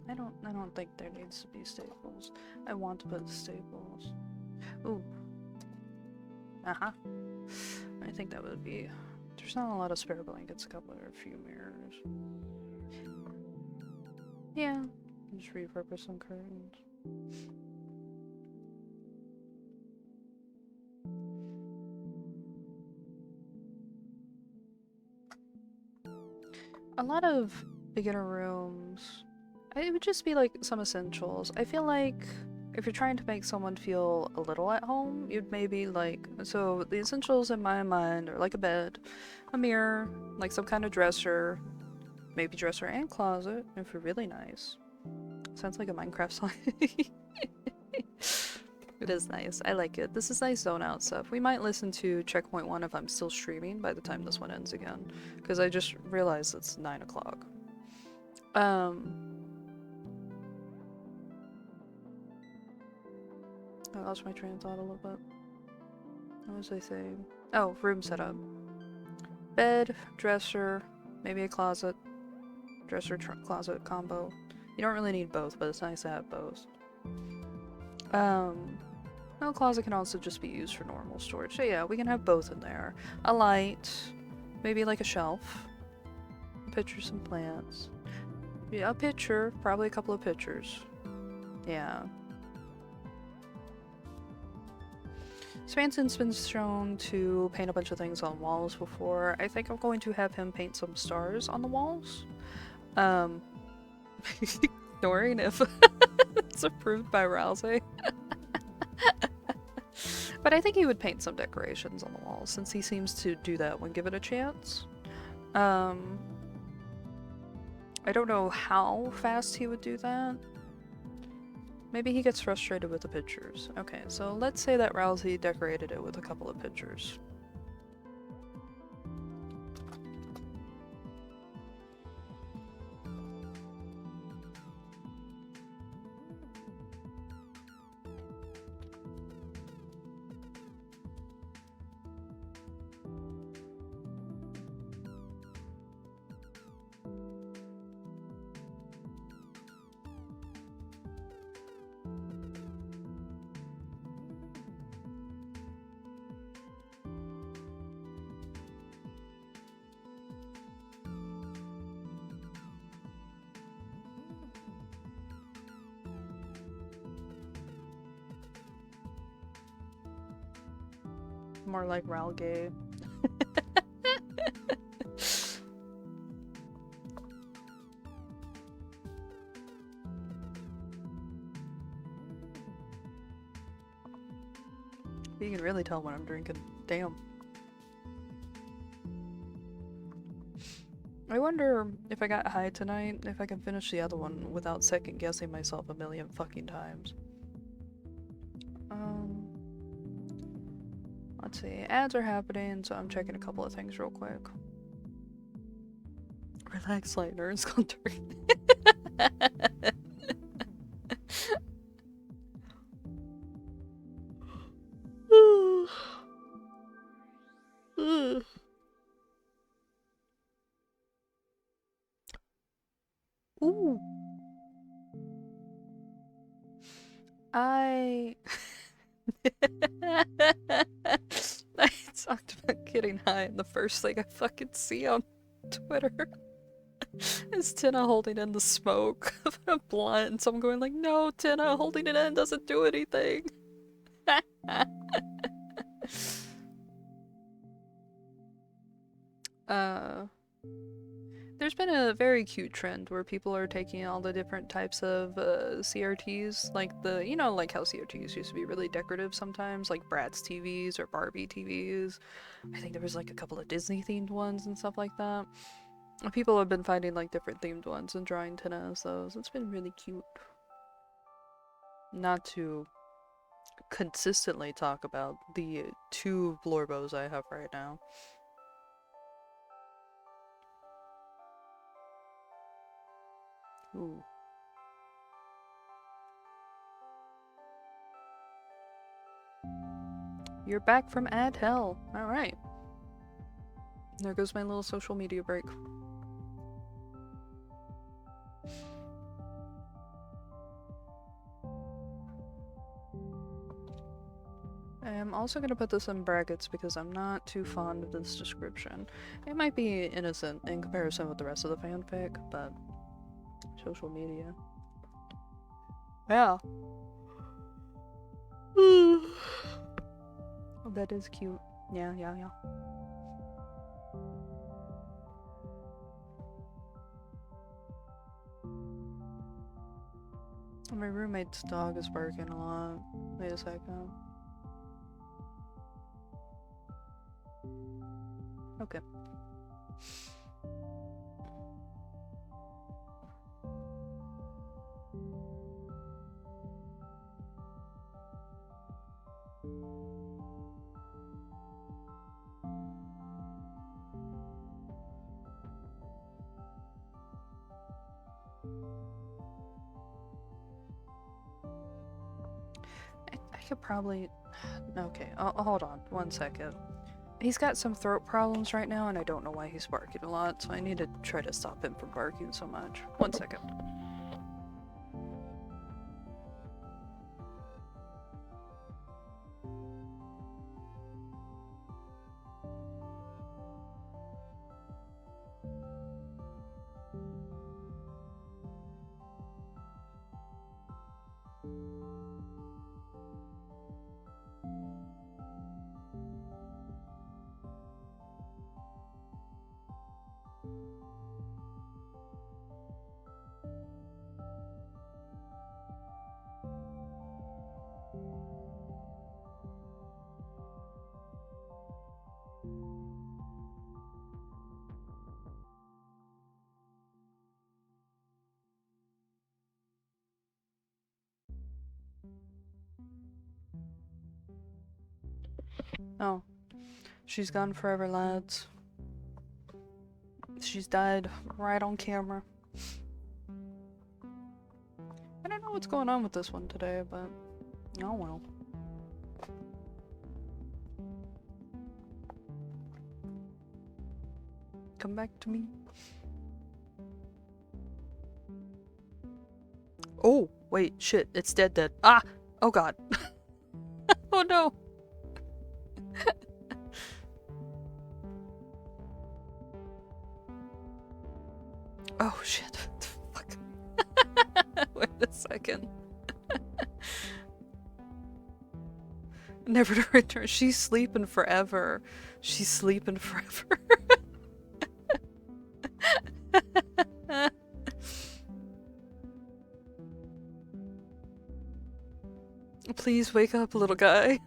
I don't think there needs to be staples. I want to put staples. Ooh. Uh-huh. I think that would be... There's not a lot of spare blankets, a couple or a few mirrors. Yeah. Just repurpose some curtains. A lot of beginner rooms... It would just be like some essentials. I feel like if you're trying to make someone feel a little at home, you'd maybe like, so the essentials in my mind are like a bed, a mirror, like some kind of dresser, maybe dresser and closet if you're really nice. Sounds like a Minecraft song. It is nice. I like it. This is nice zone out stuff. We might listen to Checkpoint 1 if I'm still streaming by the time this one ends again, because I just realized it's 9 o'clock. I lost my train of thought a little bit. What was I saying? Oh, room setup. Bed, dresser, maybe a closet. Dresser, closet combo. You don't really need both, but it's nice to have both. No, closet can also just be used for normal storage. So yeah, we can have both in there. A light, maybe like a shelf. Pictures and plants. Yeah, a picture, probably a couple of pictures. Yeah. Swanson's been shown to paint a bunch of things on walls before. I think I'm going to have him paint some stars on the walls. Ignoring if it's approved by Rousey. But I think he would paint some decorations on the walls, since he seems to do that when given a chance. I don't know how fast he would do that. Maybe he gets frustrated with the pictures. Okay, so let's say that Rousey decorated it with a couple of pictures. More like Ralgay. You can really tell when I'm drinking. Damn. I wonder if I got high tonight, if I can finish the other one without second guessing myself a million fucking times. Let's see, ads are happening, so I'm checking a couple of things real quick. Relax, Lightner, it's gone dirty. Ooh. I talked about getting high, and the first thing I fucking see on Twitter is Tina holding in the smoke of a blunt, and someone going like, "No, Tina, holding it in doesn't do anything." There's been a very cute trend where people are taking all the different types of CRTs, like the, you know, like how CRTs used to be really decorative sometimes, like Bratz TVs or Barbie TVs. I think there was like a couple of Disney themed ones and stuff like that. And people have been finding like different themed ones and drawing Tina as those. It's been really cute. Not to consistently talk about the 2 Blorbos I have right now. Ooh. You're back from ad hell. Alright. There goes my little social media break. I'm also going to put this in brackets because I'm not too fond of this description. It might be innocent in comparison with the rest of the fanfic, but social media. Yeah. Oh, that is cute. Yeah. My roommate's dog is barking a lot. Wait a second. Okay. I could probably... Okay, hold on, 1 second. He's got some throat problems right now, and I don't know why he's barking a lot, so I need to try to stop him from barking so much. 1 second. Oh. She's gone forever, lads. She's died right on camera. I don't know what's going on with this one today, but oh well. Come back to me. Oh, wait, shit, it's dead. Ah! Oh god. Oh no! Oh shit. Fuck. Wait a second. Never to return. She's sleeping forever. She's sleeping forever. Please wake up, little guy.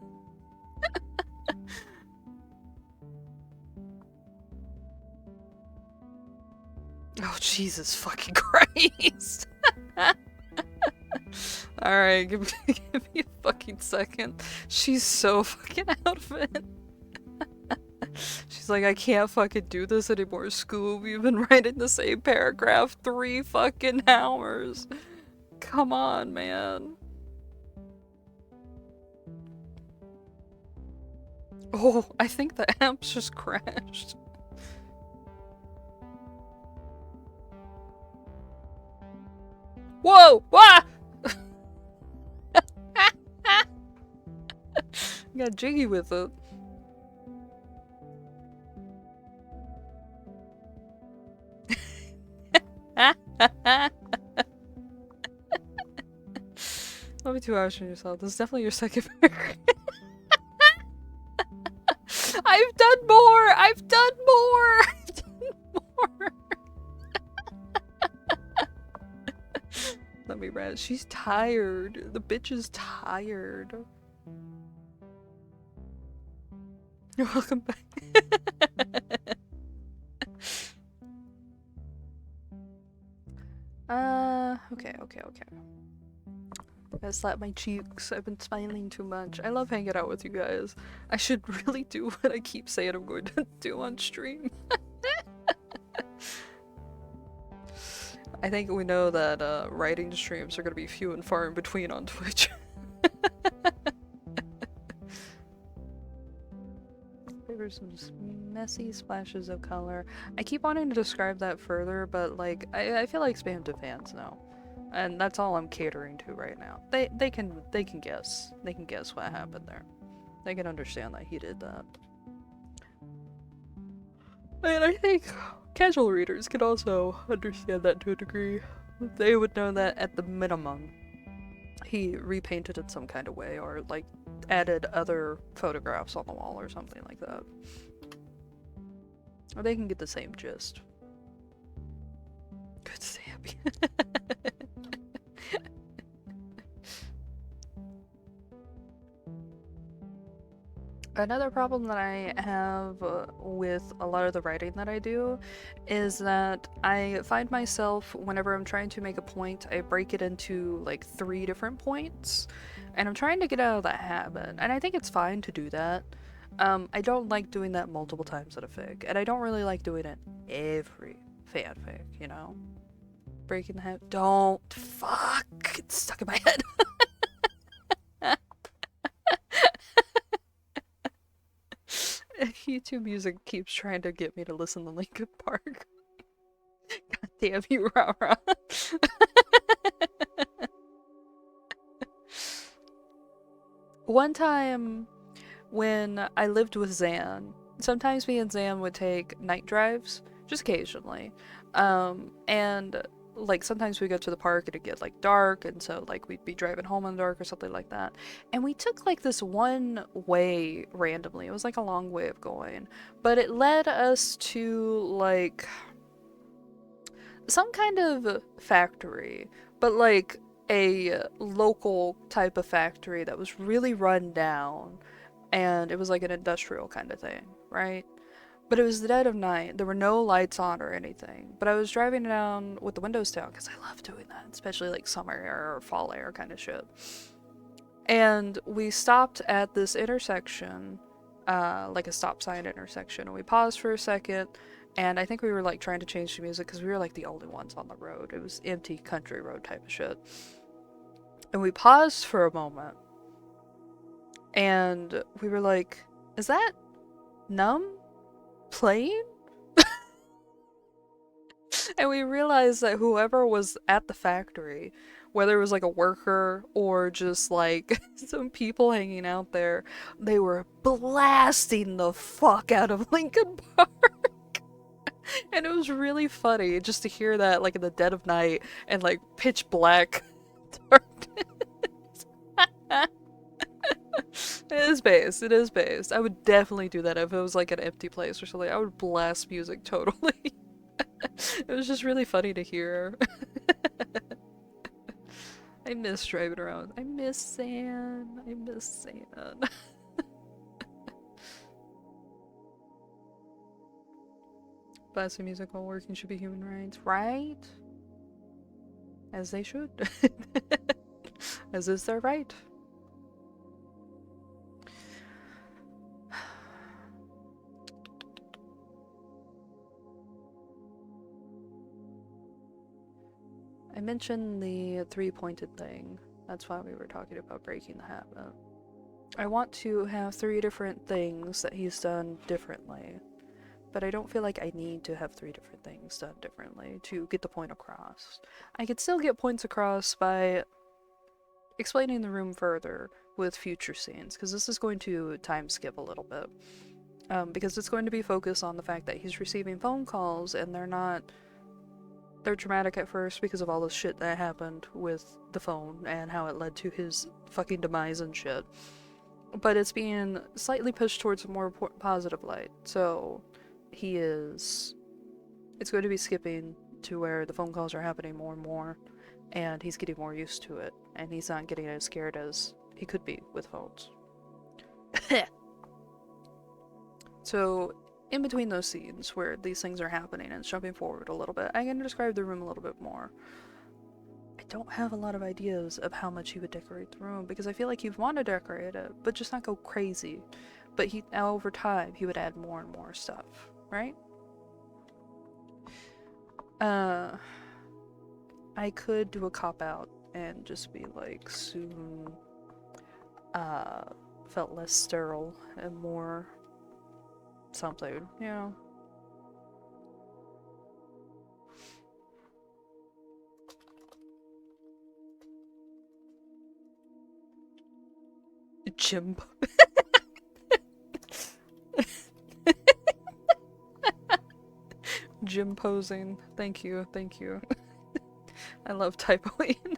Oh, Jesus fucking Christ. Alright, give me a fucking second. She's so fucking out of it. She's like, I can't fucking do this anymore, Scoob. You've been writing the same paragraph 3 fucking hours. Come on, man. Oh, I think the app's just crashed. Whoa! Wah! Got jiggy with it. Don't be too harsh on yourself. This is definitely your second paragraph. I've done more! I've done more! I've done more! Let me rest. She's tired. The bitch is tired. You're welcome back. Okay. Gotta slap my cheeks. I've been smiling too much. I love hanging out with you guys. I should really do what I keep saying I'm going to do on stream. I think we know that writing streams are gonna be few and far in between on Twitch. There's some messy splashes of color. I keep wanting to describe that further, but like I feel like spam to fans now. And that's all I'm catering to right now. They can guess. They can guess what happened there. They can understand that he did that. And I think casual readers can also understand that to a degree. They would know that at the minimum he repainted it some kind of way, or like added other photographs on the wall or something like that. Or they can get the same gist. Good to stay happy. Another problem that I have with a lot of the writing that I do is that I find myself, whenever I'm trying to make a point, I break it into like 3 different points, and I'm trying to get out of that habit, and I think it's fine to do that. I don't like doing that multiple times in a fic, and I don't really like doing it every fanfic, you know? Breaking the habit. Don't. Fuck! It's stuck in my head. YouTube Music keeps trying to get me to listen to Linkin Park. God damn you, Rara. One time when I lived with Zan, sometimes me and Zan would take night drives, just occasionally. And like sometimes we go to the park and it'd get like dark, and so like we'd be driving home in the dark or something like that. And we took like this one way randomly. It was like a long way of going, but it led us to like some kind of factory, but like a local type of factory that was really run down, and it was like an industrial kind of thing, right? But it was the dead of night. There were no lights on or anything. But I was driving down with the windows down because I love doing that, especially like summer air or fall air kind of shit. And we stopped at this intersection like a stop sign intersection, and we paused for a second, and I think we were like trying to change the music because we were like the only ones on the road. It was empty country road type of shit. And we paused for a moment, and we were like, is that Numb playing? And we realized that whoever was at the factory, whether it was like a worker or just like some people hanging out there, they were blasting the fuck out of Linkin Park. And it was really funny just to hear that like in the dead of night and like pitch black darkness. It is based. It is based. I would definitely do that if it was like an empty place or something. I would blast music totally. It was just really funny to hear. I miss driving around. I miss San. I miss San. Blasting music while working should be human rights, right? As they should. As is their right. I mentioned the three-pointed thing. That's why we were talking about breaking the habit. I want to have 3 different things that he's done differently, but I don't feel like I need to have 3 different things done differently to get the point across. I could still get points across by explaining the room further with future scenes, because this is going to time skip a little bit. Because it's going to be focused on the fact that he's receiving phone calls and they're dramatic at first because of all the shit that happened with the phone and how it led to his fucking demise and shit. But it's being slightly pushed towards a more positive light. So it's going to be skipping to where the phone calls are happening more and more, and he's getting more used to it, and he's not getting as scared as he could be with phones. So in between those scenes where these things are happening and jumping forward a little bit, I can describe the room a little bit more. I don't have a lot of ideas of how much he would decorate the room, because I feel like he'd want to decorate it, but just not go crazy. But over time, he would add more and more stuff, right? I could do a cop-out and just be like, soon, felt less sterile and more something, you know? Jim. Jim posing. Thank you, thank you. I love typoing.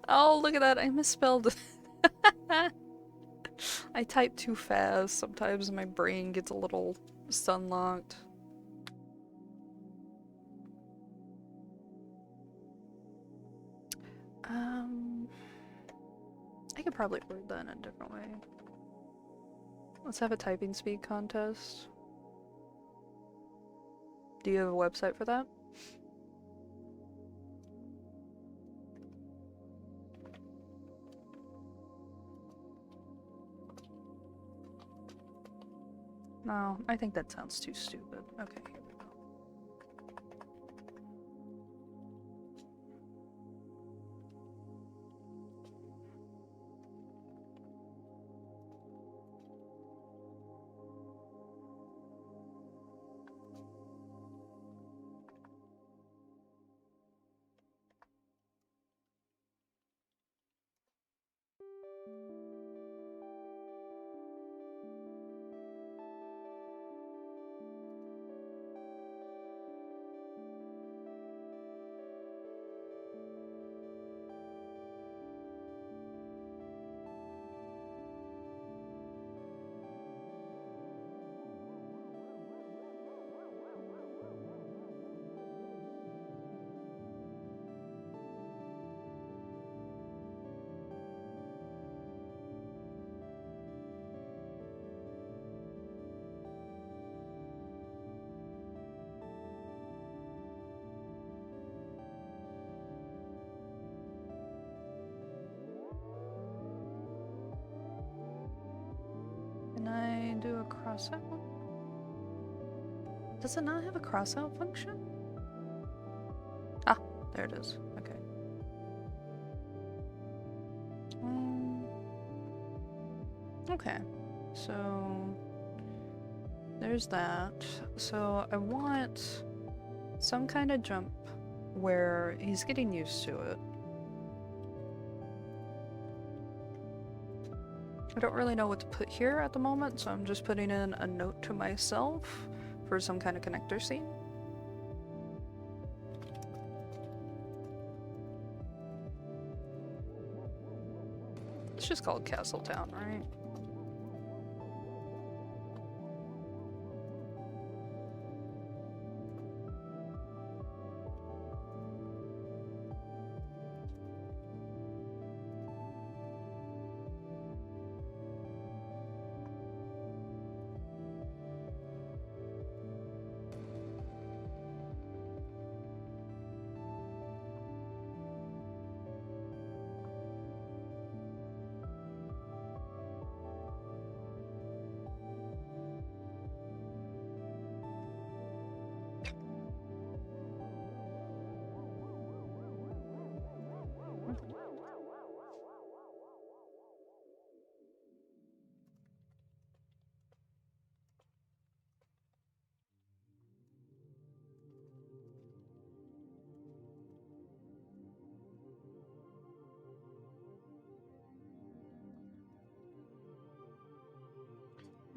Oh, look at that, I misspelled. I type too fast. Sometimes my brain gets a little stun-locked. I could probably word that in a different way. Let's have a typing speed contest. Do you have a website for that? No, I think that sounds too stupid. Okay, here we go. I do a crossout? Does it not have a crossout function? Ah, there it is. Okay. Okay, so there's that. So I want some kind of jump where he's getting used to it. I don't really know what to put here at the moment, so I'm just putting in a note to myself for some kind of connector scene. It's just called Castletown, right?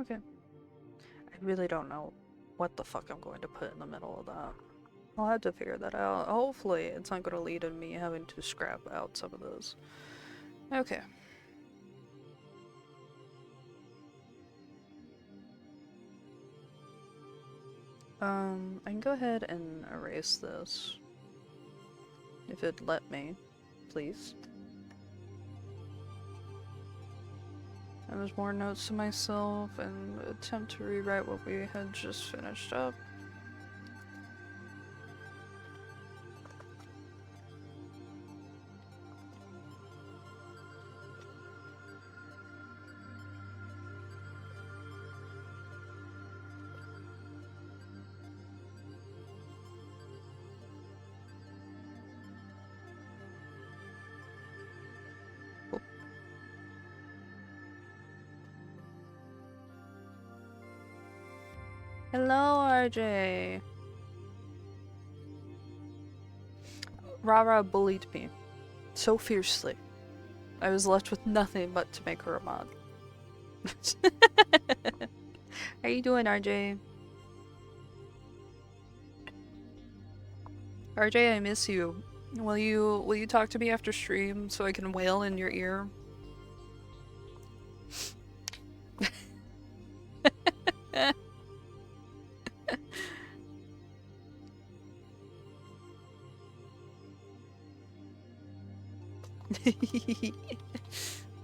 Okay. I really don't know what the fuck I'm going to put in the middle of that. I'll have to figure that out. Hopefully it's not going to lead to me having to scrap out some of those. Okay. I can go ahead and erase this. If it'd let me, please. And there's more notes to myself and attempt to rewrite what we had just finished up. Hello, RJ. Rara bullied me so fiercely. I was left with nothing but to make her a mod. How you doing, RJ? RJ, I miss you. Will you talk to me after stream so I can wail in your ear?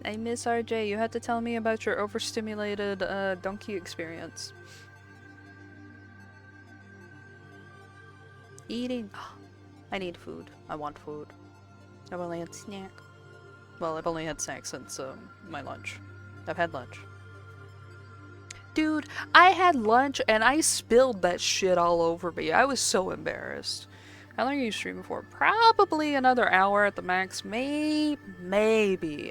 I miss RJ. You had to tell me about your overstimulated donkey experience. Eating. I need food. I want food. I've only had snack. Well, I've only had snacks since my lunch. I've had lunch. Dude, I had lunch and I spilled that shit all over me. I was so embarrassed. How long are you streaming for? Probably another hour at the max. Maybe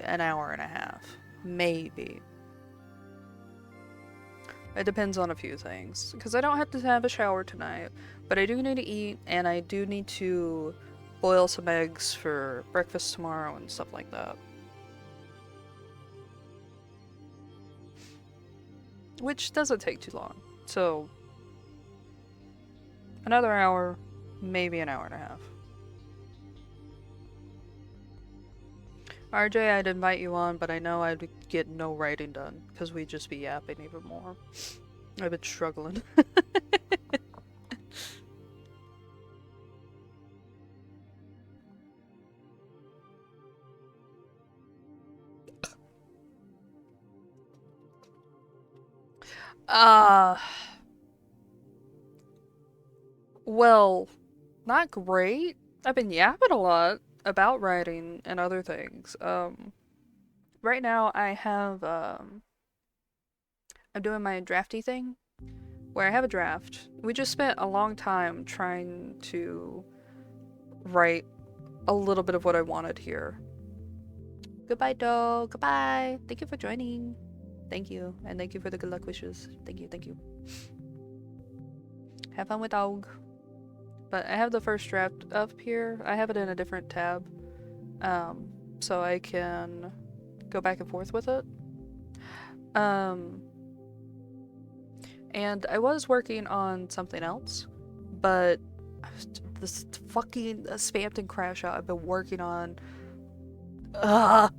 an hour and a half. Maybe. It depends on a few things. Because I don't have to have a shower tonight. But I do need to eat, and I do need to boil some eggs for breakfast tomorrow and stuff like that. Which doesn't take too long. So, another hour, maybe an hour and a half. RJ, I'd invite you on, but I know I'd get no writing done, because we'd just be yapping even more. I've been struggling. Well, not great. I've been yapping a lot about writing and other things. Right now I have, I'm doing my drafty thing, where I have a draft. We just spent a long time trying to write a little bit of what I wanted here. Goodbye, dog. Goodbye. Thank you for joining. Thank you. And thank you for the good luck wishes. Thank you, thank you. Have fun with dog. But I have the first draft up here. I have it in a different tab. So I can go back and forth with it. And I was working on something else, but this fucking Spamton crash out I've been working on. I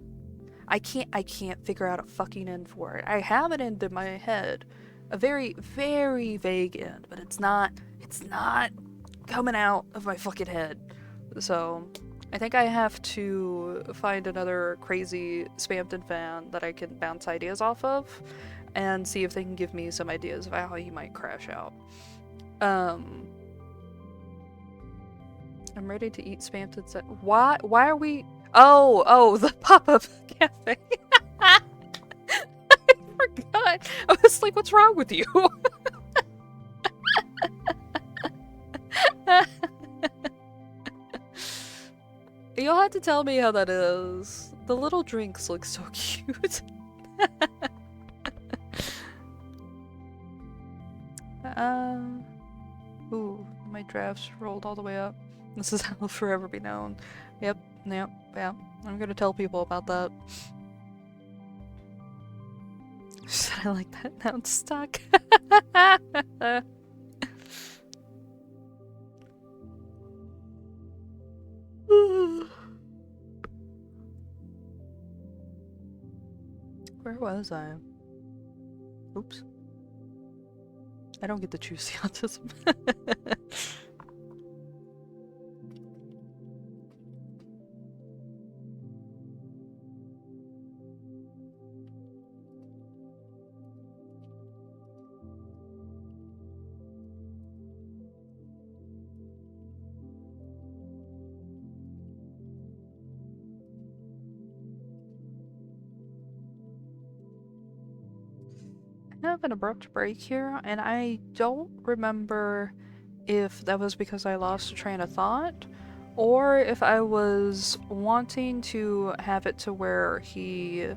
can't figure out a fucking end for it. I have an end in my head, a very, very vague end, but it's not coming out of my fucking head. So I think I have to find another crazy Spamton fan that I can bounce ideas off of and see if they can give me some ideas of how he might crash out. I'm ready to eat Spamton. Why are we... Oh, the pop-up cafe. I forgot. I was like, what's wrong with you? You'll have to tell me how that is. The little drinks look so cute. Ooh, my drafts rolled all the way up. This is how it'll forever be known. Yep. I'm gonna tell people about that. I like that. Now it's stuck. Where was I? Oops. I don't get to choose the autism. I have an abrupt break here, and I don't remember if that was because I lost a train of thought, or if I was wanting to have it to where he,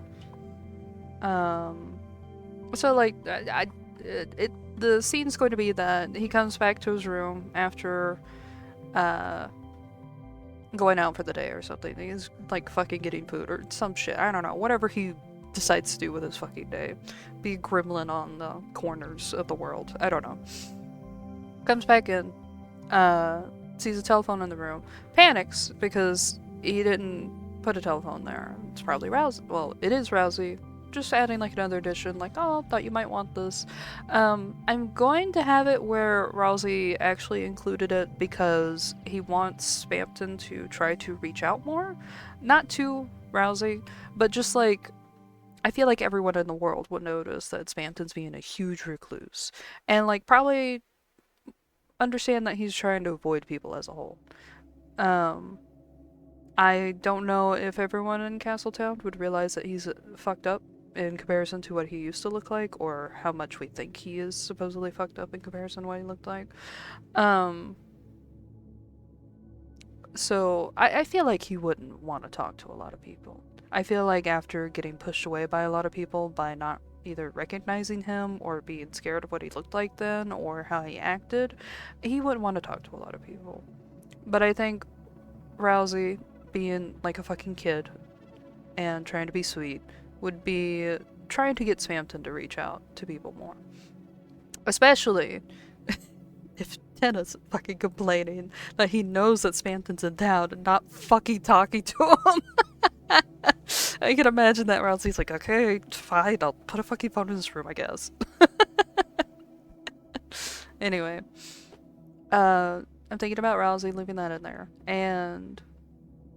so like, the scene's going to be that he comes back to his room after, going out for the day or something. He's like fucking getting food or some shit. I don't know. Whatever he decides to do with his fucking day. Be a gremlin on the corners of the world. I don't know. Comes back in, sees a telephone in the room, panics because he didn't put a telephone there. It's probably Rousey. Well, it is Rousey. Just adding like another addition, like, oh, thought you might want this. I'm going to have it where Rousey actually included it because he wants Spamton to try to reach out more. Not to Rousey, but just like, I feel like everyone in the world would notice that Spamton's being a huge recluse. And like, probably understand that he's trying to avoid people as a whole. I don't know if everyone in Castletown would realize that he's fucked up in comparison to what he used to look like, or how much we think he is supposedly fucked up in comparison to what he looked like. So I feel like he wouldn't want to talk to a lot of people. I feel like after getting pushed away by a lot of people by not either recognizing him or being scared of what he looked like then or how he acted, he wouldn't want to talk to a lot of people. But I think Rousey, being like a fucking kid and trying to be sweet, would be trying to get Spamton to reach out to people more. Especially if Tenna's fucking complaining that he knows that Spamton's in town and not fucking talking to him. I can imagine that Rousey's like, okay, fine, I'll put a fucking phone in his room, I guess. Anyway, I'm thinking about Rousey, leaving that in there. And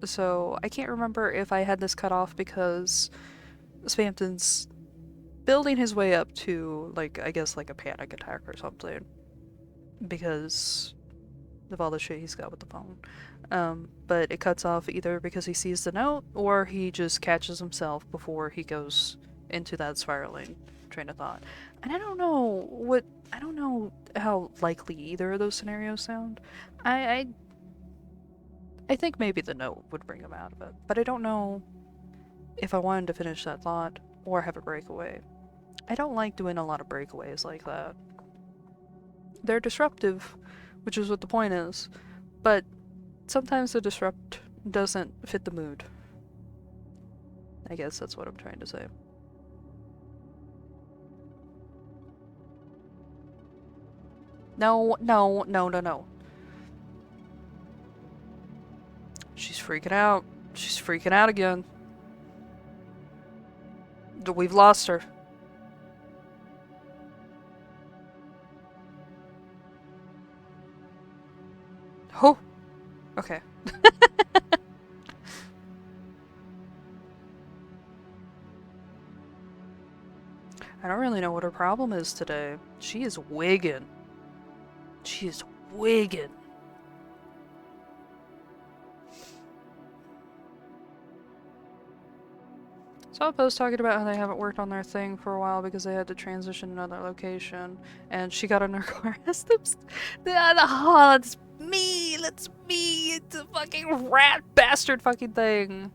so I can't remember if I had this cut off because Spamton's building his way up to, like, I guess, like a panic attack or something. Because of all the shit he's got with the phone. But it cuts off either because he sees the note or he just catches himself before he goes into that spiraling train of thought. And I don't know how likely either of those scenarios sound. I think maybe the note would bring him out of it, but I don't know if I wanted to finish that thought or have a breakaway. I don't like doing a lot of breakaways like that. They're disruptive, which is what the point is, but sometimes the disrupt doesn't fit the mood. I guess that's what I'm trying to say. No, no, no, no, no. She's freaking out. She's freaking out again. We've lost her. Oh! Okay. I don't really know what her problem is today. She is wigging. She is wigging. Saw a post talking about how they haven't worked on their thing for a while because they had to transition to another location, and she got in her car. That's me! That's me! It's a fucking rat bastard fucking thing!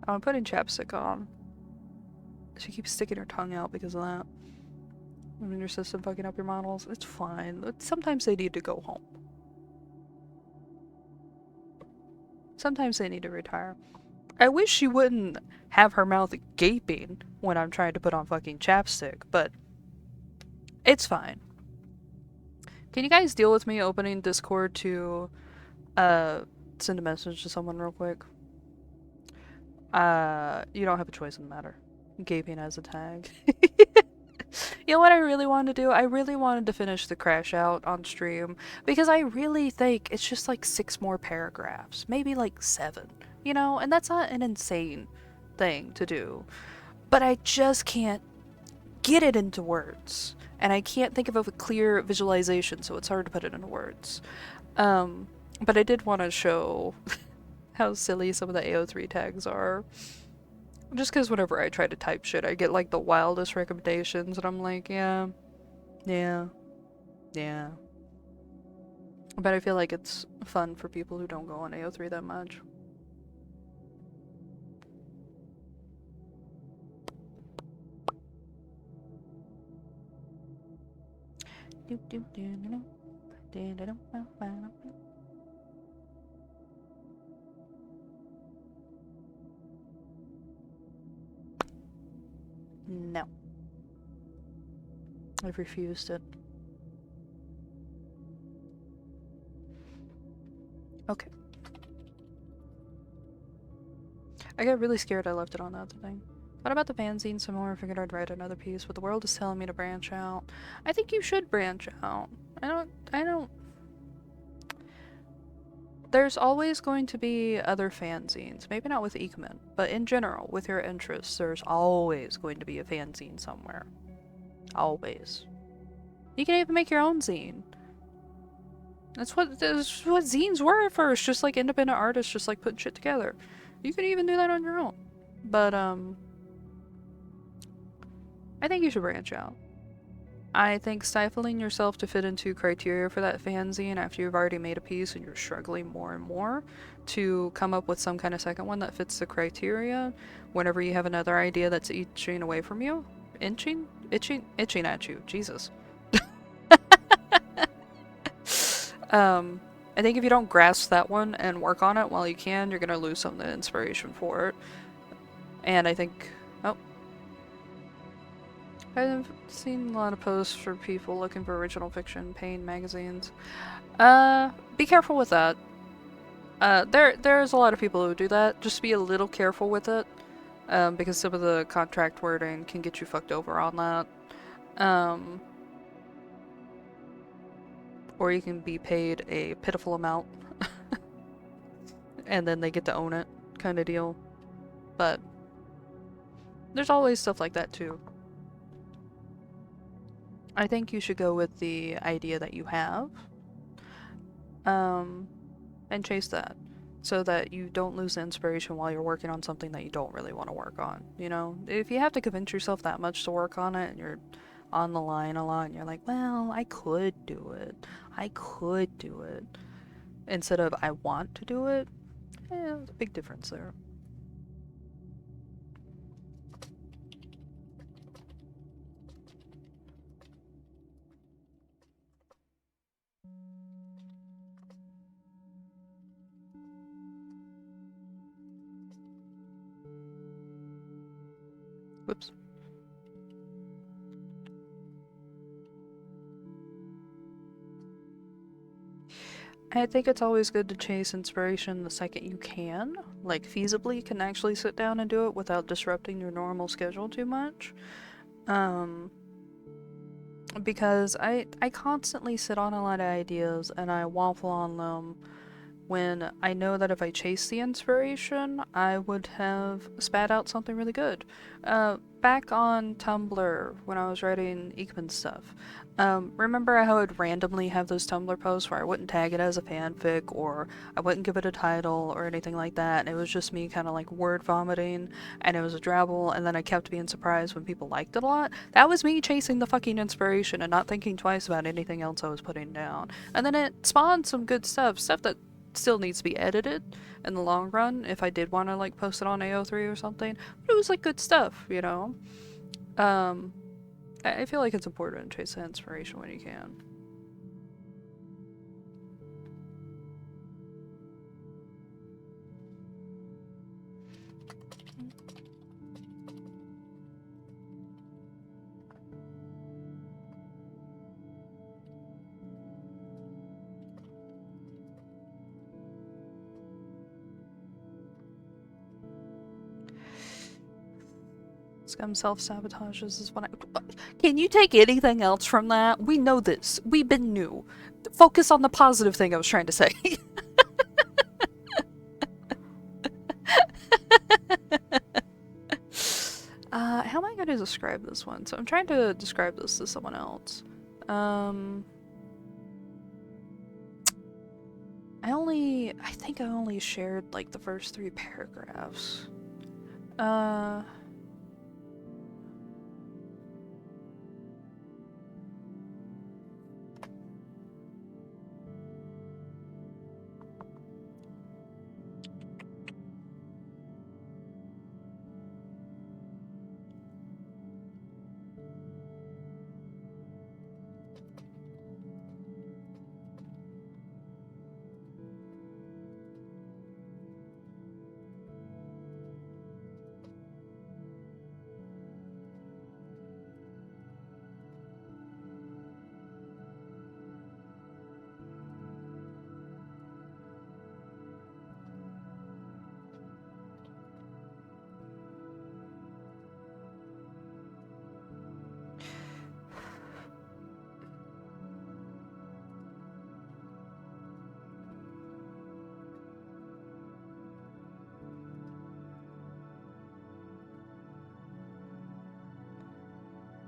Oh, I'm putting chapstick on. She keeps sticking her tongue out because of that. When your system fucking up your models, it's fine. Sometimes they need to go home. Sometimes they need to retire. I wish she wouldn't have her mouth gaping when I'm trying to put on fucking chapstick, but it's fine. Can you guys deal with me opening Discord to send a message to someone real quick? You don't have a choice in the matter. Gaping as a tag. You know what I really wanted to do? I really wanted to finish the crash out on stream because I really think it's just like 6 more paragraphs, maybe like 7, you know, and that's not an insane thing to do, but I just can't get it into words, and I can't think of a clear visualization, so it's hard to put it into words. But I did want to show how silly some of the AO3 tags are. Just because whenever I try to type shit, I get like the wildest recommendations, and I'm like, yeah. But I feel like it's fun for people who don't go on AO3 that much. No. I've refused it. Okay. I got really scared I left it on that other thing. What about the fanzine some more? I figured I'd write another piece, but the world is telling me to branch out. I think you should branch out. I don't... There's always going to be other fanzines. Maybe not with Eekman, but in general, with your interests, there's always going to be a fanzine somewhere. Always. You can even make your own zine. That's what zines were at first, just like independent artists, just like putting shit together. You could even do that on your own. But, I think you should branch out. I think stifling yourself to fit into criteria for that fanzine after you've already made a piece and you're struggling more and more to come up with some kind of second one that fits the criteria whenever you have another idea that's itching away from you. Itching at you. Jesus. I think if you don't grasp that one and work on it while you can, you're gonna lose some of the inspiration for it. And I think... Oh. I've seen a lot of posts for people looking for original fiction, pain magazines. Be careful with that. There's a lot of people who do that. Just be a little careful with it. Because some of the contract wording can get you fucked over on that. Or you can be paid a pitiful amount. And then they get to own it, kind of deal. But there's always stuff like that too. I think you should go with the idea that you have. And chase that. so that you don't lose the inspiration while you're working on something that you don't really want to work on, you know? If you have to convince yourself that much to work on it and you're on the line a lot and you're like, well, I could do it. I could do it. Instead of I want to do it, there's a big difference there. Whoops. I think it's always good to chase inspiration the second you can. Like, feasibly, you can actually sit down and do it without disrupting your normal schedule too much. Because I constantly sit on a lot of ideas and I waffle on them when I know that if I chase the inspiration, I would have spat out something really good. Back on Tumblr, when I was writing Ekman stuff, remember how I would randomly have those Tumblr posts where I wouldn't tag it as a fanfic, or I wouldn't give it a title, or anything like that, and it was just me kind of like word vomiting, and it was a drabble, and then I kept being surprised when people liked it a lot? That was me chasing the fucking inspiration and not thinking twice about anything else I was putting down. And then it spawned some good stuff that still needs to be edited in the long run if I did want to like post it on AO3 or something, but it was like good stuff, you know. I feel like it's important to chase that inspiration when you can. Scum self-sabotages is what I— Can you take anything else from that? We know this. We've been new. Focus on the positive thing I was trying to say. How am I going to describe this one? So I'm trying to describe this to someone else. I think I only shared like the first 3 paragraphs.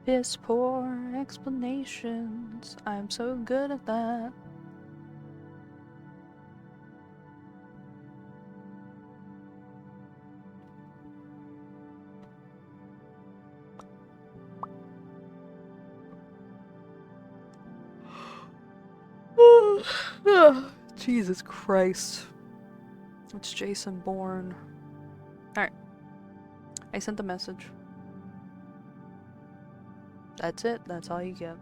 Piss poor explanations. I'm so good at that. Jesus Christ. It's Jason Bourne. Alright. I sent the message. That's it. That's all you get.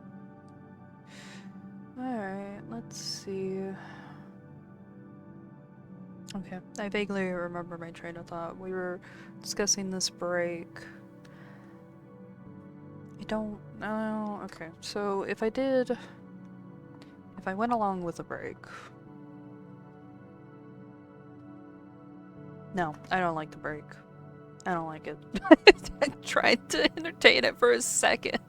Alright, let's see. Okay, I vaguely remember my train of thought. We were discussing this break. I don't know. Okay, so if I went along with the break. No, I don't like the break. I don't like it. I tried to entertain it for a second.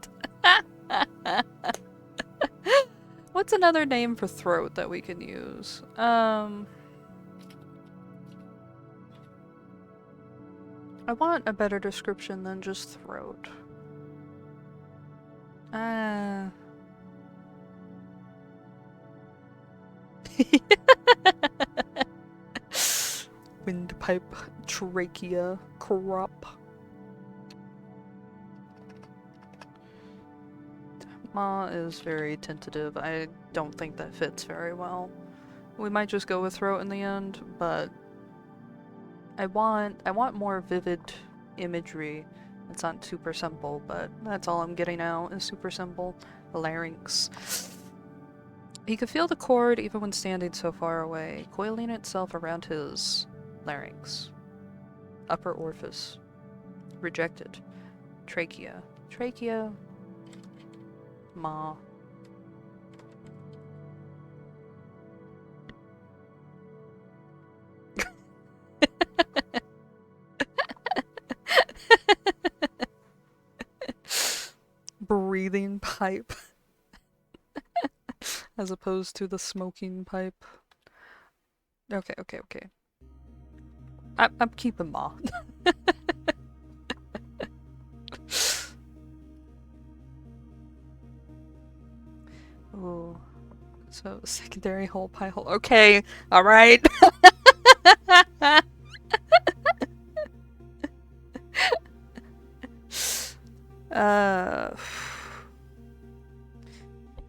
What's another name for throat that we can use? I want a better description than just throat. pipe trachea crop. Ma is very tentative. I don't think that fits very well. We might just go with throat in the end, but I want more vivid imagery. It's not super simple, but that's all I'm getting out is super simple. Larynx. He could feel the cord even when standing so far away, coiling itself around his larynx. Upper orifice. Rejected. Trachea. Trachea. Ma. Breathing pipe. As opposed to the smoking pipe. Okay. I'm keeping Ma. Ooh. So, secondary hole, pie hole. Okay, alright.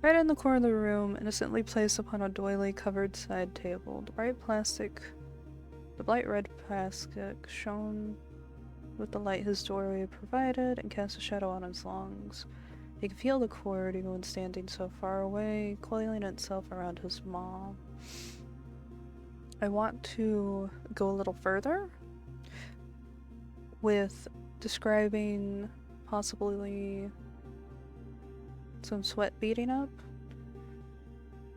Right in the corner of the room, innocently placed upon a doily-covered side table, the bright red plastic shone with the light his doorway provided and cast a shadow on his lungs. He could feel the cord even when standing so far away, coiling itself around his maw. I want to go a little further with describing possibly some sweat beating up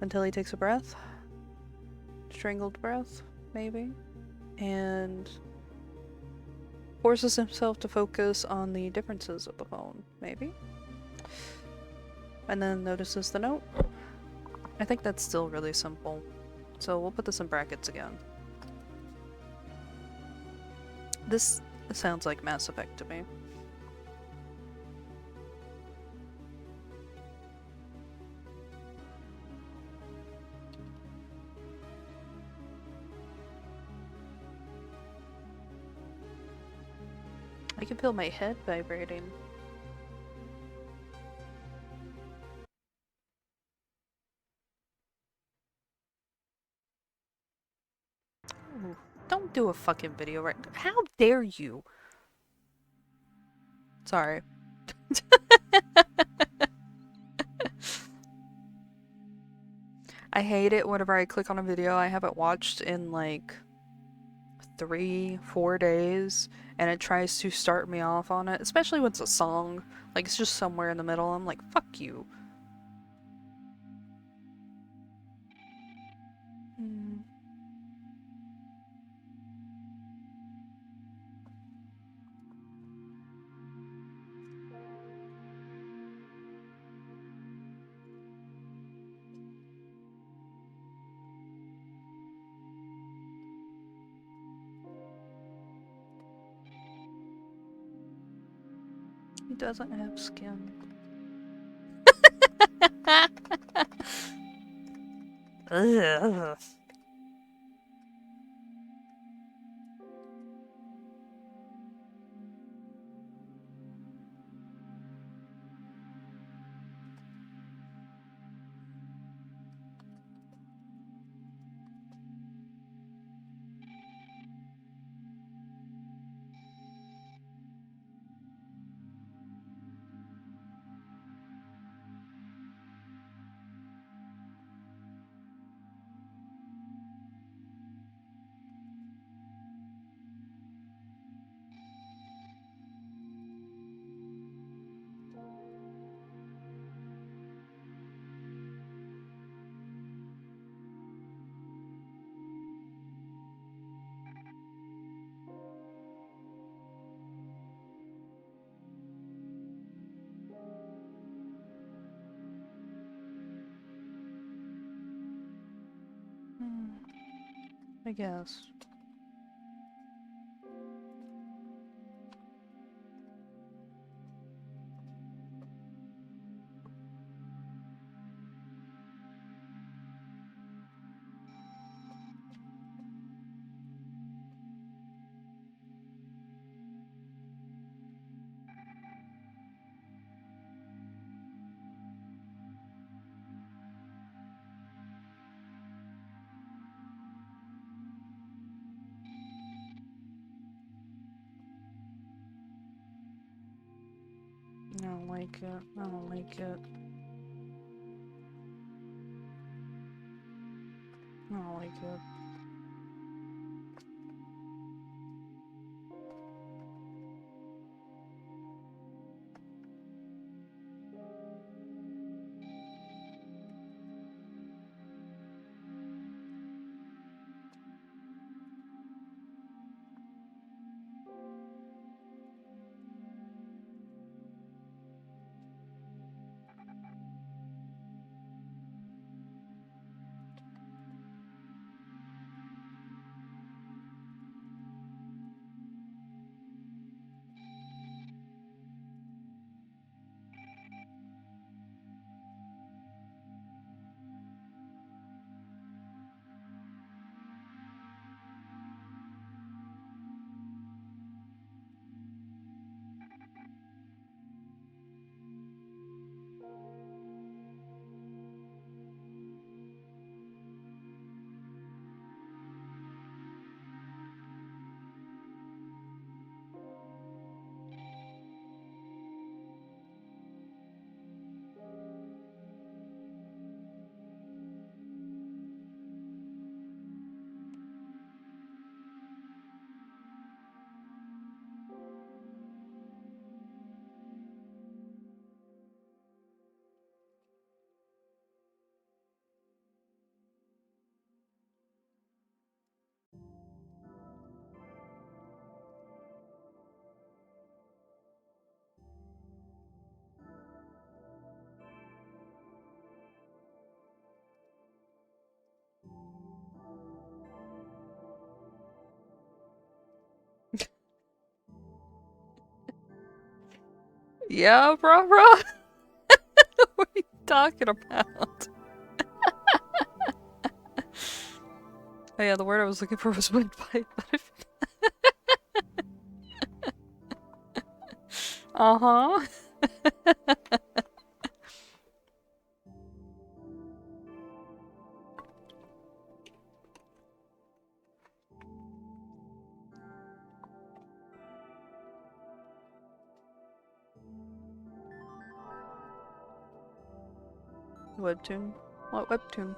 until he takes a breath. Strangled breath, maybe. And forces himself to focus on the differences of the phone, maybe. And then notices the note. I think that's still really simple. So we'll put this in brackets again. This sounds like Mass Effect to me. I can feel my head vibrating. Ooh, don't do a fucking video right now. How dare you? Sorry. I hate it whenever I click on a video I haven't watched in like 3-4 days and it tries to start me off on it, especially when it's a song. Like it's just somewhere in the middle. I'm like, fuck you. He doesn't have skin. Ugh. I guess. like it. I don't like it. I don't like it. Yeah, bro. What are you talking about? Oh yeah, the word I was looking for was windpipe. Uh-huh. Webtoon? What webtoon?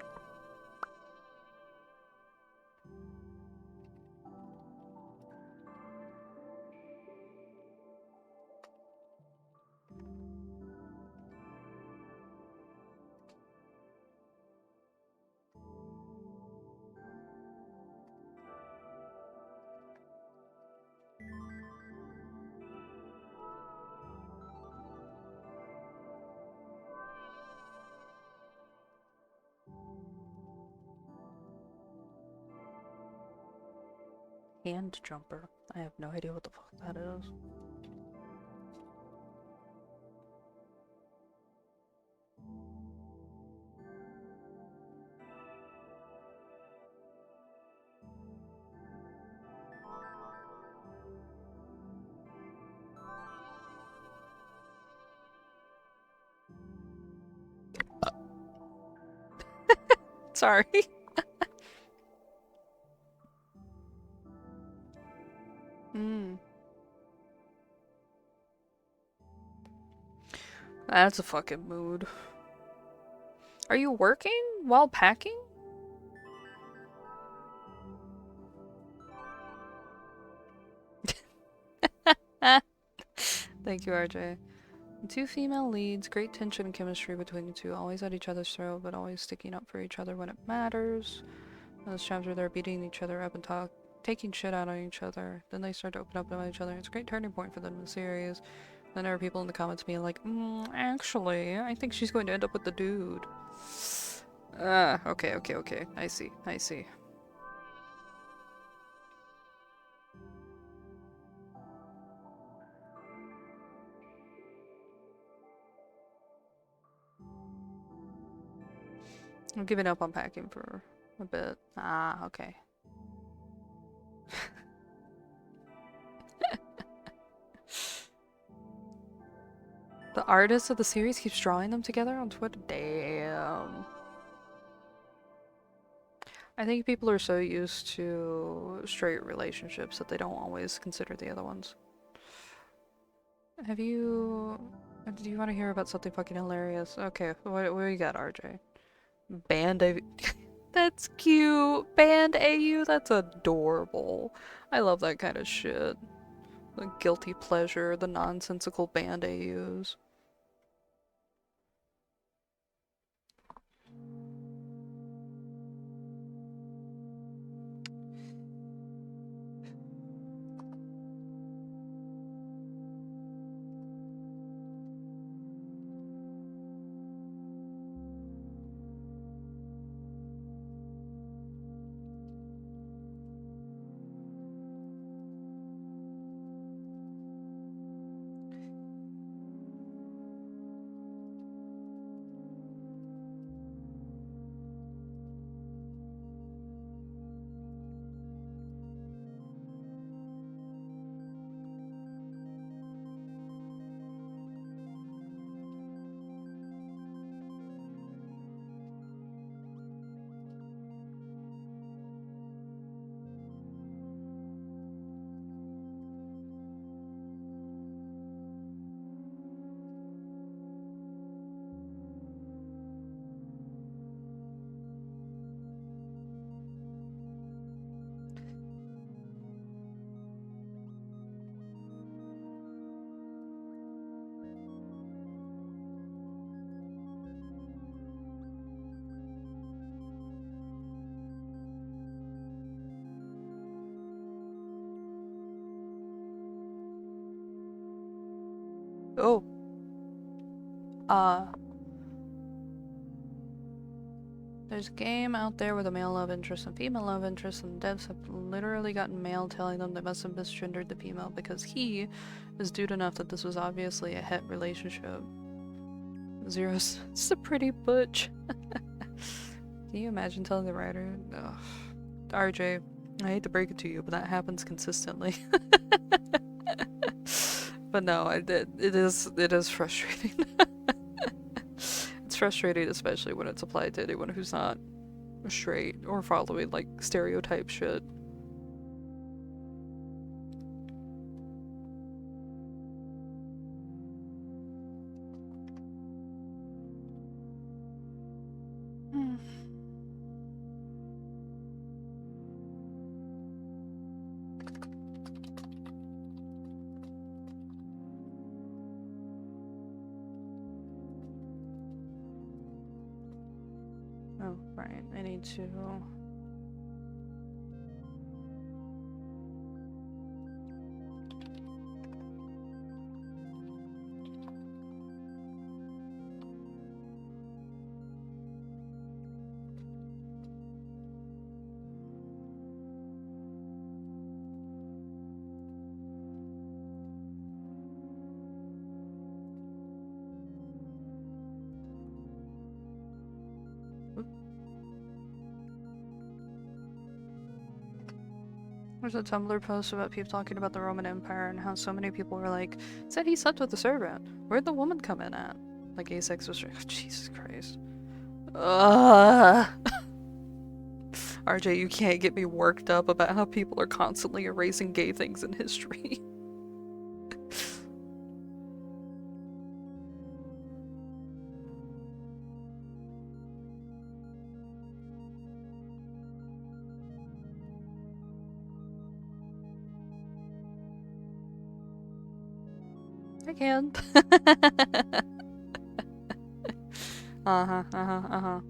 Hand jumper. I have no idea what the fuck that is. Sorry. That's a fucking mood. Are you working while packing? Thank you, RJ. Two female leads, great tension and chemistry between the two, always at each other's throat, but always sticking up for each other when it matters. Those times where they're beating each other up and taking shit out on each other. Then they start to open up about each other. It's a great turning point for them in the series. Then there are people in the comments being like, actually, I think she's going to end up with the dude. Okay. I see. I'm giving up on packing for a bit. Okay. The artist of the series keeps drawing them together on Twitter? Damn. I think people are so used to straight relationships that they don't always consider the other ones. Have you Do you want to hear about something fucking hilarious? Okay, what do we got, RJ? Band AU. That's cute. Band AU. That's adorable. I love that kind of shit. The guilty pleasure, the nonsensical band AUs. Oh. There's a game out there with a male love interest and female love interest, and devs have literally gotten mail telling them they must have misgendered the female because he is dude enough that this was obviously a het relationship. Zero's it's a pretty butch. Can you imagine telling the writer? Ugh. RJ, I hate to break it to you, but that happens consistently. But no, it is frustrating. It's frustrating, especially when it's applied to anyone who's not straight or following like stereotype shit. Oh, right. I need to... There's a Tumblr post about people talking about the Roman Empire and how so many people were like, said he slept with a servant. Where'd the woman come in at? Like asexual was oh, Jesus Christ. RJ, you can't get me worked up about how people are constantly erasing gay things in history. I can. Uh-huh.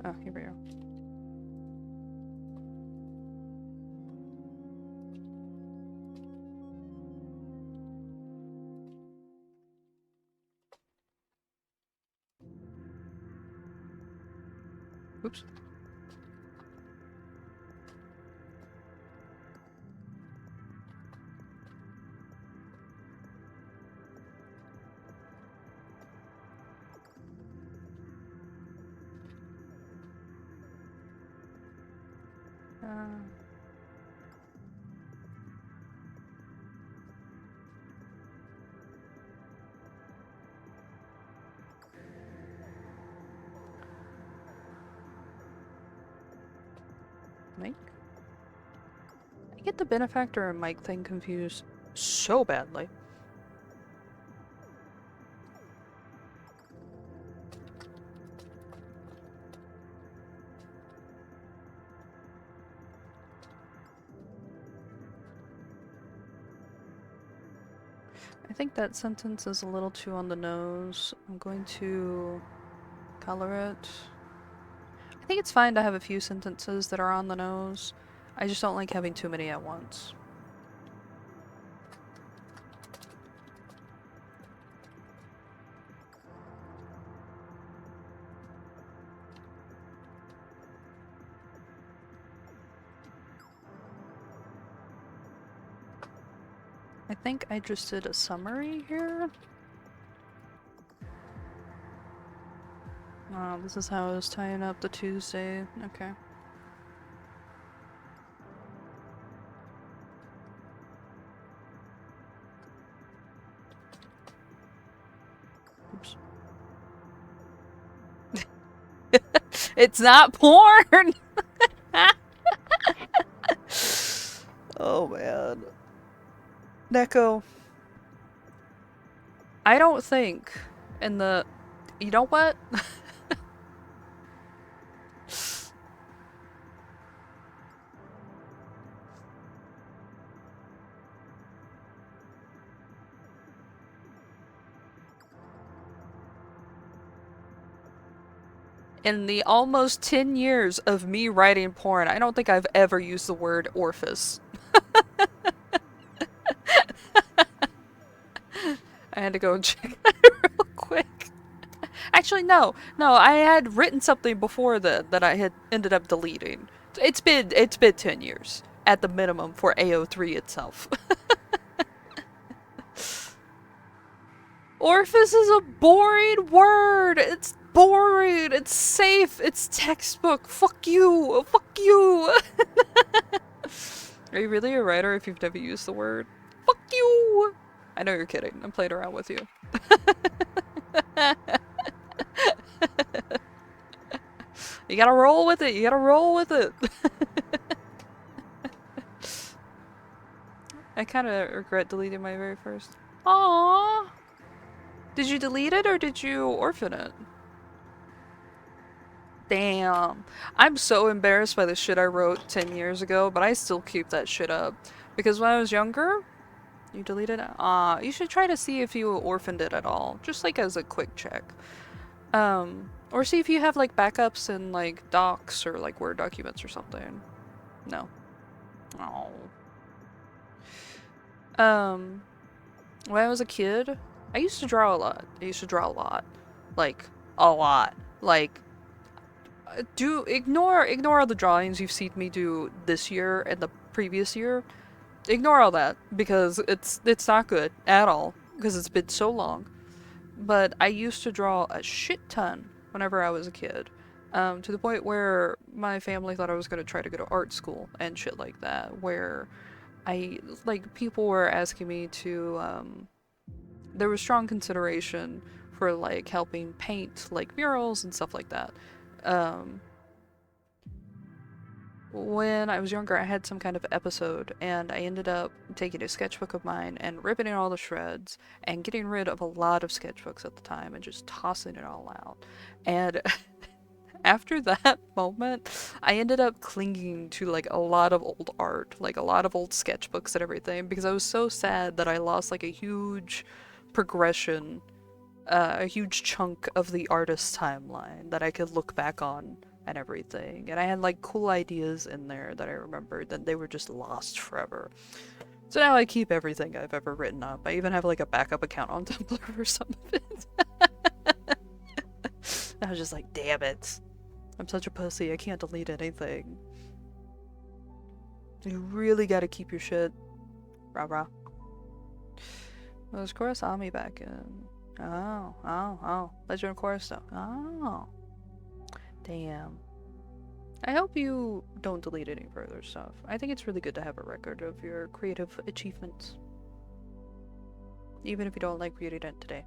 Oh, here we go. Oops. Mike? I get the benefactor and Mike thing confused so badly. I think that sentence is a little too on the nose. I'm going to color it. I think it's fine to have a few sentences that are on the nose. I just don't like having too many at once. I think I just did a summary here. Oh, this is how I was tying up the Tuesday. Okay. Oops. It's not porn! Oh man. Neko. I don't think in the... You know what? In the almost 10 years of me writing porn, I don't think I've ever used the word orifice. I had to go and check that real quick. Actually, no, I had written something before that I had ended up deleting. It's been 10 years at the minimum for AO3 itself. Orifice is a boring word. It's boring. It's safe. It's textbook. Fuck you. Fuck you. Are you really a writer if you've never used the word? Fuck you. I know you're kidding. I'm playing around with you. You gotta roll with it. You gotta roll with it. I kind of regret deleting my very first. Aww. Did you delete it or did you orphan it? Damn. I'm so embarrassed by the shit I wrote 10 years ago, but I still keep that shit up. Because when I was younger, you deleted it? You should try to see if you orphaned it at all. Just like as a quick check. Or see if you have like backups in like docs or like Word documents or something. No. Oh. When I was a kid, I used to draw a lot. Like, a lot. Like, ignore all the drawings you've seen me do this year and the previous year. Ignore all that, because it's not good at all, because it's been so long. But I used to draw a shit ton whenever I was a kid. To the point where my family thought I was going to try to go to art school and shit like that, where people were asking me to, there was strong consideration for, like, helping paint, like, murals and stuff like that. When I was younger, I had some kind of episode, and I ended up taking a sketchbook of mine and ripping it all to shreds, and getting rid of a lot of sketchbooks at the time, and just tossing it all out. And after that moment, I ended up clinging to, like, a lot of old art, like, a lot of old sketchbooks and everything, because I was so sad that I lost, like, a huge progression, a huge chunk of the artist's timeline that I could look back on and everything. And I had like cool ideas in there that I remembered that they were just lost forever. So now I keep everything I've ever written up. I even have like a backup account on Tumblr for some of it. I was just like, damn it. I'm such a pussy, I can't delete anything. You really gotta keep your shit. Rah rah. Was Chorus Ami back in? Oh. Legend of Chorus though. Oh. Damn. I hope you don't delete any further stuff. I think it's really good to have a record of your creative achievements. Even if you don't like reading it today.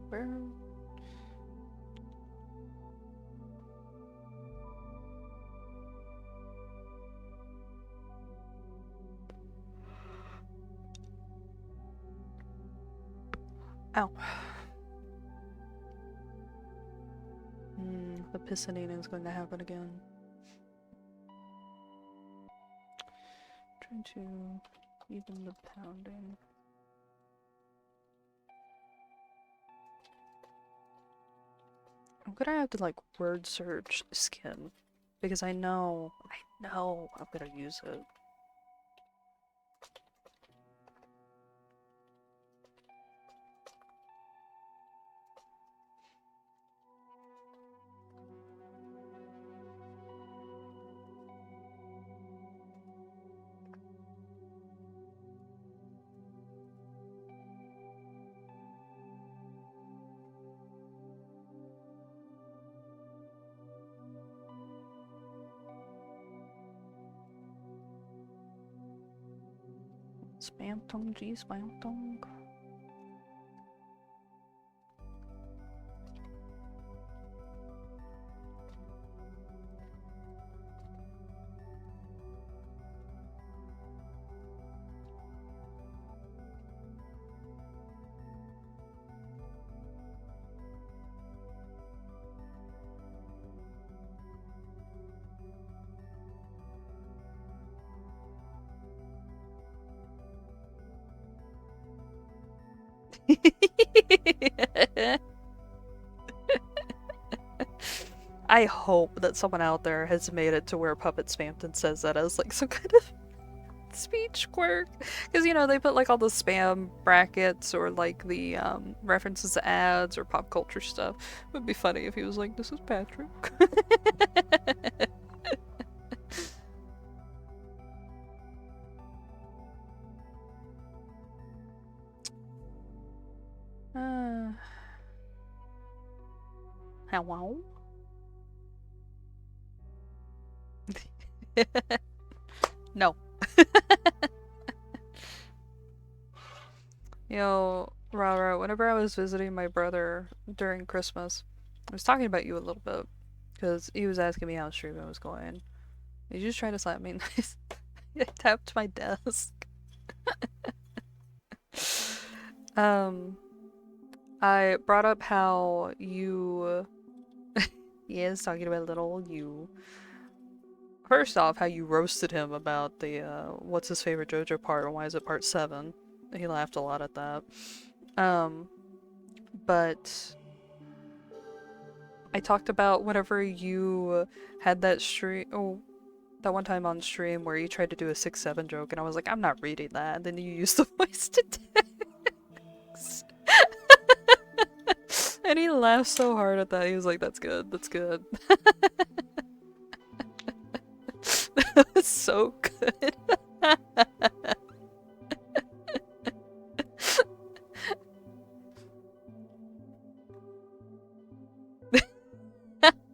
Where? Ow. The pissoning is going to happen again. Trying to even the pounding. I'm gonna have to like word search skin because I know I'm gonna use it. Spam tongue, G spam tongue. I hope that someone out there has made it to where Puppet Spamton says that as like some kind of speech quirk. Because, you know, they put like all the spam brackets or like the references to ads or pop culture stuff. It would be funny if he was like, this is Patrick. Hello? No. Yo, Rara, whenever I was visiting my brother during Christmas, I was talking about you a little bit, because he was asking me how streaming was going. He just tried to slap me. I tapped my desk. I brought up how you... he is talking about little you. First off, how you roasted him about the, what's his favorite JoJo part and why is it part 7? He laughed a lot at that. But I talked about whenever you had that that one time on stream where you tried to do a 6-7 joke and I was like, I'm not reading that, and then you used the voice to text. And he laughed so hard at that, he was like, that's good, that's good. That was so good.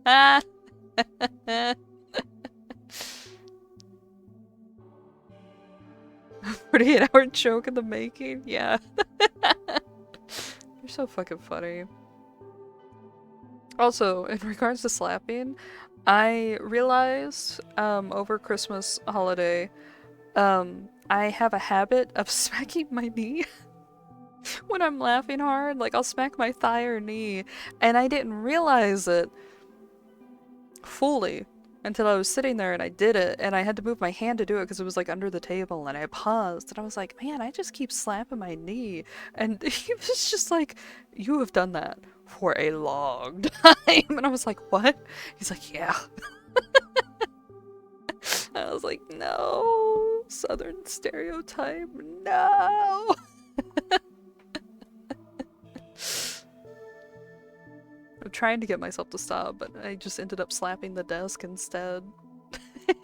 Ah. 48-hour joke in the making? Yeah. You're so fucking funny. Also, in regards to slapping, I realized over Christmas holiday, I have a habit of smacking my knee when I'm laughing hard. Like, I'll smack my thigh or knee, and I didn't realize it fully until I was sitting there and I did it, and I had to move my hand to do it because it was like under the table, and I paused and I was like, man, I just keep slapping my knee. And he was just like, you have done that for a long time. And I was like, what? He's like, yeah. I was like, no, Southern stereotype, no. I'm trying to get myself to stop, but I just ended up slapping the desk instead. I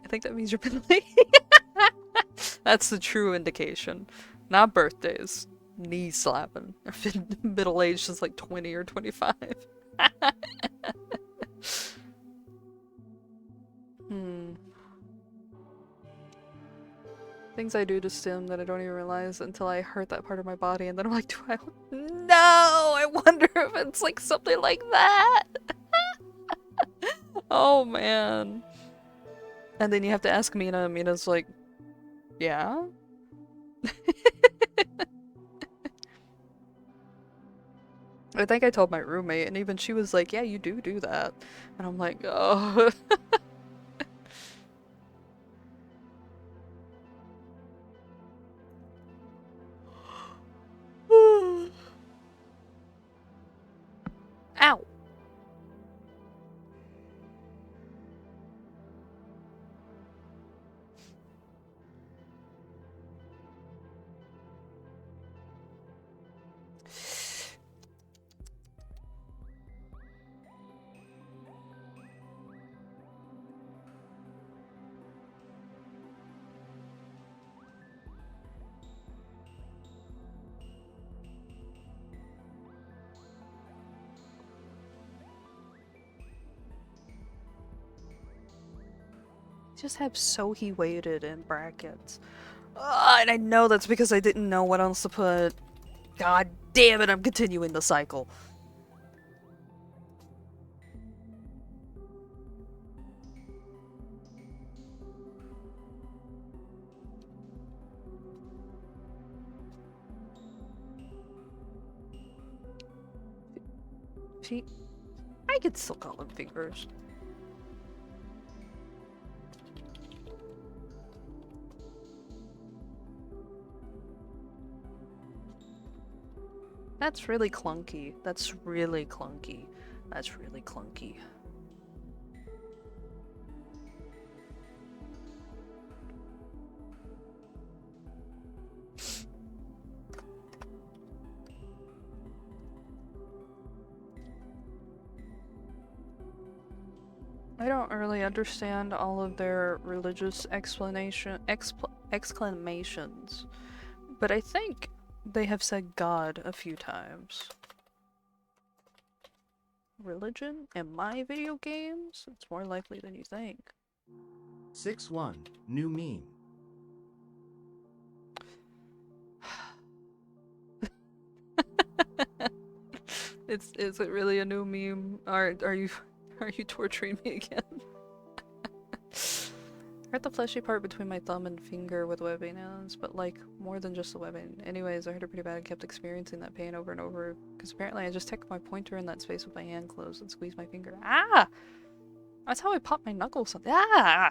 think that means you're middle-aged. That's the true indication. Not birthdays. Knee slapping. I've been middle-aged since like 20 or 25. Things I do to stim that I don't even realize until I hurt that part of my body, and then I'm like, do I? No! I wonder if it's like something like that! Oh man. And then you have to ask Mina, and Mina's like, yeah? I think I told my roommate, and even she was like, yeah, you do that. And I'm like, oh. Ow! Just have so he waited in brackets. And I know that's because I didn't know what else to put. God damn it, I'm continuing the cycle. I could still call them fingers. That's really clunky. That's really clunky. That's really clunky. I don't really understand all of their religious exclamations, but I think they have said God a few times. Religion in my video games? It's more likely than you think. 6-1, new meme. Is it really a new meme? Are you torturing me again? I hurt the fleshy part between my thumb and finger with webbing ends, but like more than just the webbing. Anyways, I hurt it pretty bad and kept experiencing that pain over and over because apparently I just tucked my pointer in that space with my hand closed and squeezed my finger. Ah! That's how I popped my knuckles. Ah!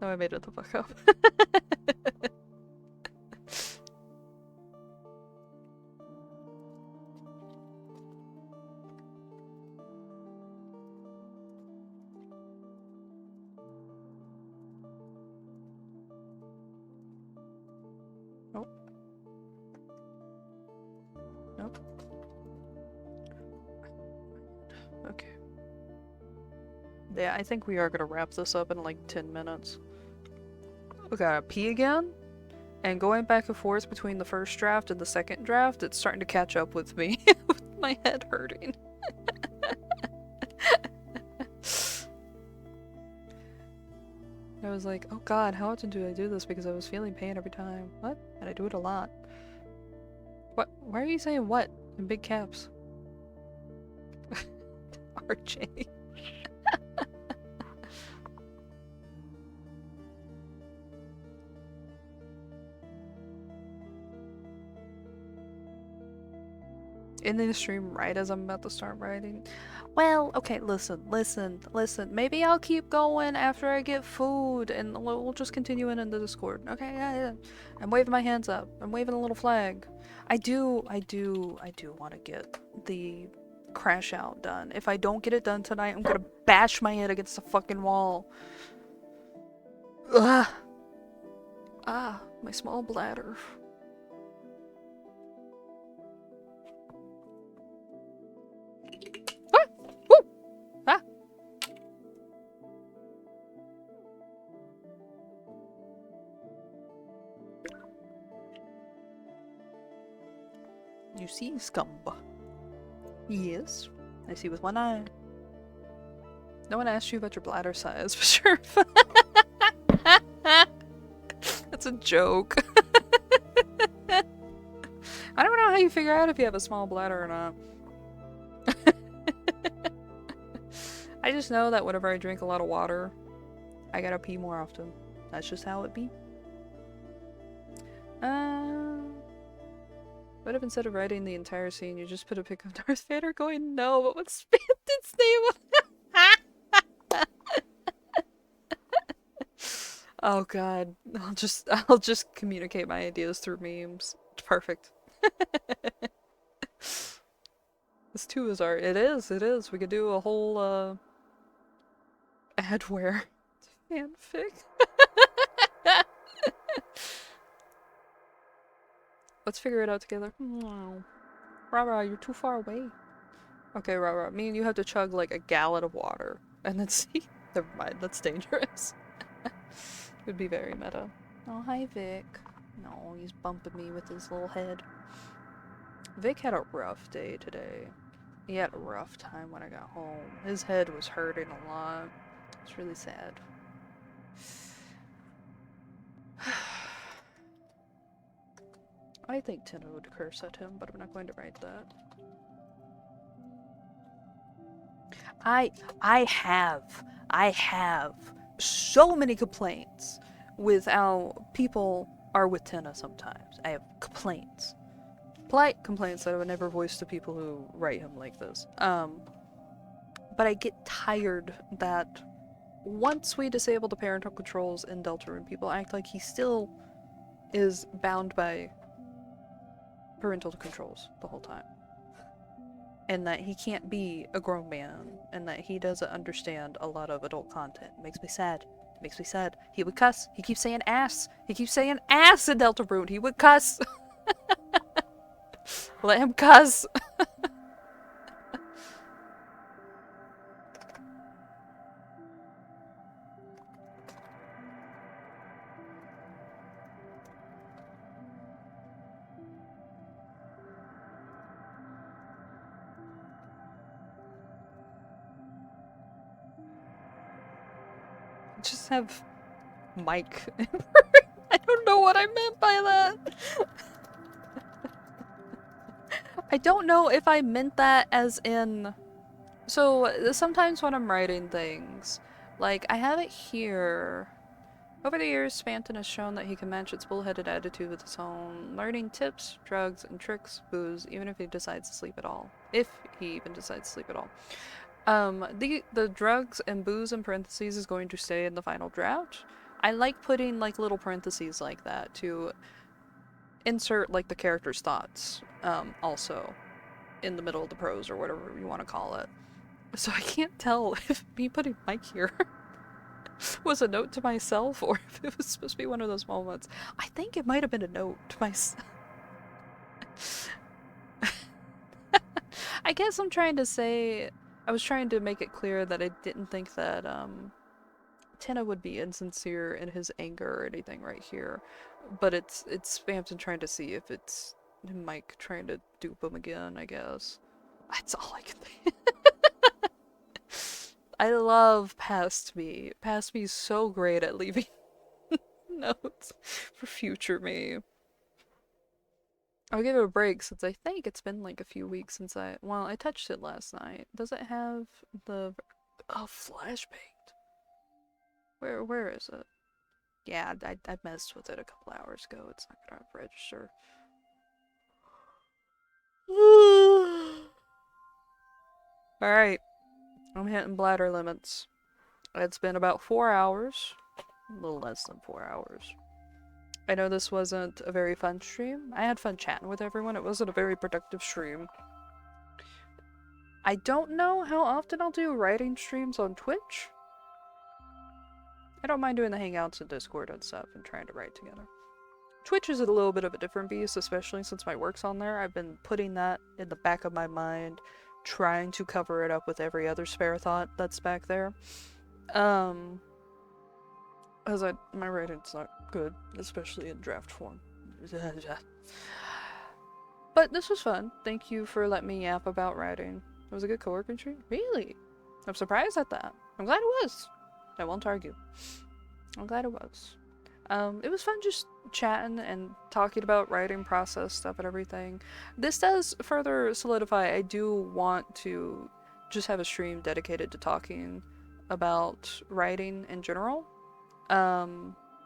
No, I made it the fuck up. Nope. Okay. Yeah, I think we are gonna wrap this up in like 10 minutes. We gotta pee again, and going back and forth between the first draft and the second draft, it's starting to catch up with me, with my head hurting. I was like, oh god, how often do I do this? Because I was feeling pain every time. What? And I do it a lot. What? Why are you saying what in big caps? RJ. Ending the stream right as I'm about to start writing. Well, okay, listen. Maybe I'll keep going after I get food, and we'll just continue in the Discord. Okay, yeah. I'm waving my hands up. I'm waving a little flag. I do want to get the crash out done. If I don't get it done tonight, I'm gonna bash my head against the fucking wall. Ugh. Ah, my small bladder. You see, Scumberly? Yes. I see with one eye. No one asked you about your bladder size, for sure. That's a joke. I don't know how you figure out if you have a small bladder or not. I just know that whenever I drink a lot of water, I gotta pee more often. That's just how it be. What if instead of writing the entire scene, you just put a pic of Darth Vader going, no, but what's Phantom's name? Oh god, I'll just communicate my ideas through memes. Perfect. This too is art. It is. We could do a whole adware fanfic. Let's figure it out together. No. Rara, you're too far away. Okay, Rara, me and you have to chug like a gallon of water. And then see? Never mind, that's dangerous. It would be very meta. Oh, hi Vic. No, he's bumping me with his little head. Vic had a rough day today. He had a rough time when I got home. His head was hurting a lot. It's really sad. I think Tina would curse at him, but I'm not going to write that. I have so many complaints with how people are with Tina sometimes. I have complaints. Polite complaints that I would never voice to people who write him like this. But I get tired that once we disable the parental controls in Deltarune, people act like he still is bound by parental controls the whole time. And that he can't be a grown man, and that he doesn't understand a lot of adult content. It makes me sad. It makes me sad. He would cuss. He keeps saying ass. He keeps saying ass in Deltarune. He would cuss. Let him cuss. Just have Mike. I don't know what I meant by that. I don't know if I meant that as in... So, sometimes when I'm writing things, like, I have it here. Over the years, Spanton has shown that he can match its bullheaded attitude with his own, learning tips, drugs, and tricks, booze, even if he decides to sleep at all. If he even decides to sleep at all. The drugs and booze in parentheses is going to stay in the final draft. I like putting, like, little parentheses like that to insert, like, the character's thoughts, also in the middle of the prose or whatever you want to call it. So I can't tell if me putting Mike here was a note to myself or if it was supposed to be one of those moments. I think it might have been a note to myself. I guess I'm trying to say... I was trying to make it clear that I didn't think that, Tina would be insincere in his anger or anything right here. But it's Spamton trying to see if it's Mike trying to dupe him again, I guess. That's all I can think. I love Past Me. Past Me's so great at leaving notes for future me. I'll give it a break since I think it's been like a few weeks since I touched it last night. Does it have the... Oh, flashbanged. Where is it? Yeah, I messed with it a couple hours ago. It's not gonna register. Alright. I'm hitting bladder limits. It's been about 4 hours. A little less than 4 hours. I know this wasn't a very fun stream. I had fun chatting with everyone. It wasn't a very productive stream. I don't know how often I'll do writing streams on Twitch. I don't mind doing the hangouts in Discord and stuff and trying to write together. Twitch is a little bit of a different beast, especially since my work's on there. I've been putting that in the back of my mind, trying to cover it up with every other spare thought that's back there. As my writing's not good, especially in draft form. But this was fun. Thank you for letting me yap about writing. It was a good co-working stream? Really? I'm surprised at that. I'm glad it was. I won't argue. I'm glad it was. It was fun just chatting and talking about writing process stuff and everything. This does further solidify, I do want to just have a stream dedicated to talking about writing in general.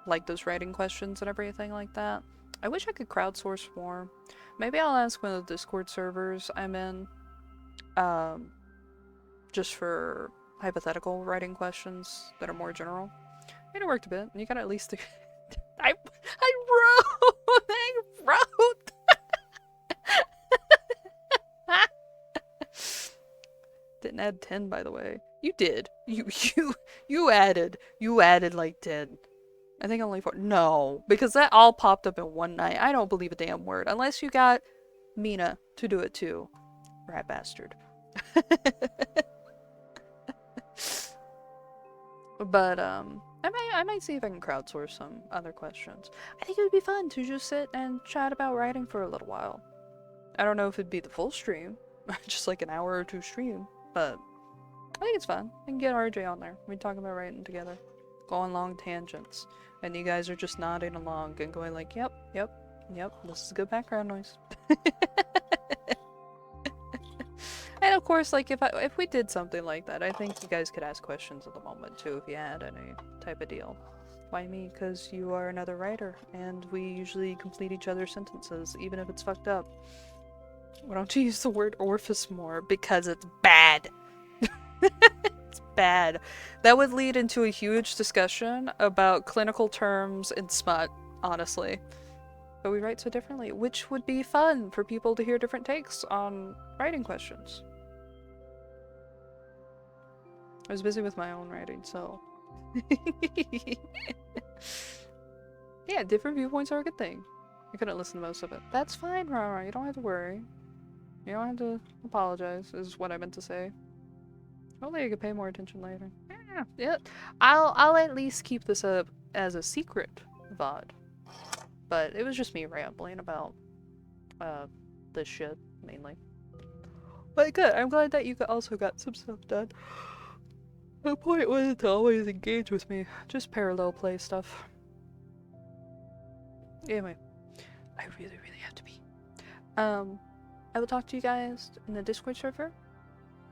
Like those writing questions and everything like that. I wish I could crowdsource more. Maybe I'll ask one of the Discord servers I'm in, just for hypothetical writing questions that are more general. It worked a bit. You gotta at least. I wrote. I wrote. Didn't add 10, by the way. You did. You added like 10. I think only 4. No, because that all popped up in one night. I don't believe a damn word unless you got Mina to do it too. Rat bastard. But I might see if I can crowdsource some other questions. I think it would be fun to just sit and chat about writing for a little while. I don't know if it'd be the full stream, just like an hour or 2 stream, but I think it's fun. I can get RJ on there. We talk about writing together, go on long tangents, and you guys are just nodding along and going like, yep, yep, yep, this is good background noise. And of course, like if we did something like that, I think you guys could ask questions at the moment too if you had any type of deal. Why me? Because you are another writer, and we usually complete each other's sentences, even if it's fucked up. Why don't you use the word orifice more? Because it's bad. It's bad. That would lead into a huge discussion about clinical terms and smut, honestly. But we write so differently, which would be fun for people to hear different takes on writing questions. I was busy with my own writing, so... Yeah, different viewpoints are a good thing. I couldn't listen to most of it. That's fine, Rara. You don't have to worry. You don't have to apologize, is what I meant to say. Hopefully I could pay more attention later. Yeah. I'll at least keep this up as a secret VOD. But it was just me rambling about this shit, mainly. But good, I'm glad that you also got some stuff done. The point wasn't to always engage with me, just parallel play stuff. Anyway, I really have to be. I will talk to you guys in the Discord server.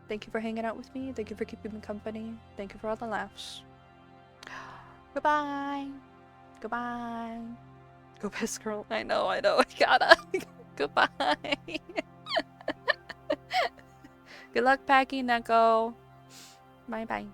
Thank you for hanging out with me. Thank you for keeping me company. Thank you for all the laughs. Goodbye. Goodbye. Go piss, girl. I know. I gotta. Goodbye. Good luck packing, Neko. Bye bye.